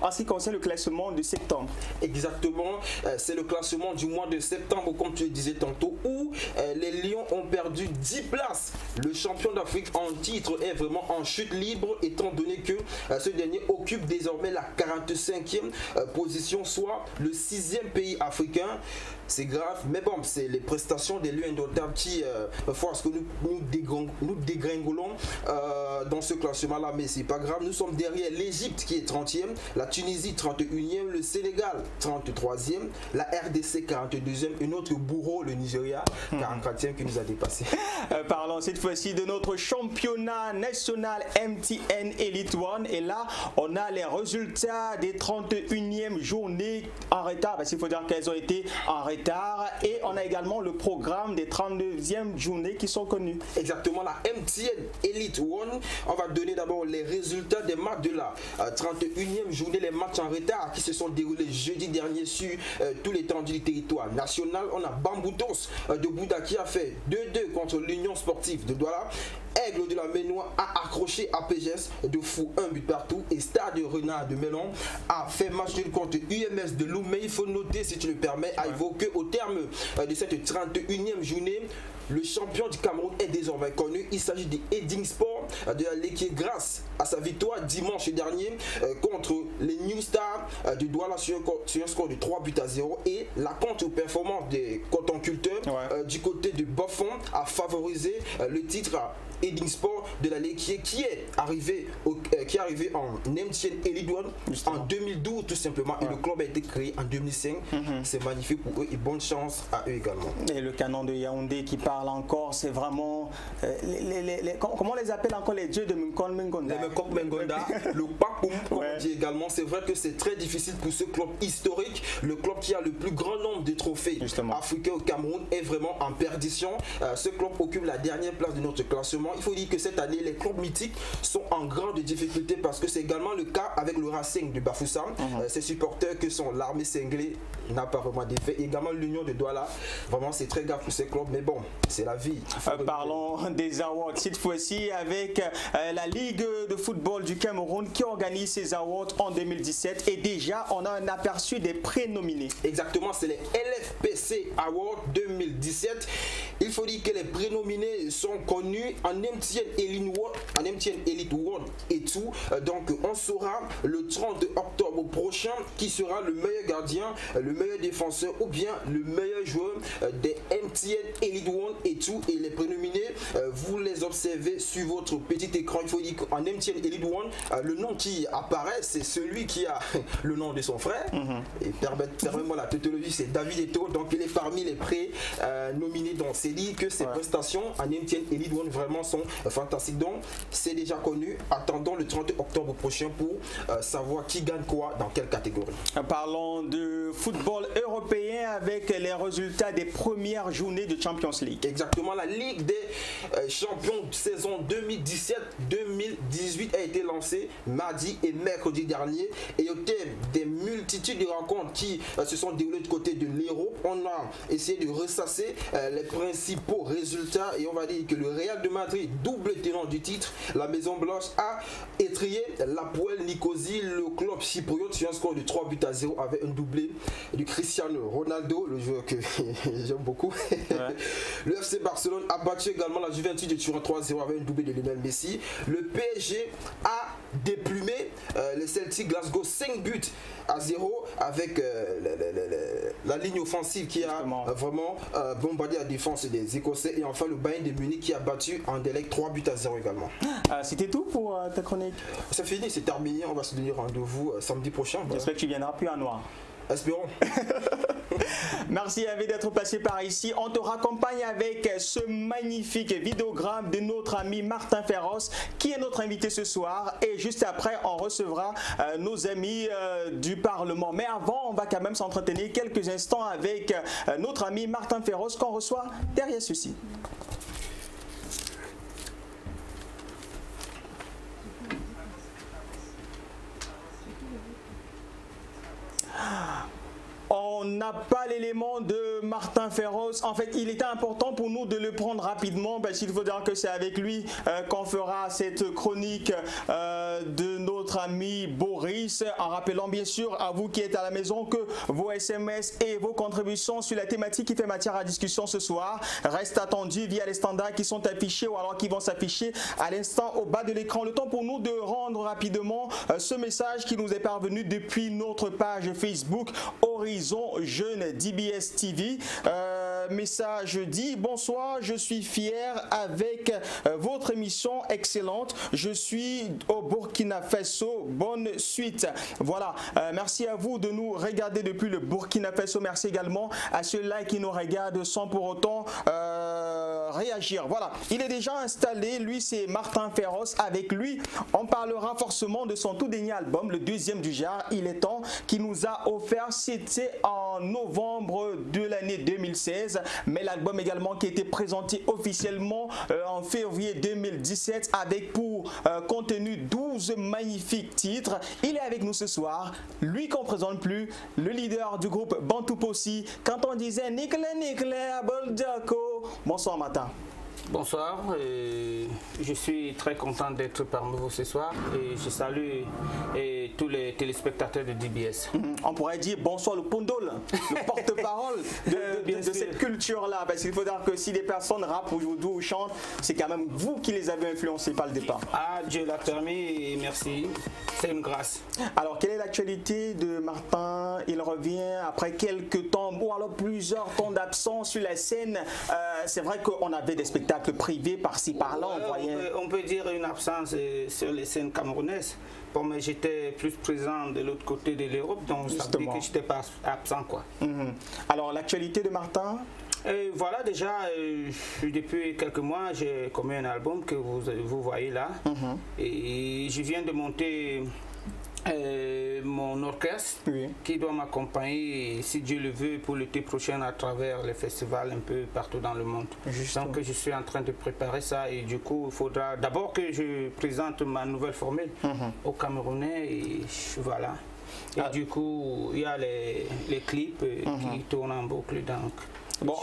en ce qui concerne le classement de septembre. Exactement, c'est le classement du mois de septembre, comme tu le disais tantôt, où les Lions ont perdu 10 places. Le champion d'Afrique en titre est vraiment en chute libre, étant donné que ce dernier occupe désormais la 45e position, soit le 6e pays africain. c'est grave, mais bon, c'est les prestations des lieux indomptables qui font ce que nous dégringolons dans ce classement-là, mais c'est pas grave. Nous sommes derrière l'Égypte qui est 30e, la Tunisie 31e, le Sénégal 33e, la RDC 42e et notre bourreau, le Nigeria, 44e qui nous a dépassé. Parlons cette fois-ci de notre championnat national MTN Elite One, et là, on a les résultats des 31e journées en retard, parce qu'il faut dire qu'elles ont été en retard, et on a également le programme des 32e journées qui sont connus. Exactement, la MTN Elite One. On va donner d'abord les résultats des matchs de la 31e journée, les matchs en retard qui se sont déroulés jeudi dernier sur tout l'étendue du territoire national. On a Bamboutos de Bouddha qui a fait 2-2 contre l'Union sportive de Douala. Aigle de la Ménois a accroché APGS de fou 1 but partout, et Stade Renard de Mélon a fait match nul contre UMS de Loumé. Il faut noter, si tu le permets, à évoquer au terme de cette 31e journée, le champion du Cameroun est désormais connu. Il s'agit du Heading Sport de la Léquier grâce à sa victoire dimanche dernier contre les New Stars de Douala sur un score de 3-0, et la contre-performance des cotonculteurs du côté de Buffon a favorisé le titre Heading Sport de la Léquier qui est arrivé en MTN Elite One en 2012 tout simplement, et le club a été créé en 2005. C'est magnifique pour eux et bonne chance à eux également. Et le canon de Yaoundé qui parle encore, c'est vraiment comment on les appelle encore, les dieux de Mnkon Mengonda, les Mnkon Mengonda, le Pakoum comme on dit également. C'est vrai que c'est très difficile pour ce club historique, le club qui a le plus grand nombre de trophées africains au Cameroun est vraiment en perdition. Ce club occupe la dernière place de notre classement. Il faut dire que cette année, les clubs mythiques sont en grande difficulté parce que c'est également le cas avec le Racing de Bafoussam. Ses supporters que sont l'armée cinglée n'a pas vraiment d'effet. Également l'Union de Douala. Vraiment, c'est très grave pour ces clubs, mais bon, c'est la vie. Parlons des awards cette fois-ci avec la Ligue de football du Cameroun qui organise ces awards en 2017, et déjà on a un aperçu des prénominés. Exactement, c'est les LFPC Awards 2017. Il faut dire que les prénominés sont connus en MTN Elite One et tout. Donc on saura le 30 octobre prochain qui sera le meilleur gardien, le meilleur défenseur ou bien le meilleur joueur des MTN Elite One et tout. Et les prénominés, vous les observez sur votre petit écran. Il faut dire qu'en MTN Elite One, le nom qui apparaît, c'est celui qui a le nom de son frère. Et permettez-moi la tautologie, c'est David Eto'o. Donc il est parmi les prénominés. Donc c'est dit que ses prestations en MTN Elite One vraiment sont fantastiques. Donc c'est déjà connu. Attendons le 30 octobre prochain pour savoir qui gagne quoi dans quelle catégorie. Parlons de football européen avec les résultats des premières journées de Champions League. Exactement, la Ligue des champions de saison 2017-2018 a été lancée mardi et mercredi dernier, et au terme des multitudes de rencontres qui se sont déroulées du côté de l'Europe, on a essayé de ressasser les principaux résultats, et on va dire que le Real de Madrid, double tenant du titre, la Maison Blanche a étrié l'Apoel Nicosie, le club chypriote, sur un score de 3-0 avec un doublé du Cristiano Ronaldo, le joueur que j'aime beaucoup. Le FC Barcelone a battu également la Juventus de Turin 3-0 avec un doublé de Lionel Messi. Le PSG a déplumé les Celtics Glasgow 5-0 avec la ligne offensive qui a vraiment bombardé la défense des Écossais. Et enfin le Bayern de Munich qui a battu Anderlecht 3-0 également. C'était tout pour ta chronique? C'est fini, c'est terminé. On va se donner rendez-vous samedi prochain. J'espère que tu viendras plus en noir. Espérons. Merci Hervé d'être passé par ici. On te raccompagne avec ce magnifique vidéogramme de notre ami Martin Ferros qui est notre invité ce soir, et juste après on recevra nos amis du Parlement. Mais avant, on va quand même s'entretenir quelques instants avec notre ami Martin Ferros qu'on reçoit derrière ceci. On n'a pas l'élément de Martin Ferros. En fait, il était important pour nous de le prendre rapidement parce qu'il faut dire que c'est avec lui qu'on fera cette chronique de notre notre ami Boris, en rappelant bien sûr à vous qui êtes à la maison que vos SMS et vos contributions sur la thématique qui fait matière à discussion ce soir restent attendus via les standards qui sont affichés ou alors qui vont s'afficher à l'instant au bas de l'écran. Le temps pour nous de rendre rapidement ce message qui nous est parvenu depuis notre page Facebook Horizon Jeune DBS TV. Message dit: bonsoir, je suis fier avec votre émission excellente. Je suis au Burkina Faso. Bonne suite. Voilà. Merci à vous de nous regarder depuis le Burkina Faso. Merci également à ceux-là qui nous regardent sans pour autant réagir. Voilà. Il est déjà installé. Lui, c'est Martin Féroce. Avec lui, on parlera forcément de son tout dernier album, le deuxième du genre. Il est temps, qui nous a offert. C'était en novembre de l'année 2016. Mais l'album également qui a été présenté officiellement en février 2017 avec pour contenu 12 magnifiques titres. Il est avec nous ce soir, lui qu'on ne présente plus, le leader du groupe Bantou Possi. Quand on disait Nicolas Boldako. Bonsoir Martin. Bonsoir, je suis très content d'être parmi vous ce soir et je salue tous les téléspectateurs de DBS. On pourrait dire bonsoir le Pondol, le porte-parole de cette culture-là, parce qu'il faut dire que si des personnes rappent aujourd'hui ou chantent, c'est quand même vous qui les avez influencés par le départ. Ah, Dieu l'a permis et merci, c'est une grâce. Alors, quelle est l'actualité de Martin? Il revient après quelques temps, ou alors plusieurs temps d'absence sur la scène. C'est vrai qu'on avait des spectacles privés par-ci par-là. On peut dire une absence sur les scènes camerounaises. Bon, mais j'étais plus présent de l'autre côté de l'Europe, donc ça veut dire que je n'étais pas absent, quoi. Alors, l'actualité de Martin? Voilà, déjà, depuis quelques mois, j'ai commis un album que vous voyez là. Et je viens de monter mon orchestre qui doit m'accompagner, si Dieu le veut, pour l'été prochain à travers les festivals un peu partout dans le monde. Donc je suis en train de préparer ça et du coup il faudra d'abord que je présente ma nouvelle formule aux Camerounais et voilà. Et du coup il y a les clips qui tournent en boucle donc. Bon,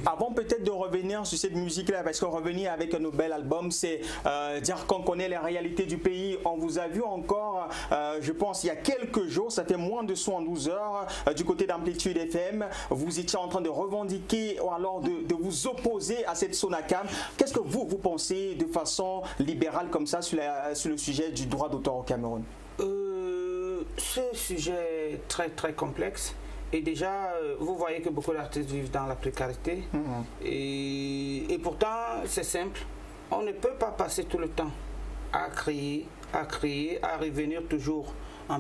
avant peut-être de revenir sur cette musique-là, parce que revenir avec un nouvel album, c'est dire qu'on connaît les réalités du pays. On vous a vu encore, je pense, il y a quelques jours, ça fait moins de 72 heures, du côté d'Amplitude FM, vous étiez en train de revendiquer ou alors de vous opposer à cette Sonacam. Qu'est-ce que vous pensez de façon libérale comme ça sur le sujet du droit d'auteur au Cameroun? Ce sujet est très très complexe. Et déjà, vous voyez que beaucoup d'artistes vivent dans la précarité. Et pourtant, c'est simple. On ne peut pas passer tout le temps à crier, à revenir toujours en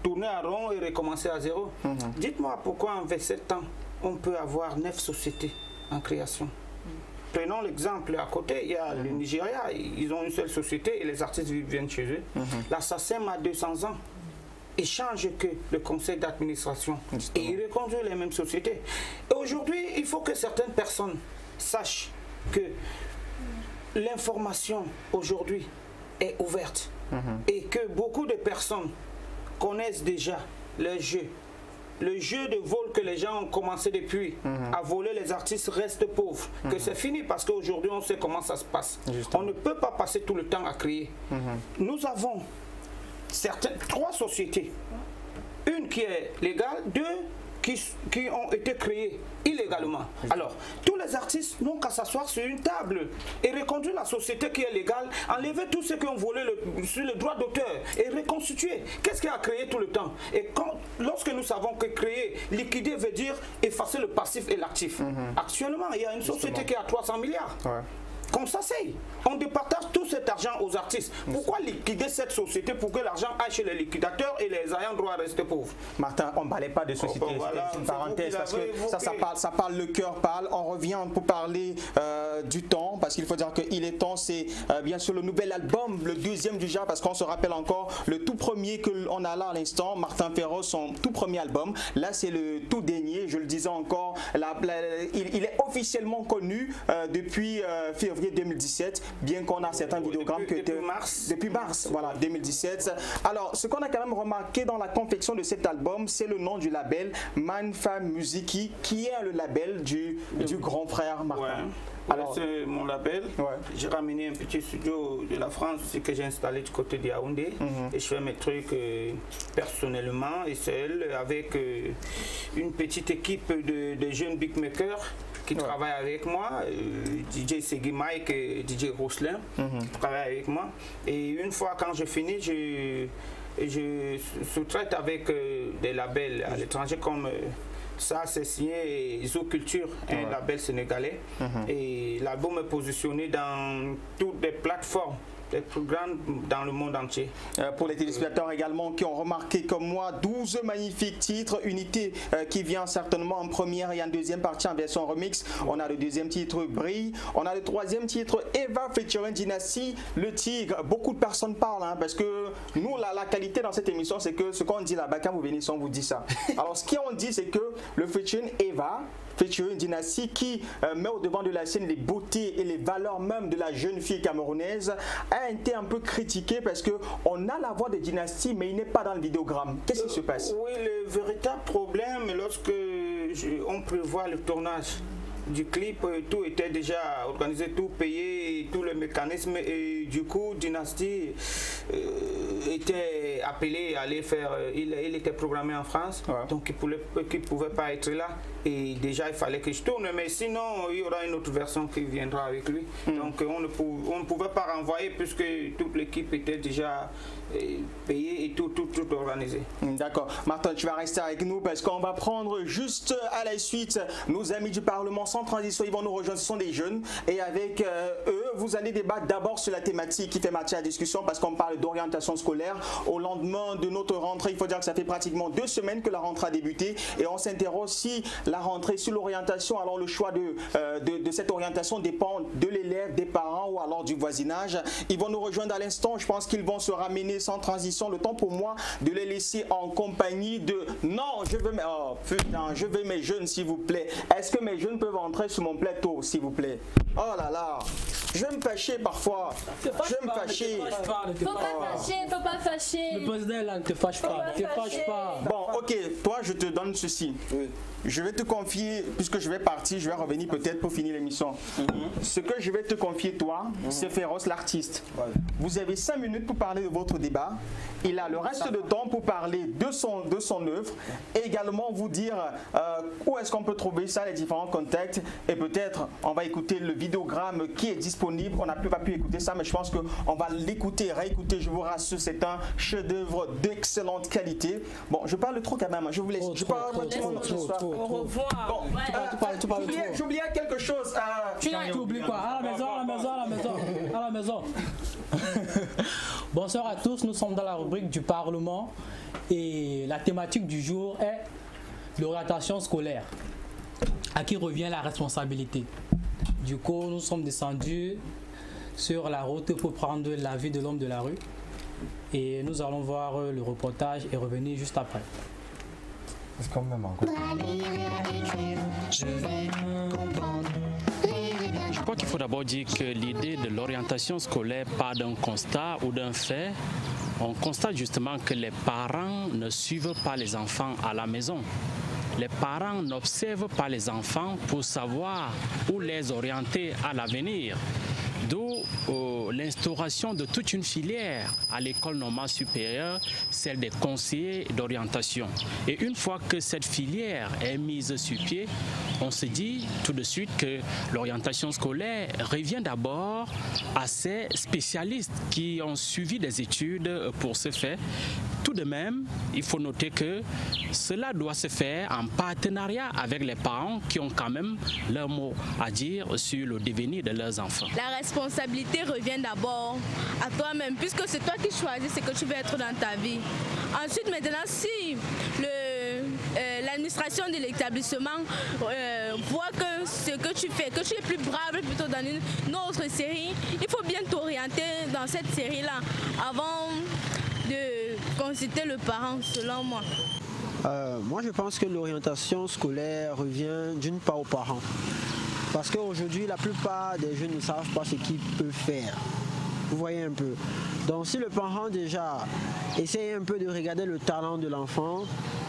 tourner en rond et recommencer à zéro. Dites-moi pourquoi en 27 ans, on peut avoir 9 sociétés en création. Prenons l'exemple à côté, il y a le Nigeria, ils ont une seule société et les artistes viennent chez eux. L'Assassin a 200 ans. Il change que le conseil d'administration et il reconduit les mêmes sociétés. Et aujourd'hui, il faut que certaines personnes sachent que l'information aujourd'hui est ouverte et que beaucoup de personnes connaissent déjà le jeu de vol que les gens ont commencé depuis à voler les artistes restent pauvres. Que c'est fini parce qu'aujourd'hui on sait comment ça se passe. On ne peut pas passer tout le temps à crier. Nous avons 3 sociétés, une qui est légale, 2 qui ont été créées illégalement. Alors, tous les artistes n'ont qu'à s'asseoir sur une table et reconduire la société qui est légale, enlever tous ceux qui ont volé sur le droit d'auteur et reconstituer. Qu'est-ce qui a créé tout le temps? Et lorsque nous savons que créer, liquider veut dire effacer le passif et l'actif. Actuellement, il y a une société qui a 300 milliards. Qu'on s'asseye, on départage tout cet argent aux artistes. Pourquoi liquider cette société pour que l'argent aille chez les liquidateurs et les ayants droit restent pauvres? Martin, on ne parlait pas de société, voilà, c'est une parenthèse parce que ça parle, le cœur parle. On revient pour parler du temps, parce qu'il faut dire qu'il est temps, c'est bien sûr le nouvel album, le deuxième du genre, parce qu'on se rappelle encore le tout premier qu'on a là à l'instant, Martin Féroce, son tout premier album. Là, c'est le tout dernier, je le disais encore, il est officiellement connu depuis février janvier 2017, bien qu'on a certains vidéogrammes depuis mars, voilà, 2017. Alors, ce qu'on a quand même remarqué dans la confection de cet album, c'est le nom du label Manfa Music, qui est le label du grand frère Martin. Ouais. Alors, c'est mon label. J'ai ramené un petit studio de la France que j'ai installé du côté de Yaoundé. Et je fais mes trucs personnellement et seul avec une petite équipe de jeunes beatmakers qui travaillent avec moi. DJ Segui Mike et DJ Roslin travaillent avec moi. Et une fois quand je finis, je sous-traite avec des labels à l'étranger comme... Ça, c'est signé Zooculture, un label sénégalais. Et l'album est positionné dans toutes les plateformes, des programmes dans le monde entier. Pour les téléspectateurs également qui ont remarqué comme moi 12 magnifiques titres, Unité qui vient certainement en première et en deuxième partie en version remix. On a le deuxième titre Brille, on a le troisième titre Eva featuring Dynasty, Le Tigre. Beaucoup de personnes parlent parce que nous la qualité dans cette émission c'est que ce qu'on dit là-bas quand vous venez on vous dit ça. Alors ce qu'on dit c'est que le featuring Eva featuring Dynasty qui met au devant de la scène les beautés et les valeurs même de la jeune fille camerounaise a été un peu critiqué parce qu'on a la voix de Dynasty mais il n'est pas dans le vidéogramme. Qu'est-ce qui se passe? Oui, le véritable problème lorsque on prévoit le tournage du clip, tout était déjà organisé, tout payé, tout le mécanisme et du coup Dynasty était appelé à aller faire, il était programmé en France, donc il ne pouvait pas être là et déjà il fallait que je tourne, mais sinon il y aura une autre version qui viendra avec lui, donc on ne pouvait pas renvoyer puisque toute l'équipe était déjà payée et tout organisé. D'accord. Martin, tu vas rester avec nous parce qu'on va prendre juste à la suite nos amis du Parlement sans transition, ils vont nous rejoindre, ce sont des jeunes et avec eux, vous allez débattre d'abord sur la thématique qui fait matière à discussion parce qu'on parle d'orientation scolaire. Au lendemain de notre rentrée, il faut dire que ça fait pratiquement 2 semaines que la rentrée a débuté et on s'interroge si la rentrée, sur l'orientation, alors le choix de cette orientation dépend de l'élève, des parents ou alors du voisinage. Ils vont nous rejoindre à l'instant, je pense qu'ils vont se ramener sans transition. Le temps pour moi de les laisser en compagnie de... Non, je veux mes jeunes s'il vous plaît. Est-ce que mes jeunes peuvent entrer sur mon plateau s'il vous plaît? Oh là là, je vais me fâcher parfois. Je vais me fâcher. Faut pas fâcher. Le président là, ne te fâche pas. Ne te fâche pas. Bon, ok, toi je te donne ceci. Je vais te confier, puisque je vais partir, je vais revenir peut-être pour finir l'émission. Ce que je vais te confier, toi, c'est Féroce l'artiste. Vous avez 5 minutes pour parler de votre débat. Il a le reste de temps pour parler de son œuvre. Et également vous dire où est-ce qu'on peut trouver ça, les différents contacts. Et peut-être on va écouter le vidéogramme qui est disponible. On n'a pas pu écouter ça, mais je pense qu'on va l'écouter, réécouter. Je vous rassure, c'est un chef-d'œuvre d'excellente qualité. Bon, je parle trop quand même. Je vous laisse. Je parle trop. Au revoir. Bon, tu parles trop. J'oubliais quelque chose. Tu oublies quoi? À la maison. Bonsoir à tous, nous sommes dans la rubrique du Parlement et la thématique du jour est l'orientation scolaire. À qui revient la responsabilité? Du coup, nous sommes descendus sur la route pour prendre la vie de l'homme de la rue et nous allons voir le reportage et revenir juste après. C'est quand même encore. Je crois qu'il faut d'abord dire que l'idée de l'orientation scolaire part d'un constat ou d'un fait. On constate justement que les parents ne suivent pas les enfants à la maison. Les parents n'observent pas les enfants pour savoir où les orienter à l'avenir. D'où l'instauration de toute une filière à l'école normale supérieure, celle des conseillers d'orientation. Et une fois que cette filière est mise sur pied, on se dit tout de suite que l'orientation scolaire revient d'abord à ces spécialistes qui ont suivi des études pour ce faire. Tout de même, il faut noter que cela doit se faire en partenariat avec les parents qui ont quand même leur mot à dire sur le devenir de leurs enfants. La responsabilité revient d'abord à toi-même, puisque c'est toi qui choisis ce que tu veux être dans ta vie. Ensuite, maintenant, si l'administration de l'établissement voit que ce que tu fais, que tu es plus brave plutôt dans une autre série, il faut bien t'orienter dans cette série-là avant de consulter le parent, selon moi. Moi, je pense que l'orientation scolaire revient d'une part aux parents. Parce qu'aujourd'hui, la plupart des jeunes ne savent pas ce qu'ils peuvent faire. Vous voyez un peu. Donc si le parent déjà essaye un peu de regarder le talent de l'enfant,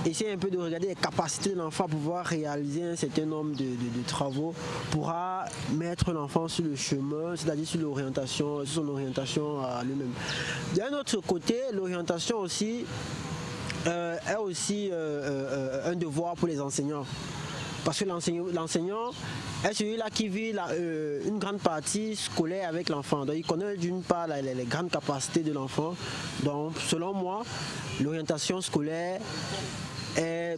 essaye un peu de regarder les capacités de l'enfant à pouvoir réaliser un certain nombre de travaux, pourra mettre l'enfant sur le chemin, c'est-à-dire sur l'orientation, sur son orientation à lui-même. D'un autre côté, l'orientation aussi est aussi un devoir pour les enseignants. Parce que l'enseignant est celui-là qui vit une grande partie scolaire avec l'enfant. Donc il connaît d'une part les grandes capacités de l'enfant. Donc selon moi, l'orientation scolaire peut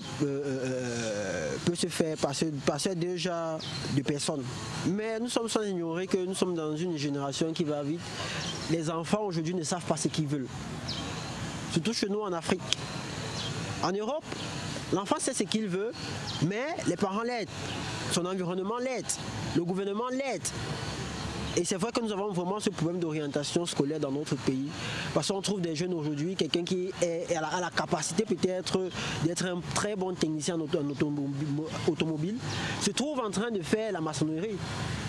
se faire passer déjà de personnes. Mais nous sommes sans ignorer que nous sommes dans une génération qui va vite. Les enfants aujourd'hui ne savent pas ce qu'ils veulent. Surtout chez nous en Afrique. En Europe, l'enfant sait ce qu'il veut, mais les parents l'aident, son environnement l'aide, le gouvernement l'aide. Et c'est vrai que nous avons vraiment ce problème d'orientation scolaire dans notre pays. Parce qu'on trouve des jeunes aujourd'hui, quelqu'un qui a la capacité peut-être d'être un très bon technicien en automobile, se trouve en train de faire la maçonnerie.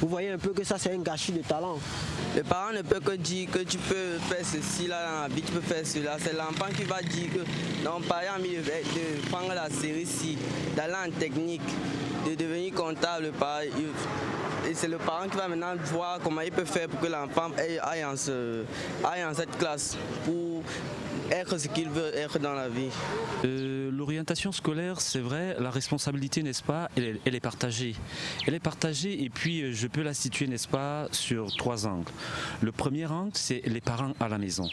Vous voyez un peu que ça, c'est un gâchis de talent. Le parent ne peut que dire que tu peux faire ceci là dans la vie, tu peux faire cela. C'est l'enfant qui va dire que non, par exemple, de prendre la série-ci, d'aller en technique, de devenir comptable. Et c'est le parent qui va maintenant voir comment il peut faire pour que l'enfant aille en cette classe, pour être ce qu'il veut être dans la vie. L'orientation scolaire, c'est vrai, la responsabilité, n'est-ce pas, elle est partagée. Elle est partagée et puis je peux la situer, n'est-ce pas, sur 3 angles. Le premier angle, c'est les parents à la maison.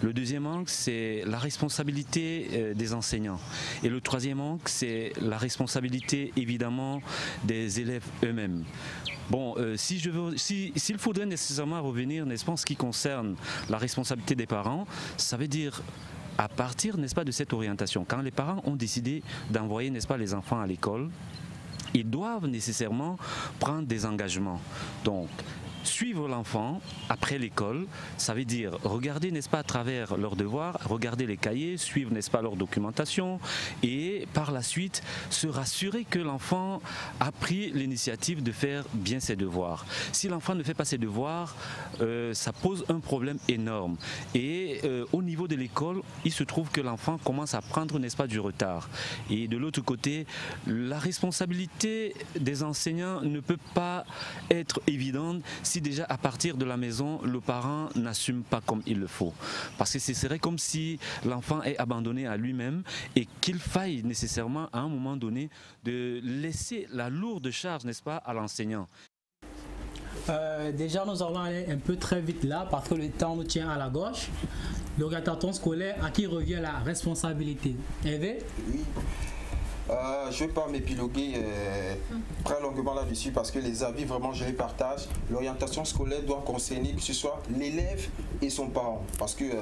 Le deuxième angle, c'est la responsabilité des enseignants. Et le troisième angle, c'est la responsabilité, évidemment, des élèves eux-mêmes. Bon, s'il faudrait nécessairement revenir, n'est-ce pas, en ce qui concerne la responsabilité des parents, ça veut dire à partir, n'est-ce pas, de cette orientation. Quand les parents ont décidé d'envoyer, n'est-ce pas, les enfants à l'école, ils doivent nécessairement prendre des engagements. Donc, suivre l'enfant après l'école, ça veut dire regarder, n'est-ce pas, à travers leurs devoirs, regarder les cahiers, suivre, n'est-ce pas, leur documentation et par la suite se rassurer que l'enfant a pris l'initiative de faire bien ses devoirs. Si l'enfant ne fait pas ses devoirs, ça pose un problème énorme. Et au niveau de l'école, il se trouve que l'enfant commence à prendre, n'est-ce pas, du retard. Et de l'autre côté, la responsabilité des enseignants ne peut pas être évidente si déjà à partir de la maison, le parent n'assume pas comme il le faut. Parce que ce serait comme si l'enfant est abandonné à lui-même et qu'il faille nécessairement à un moment donné de laisser la lourde charge, n'est-ce pas, à l'enseignant. Déjà, nous allons aller un peu très vite là parce que le temps nous tient à la gauche. L'orientation scolaire, à qui revient la responsabilité? Hervé? Oui. Je ne vais pas m'épiloguer très longuement là-dessus parce que les avis, vraiment, je les partage. L'orientation scolaire doit concerner que ce soit l'élève et son parent. Parce que le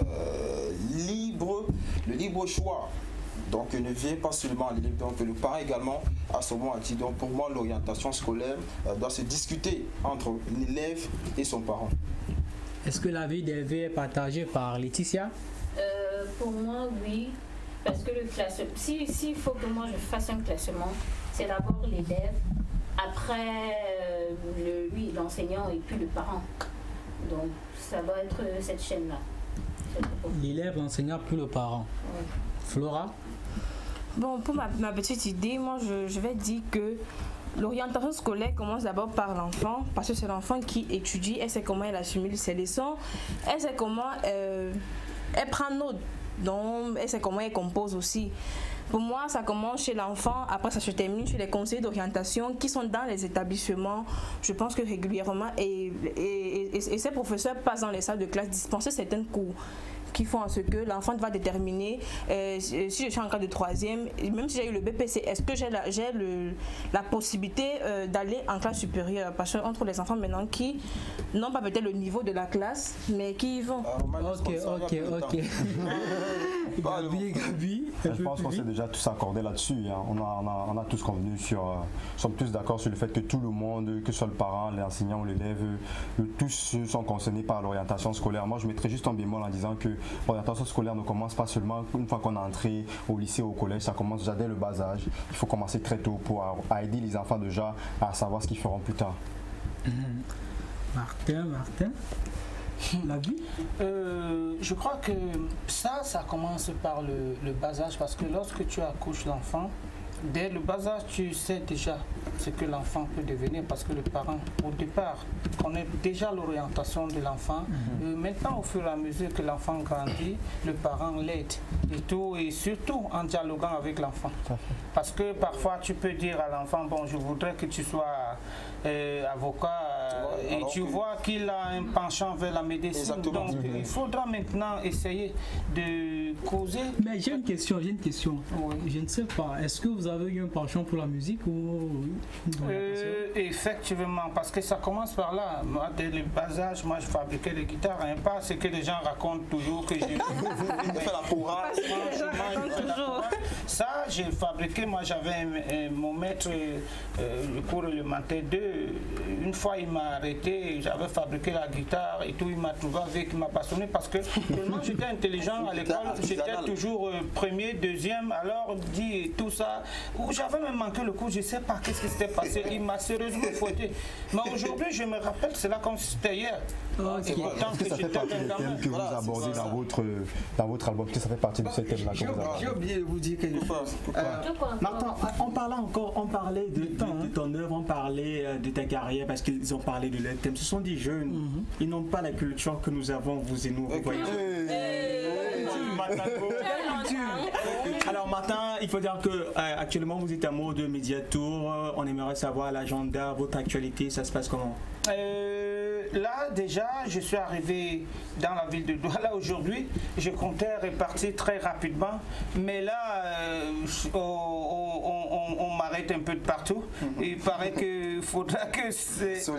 libre choix donc, ne vient pas seulement à l'élève, donc le parent également a son mot à dire. Donc pour moi, l'orientation scolaire doit se discuter entre l'élève et son parent. Est-ce que l'avis d'Hervé est partagé par Laetitia? Pour moi, oui. Parce que le classement, s'il faut que moi je fasse un classement, c'est d'abord l'élève, après l'enseignant et puis le parent. Donc ça va être cette chaîne-là. L'élève, l'enseignant, puis le parent. Oui. Flora? Bon, pour ma petite idée, moi je vais dire que l'orientation scolaire commence d'abord par l'enfant, parce que c'est l'enfant qui étudie, elle sait comment elle assimile ses leçons, elle sait comment elle prend note. Donc, elle sait comment elle compose aussi. Pour moi, ça commence chez l'enfant, après ça se termine chez les conseillers d'orientation qui sont dans les établissements. Je pense que régulièrement, et ces professeurs passent dans les salles de classe dispenser certains cours qui font en ce que l'enfant va déterminer si je suis en cas de 3e, même si j'ai eu le BPC, est-ce que j'ai la possibilité d'aller en classe supérieure, parce qu'on trouve les enfants maintenant qui n'ont pas peut-être le niveau de la classe, mais qui y vont. Ok. Gabi. Je pense qu'on s'est déjà tous accordés là-dessus. Hein. On a tous convenu sommes tous d'accord sur le fait que tout le monde, que ce soit le parent, l'enseignant ou l'élève, tous sont concernés par l'orientation scolaire. Moi, je mettrais juste un bémol en disant que l'orientation scolaire ne commence pas seulement une fois qu'on est entré au lycée ou au collège, ça commence déjà dès le bas âge. Il faut commencer très tôt pour aider les enfants déjà à savoir ce qu'ils feront plus tard. Martin, la vie je crois que ça commence par le bas âge, parce que lorsque tu accouches l'enfant, dès le bas âge, tu sais déjà ce que l'enfant peut devenir, parce que le parent, au départ, connaît déjà l'orientation de l'enfant. Maintenant, au fur et à mesure que l'enfant grandit, le parent l'aide et tout, et surtout en dialoguant avec l'enfant. Parce que parfois, tu peux dire à l'enfant, bon, je voudrais que tu sois avocat, et tu vois qu'il a un penchant vers la médecine. Exactement. Donc, il faudra maintenant essayer de causer. Mais j'ai une question. Oui. Je ne sais pas, est-ce que vous avez eu un penchant pour la musique ou effectivement, parce que ça commence par là. Moi, dès le bas âge, moi je fabriquais des guitares, hein, pas ce que les gens racontent toujours que j'ai fait la chorale. Ça, j'ai fabriqué, moi j'avais mon maître, le cours élémentaire 2, une fois il m'a arrêté, j'avais fabriqué la guitare et tout, il m'a trouvé avec, il m'a passionné parce que tellement j'étais intelligent à l'école, j'étais toujours premier, deuxième, alors dit et tout ça. J'avais même manqué le cours, je ne sais pas qu'est-ce qui s'était passé, il m'a sérieusement fouetté. Mais aujourd'hui, je me rappelle, c'est là comme si c'était hier. Est-ce que ça fait partie des thèmes que vous abordez dans votre album? Est-ce que ça fait partie de ces thèmes-là que vous abordez? J'ai oublié de vous dire quelque chose. Martin, on parlait de ton œuvre, on parlait de ta carrière, parce qu'ils ont parlé de leur thème. Ce sont des jeunes, ils n'ont pas la culture que nous avons, vous et nous. Vous voyez. Alors Martin, il faut dire que actuellement vous êtes à mot de Mediatour. On aimerait savoir l'agenda, votre actualité, ça se passe comment? Là déjà, je suis arrivé dans la ville de Douala aujourd'hui. Je comptais repartir très rapidement, mais là, on m'arrête un peu de partout. Il paraît qu'il faudra que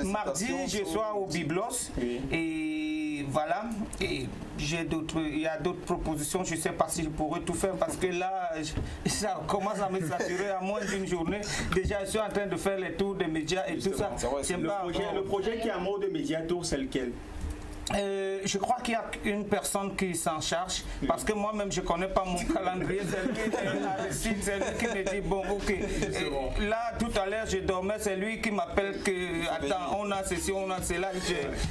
mardi, je sois au Biblos. Et voilà. Et il y a d'autres propositions. Je ne sais pas si je pourrais tout faire parce que là, ça commence à me saturer à moins d'une journée. Déjà, je suis en train de faire les tours des médias et tout ça. Le projet qui est à mot de Mediatour, c'est lequel? Je crois qu'il y a une personne qui s'en charge, parce que moi-même je ne connais pas mon calendrier. C'est lui qui me dit bon, ok. Là, tout à l'heure, je dormais, c'est lui qui m'appelle que attends, on a ceci, on a cela.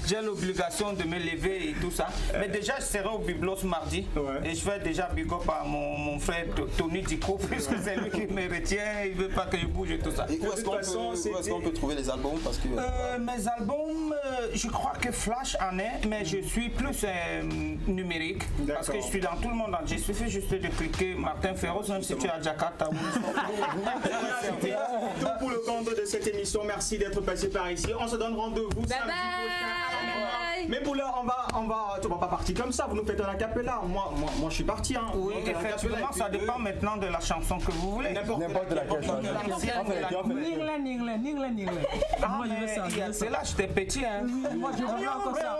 J'ai l'obligation de me lever et tout ça. Mais déjà, je serai au Biblos mardi et je fais déjà big up à mon frère Tony Dico, puisque c'est lui qui me retient, il ne veut pas que je bouge et tout ça. Et où est-ce qu'on peut trouver les albums? Parce que, mes albums, je crois que Flash en est, mais je suis plus numérique, parce que je suis dans tout le monde. Il suffit juste de cliquer Martin Ferros, même si tu es à Jakarta. Tout pour le compte de cette émission. Merci d'être passé par ici. On se donne rendez-vous samedi prochain à la même heure. Mais pour l'heure, on va pas partir comme ça. Vous nous faites un acapella. Moi, je suis parti. Hein. Oui, effectivement, ça dépend maintenant de la chanson que vous voulez. N'importe laquelle chanson. C'est là, j'étais petit. Hein. Moi, je veux encore ça.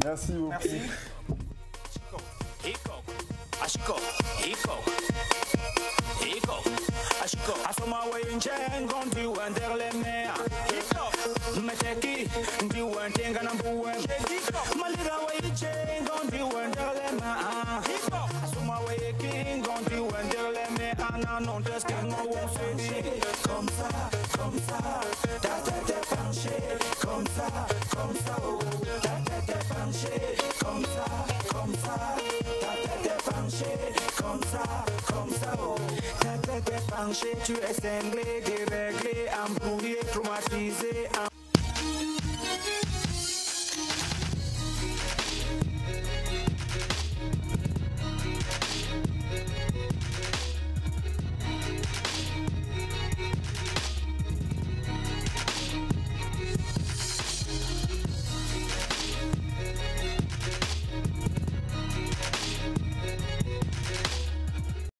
Merci beaucoup. Merci. Asoma wenje ngondi wendele mea Meteki ndi wentenga na mbuwe Malira wenje non t'es qu'un mot on se dit. Comme ça, ta tête est penchée. Comme ça, oh, ta tête est penchée. Comme ça, ta tête est penchée. Comme ça, oh, ta tête est penchée. Tu es cinglé, déréglé, embrouillé, traumatisé,